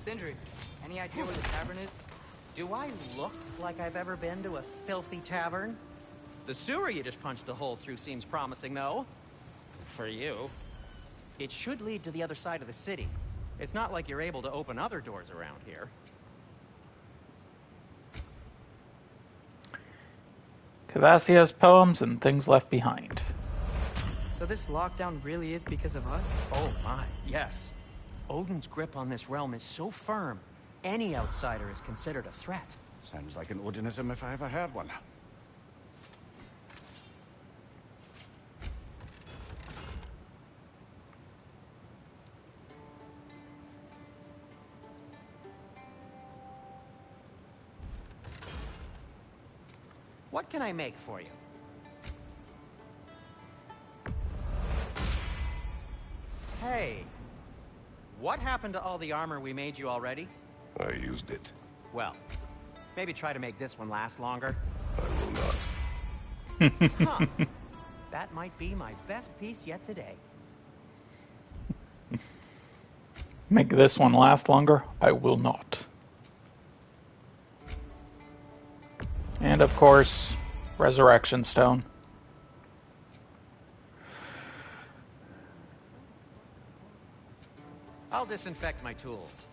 Sindri, any idea where the tavern is? Do I look like I've ever been to a filthy tavern? The sewer you just punched a hole through seems promising, though. For you. It should lead to the other side of the city. It's not like you're able to open other doors around here. Cavassia's poems and things left behind. So this lockdown really is because of us? Oh my, yes. Odin's grip on this realm is so firm, any outsider is considered a threat. Sounds like an Odinism if I ever had one. What can I make for you? Hey, what happened to all the armor we made you already? I used it. Well, maybe try to make this one last longer. I will not. Huh. That might be my best piece yet today. Make this one last longer? I will not. And of course, Resurrection Stone. I'll disinfect my tools.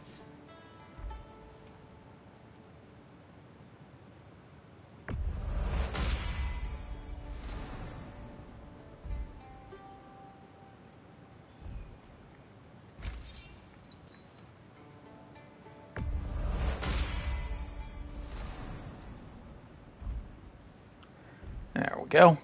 There we go.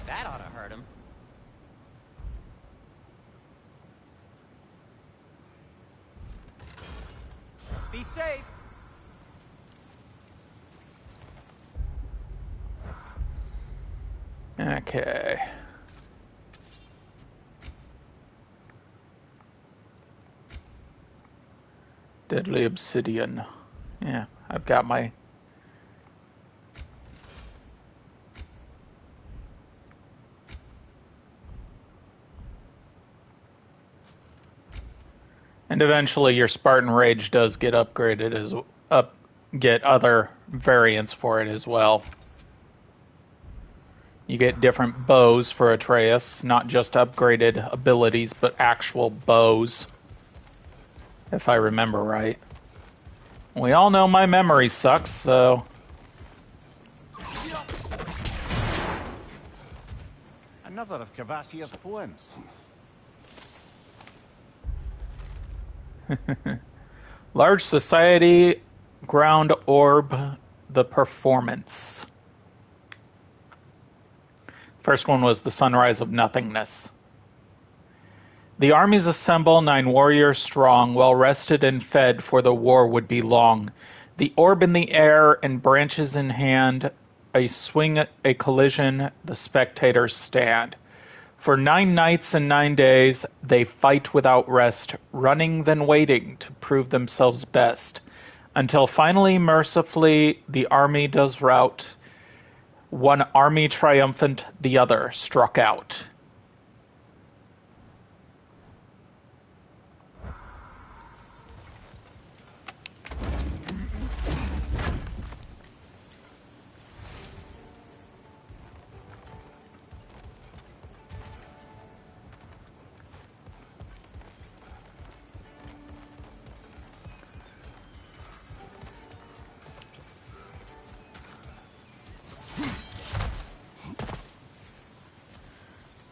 That ought to hurt him. Be safe. Okay. Deadly obsidian. Yeah, I've got my... And eventually your Spartan Rage does get upgraded get other variants for it as well. You get different bows for Atreus, not just upgraded abilities, but actual bows. If I remember right. We all know my memory sucks, so... Another of Cavassia's poems. Large Society Ground Orb, the Performance. First one was the Sunrise of Nothingness. The armies assemble, 9 warriors strong, well rested and fed, for the war would be long. The orb in the air and branches in hand, a swing, a collision, the spectators stand. For 9 nights and 9 days they fight without rest, running then waiting to prove themselves best. Until finally, mercifully, the army does rout. One army triumphant, the other struck out.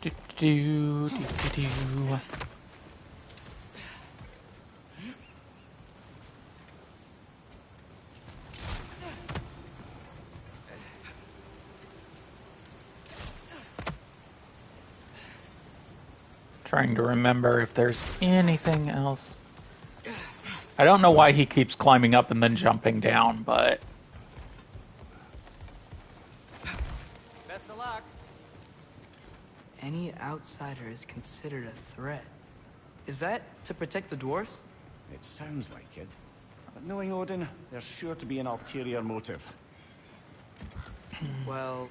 Do, do, do, do. Trying to remember if there's anything else. I don't know why he keeps climbing up and then jumping down, but... Best of luck. Any outsider is considered a threat. Is that to protect the dwarves? It sounds like it. But knowing Odin, there's sure to be an ulterior motive. Well,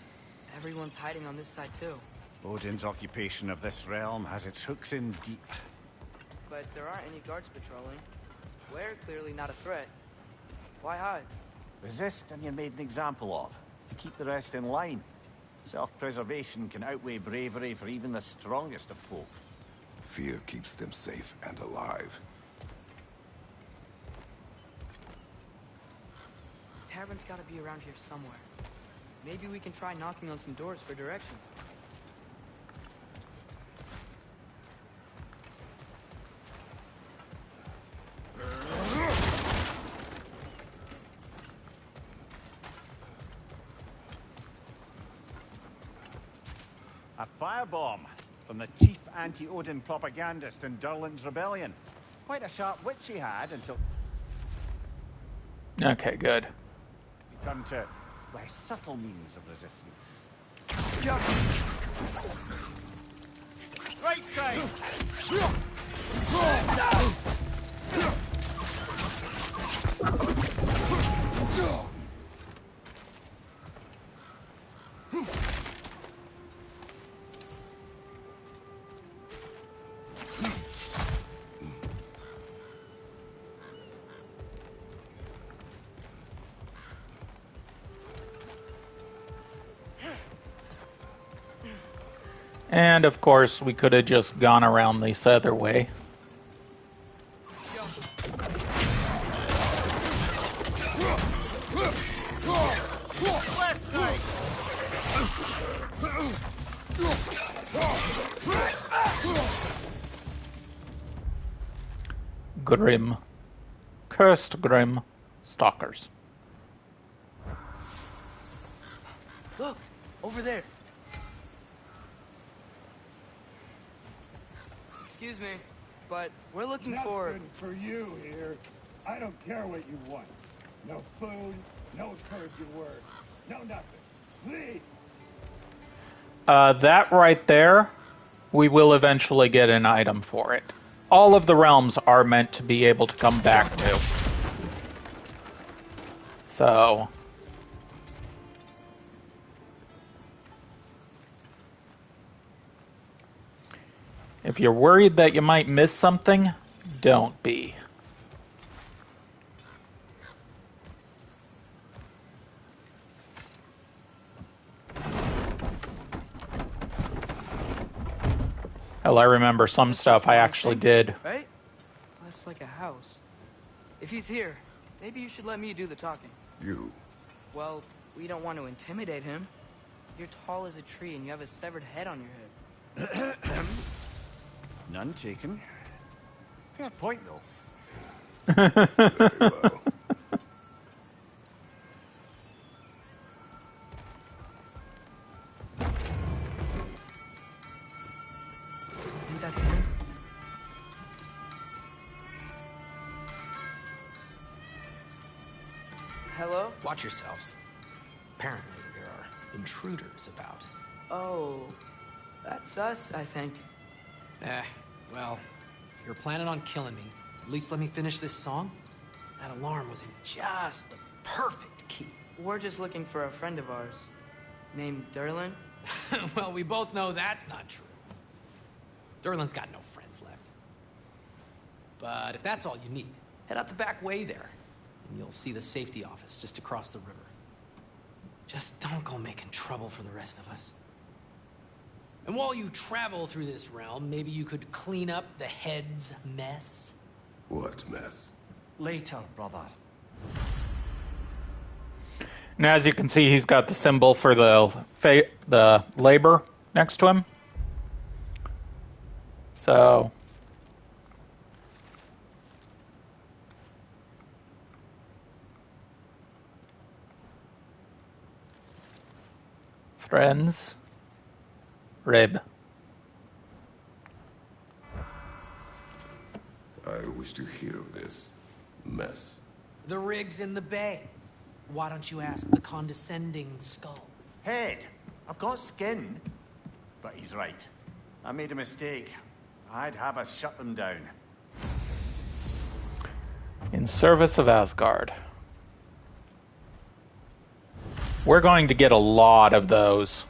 everyone's hiding on this side too. Odin's occupation of this realm has its hooks in deep. But there aren't any guards patrolling. We're clearly not a threat. Why hide? Resist and you're made an example of, to keep the rest in line. Self-preservation can outweigh bravery for even the strongest of folk. Fear keeps them safe and alive. Tavern's gotta be around here somewhere. Maybe we can try knocking on some doors for directions. A firebomb from the chief anti-Odin propagandist in Durlin's rebellion. Quite a sharp wit she had until... Okay, good. he turned to less subtle means of resistance. Right side! And of course, we could have just gone around this other way. Grim. Cursed grim stalkers. Look! Over there! Excuse me, but we're looking for... Nothing for you here. I don't care what you want. No food, no encouraging words, no nothing. Please! That right there, we will eventually get an item for it. All of the realms are meant to be able to come back to. So... if you're worried that you might miss something, don't be. Hell, I remember some stuff I actually did. Right? That's like a house. If he's here, maybe you should let me do the talking. You? Well, we don't want to intimidate him. You're tall as a tree and you have a severed head on your head. None taken. Fair point, though. Very well. Think that's him? Hello? Watch yourselves. Apparently, there are intruders about. Oh, that's us, I think. Well, if you're planning on killing me, at least let me finish this song. That alarm was in just the perfect key. We're just looking for a friend of ours, named Durlin. Well, we both know that's not true. Durlin's got no friends left. But if that's all you need, head out the back way there, and you'll see the safety office just across the river. Just don't go making trouble for the rest of us. And while you travel through this realm, maybe you could clean up the head's mess? What mess? Later, brother. Now, as you can see, he's got the symbol for the labor next to him. So, friends, rib. I wish to hear of this mess. The rig's in the bay. Why don't you ask the condescending skull? Head, I've got skin. But he's right. I made a mistake. I'd have us shut them down. In service of Asgard. We're going to get a lot of those.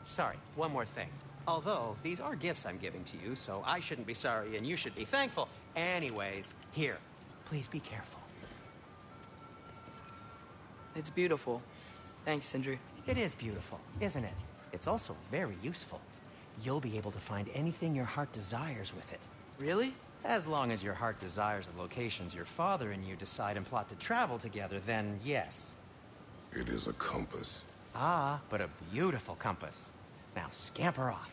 Sorry, one more thing. Although, these are gifts I'm giving to you, so I shouldn't be sorry and you should be thankful. Anyways, here, please be careful. It's beautiful. Thanks, Sindri. It is beautiful, isn't it? It's also very useful. You'll be able to find anything your heart desires with it. Really? As long as your heart desires the locations your father and you decide and plot to travel together, then yes. It is a compass. Ah, but a beautiful compass. Now scamper off.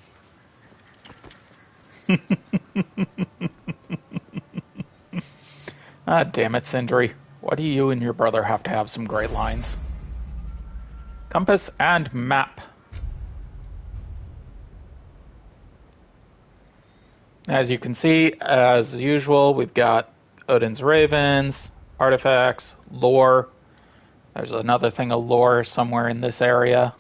Ah, damn it, Sindri. Why do you and your brother have to have some great lines? Compass and map. As you can see, as usual, we've got Odin's Ravens, artifacts, lore. There's another thing of lore somewhere in this area.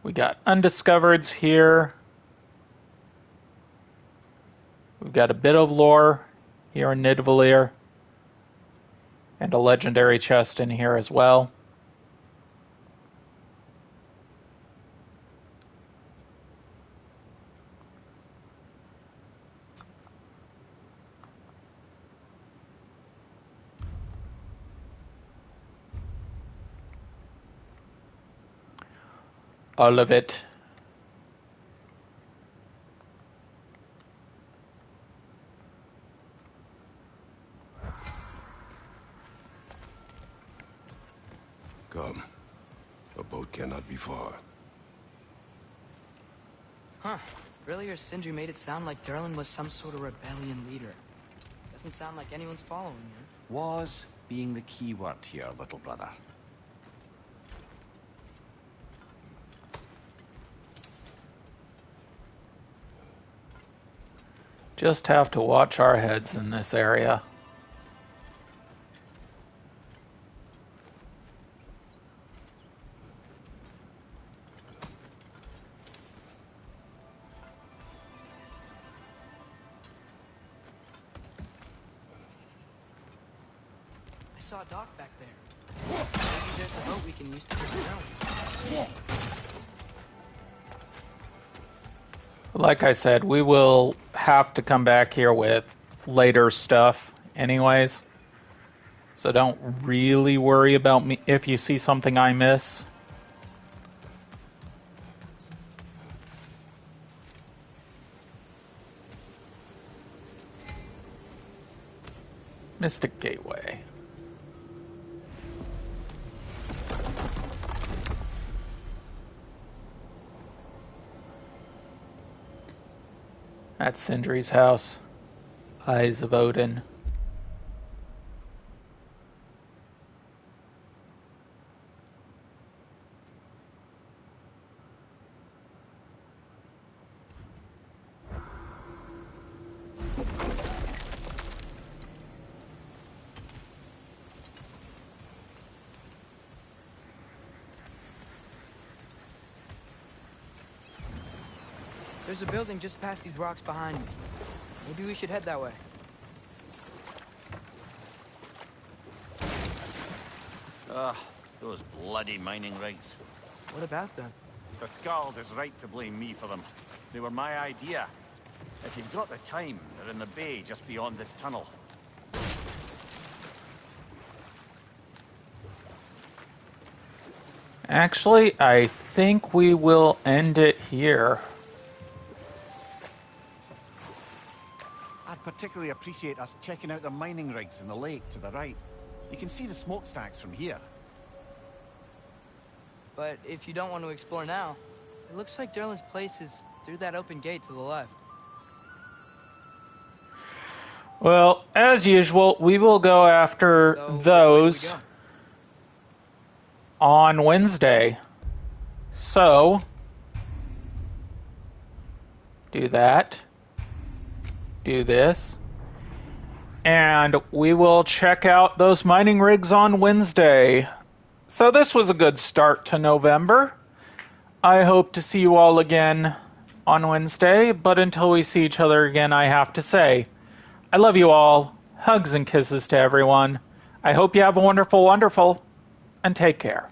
We got undiscovereds here. We've got a bit of lore here in Nidavellir. And a legendary chest in here as well. All of it. Come. A boat cannot be far. Huh. Earlier, Sindri made it sound like Durlin was some sort of rebellion leader. Doesn't sound like anyone's following him. Was being the key word here, little brother. Just have to watch our heads in this area. I saw a dock back there. Maybe there's a boat we can use to get around. Like I said, we will have to come back here with later stuff anyways. So don't really worry about me if you see something I miss. Mystic Gateway. That's Sindri's house. Eyes of Odin. There's a building just past these rocks behind me. Maybe we should head that way. Ugh, those bloody mining rigs. What about them? The Skald is right to blame me for them. They were my idea. If you've got the time, they're in the bay just beyond this tunnel. Actually, I think we will end it here. I'd particularly appreciate us checking out the mining rigs in the lake to the right. You can see the smokestacks from here. But if you don't want to explore now, it looks like Derlin's place is through that open gate to the left. Well, as usual, we will go after those on Wednesday. So, do that. Do this. And we will check out those mining rigs on Wednesday. So this was a good start to November. I hope to see you all again on Wednesday, but until we see each other again, I have to say, I love you all. Hugs and kisses to everyone. I hope you have a wonderful, wonderful, and take care.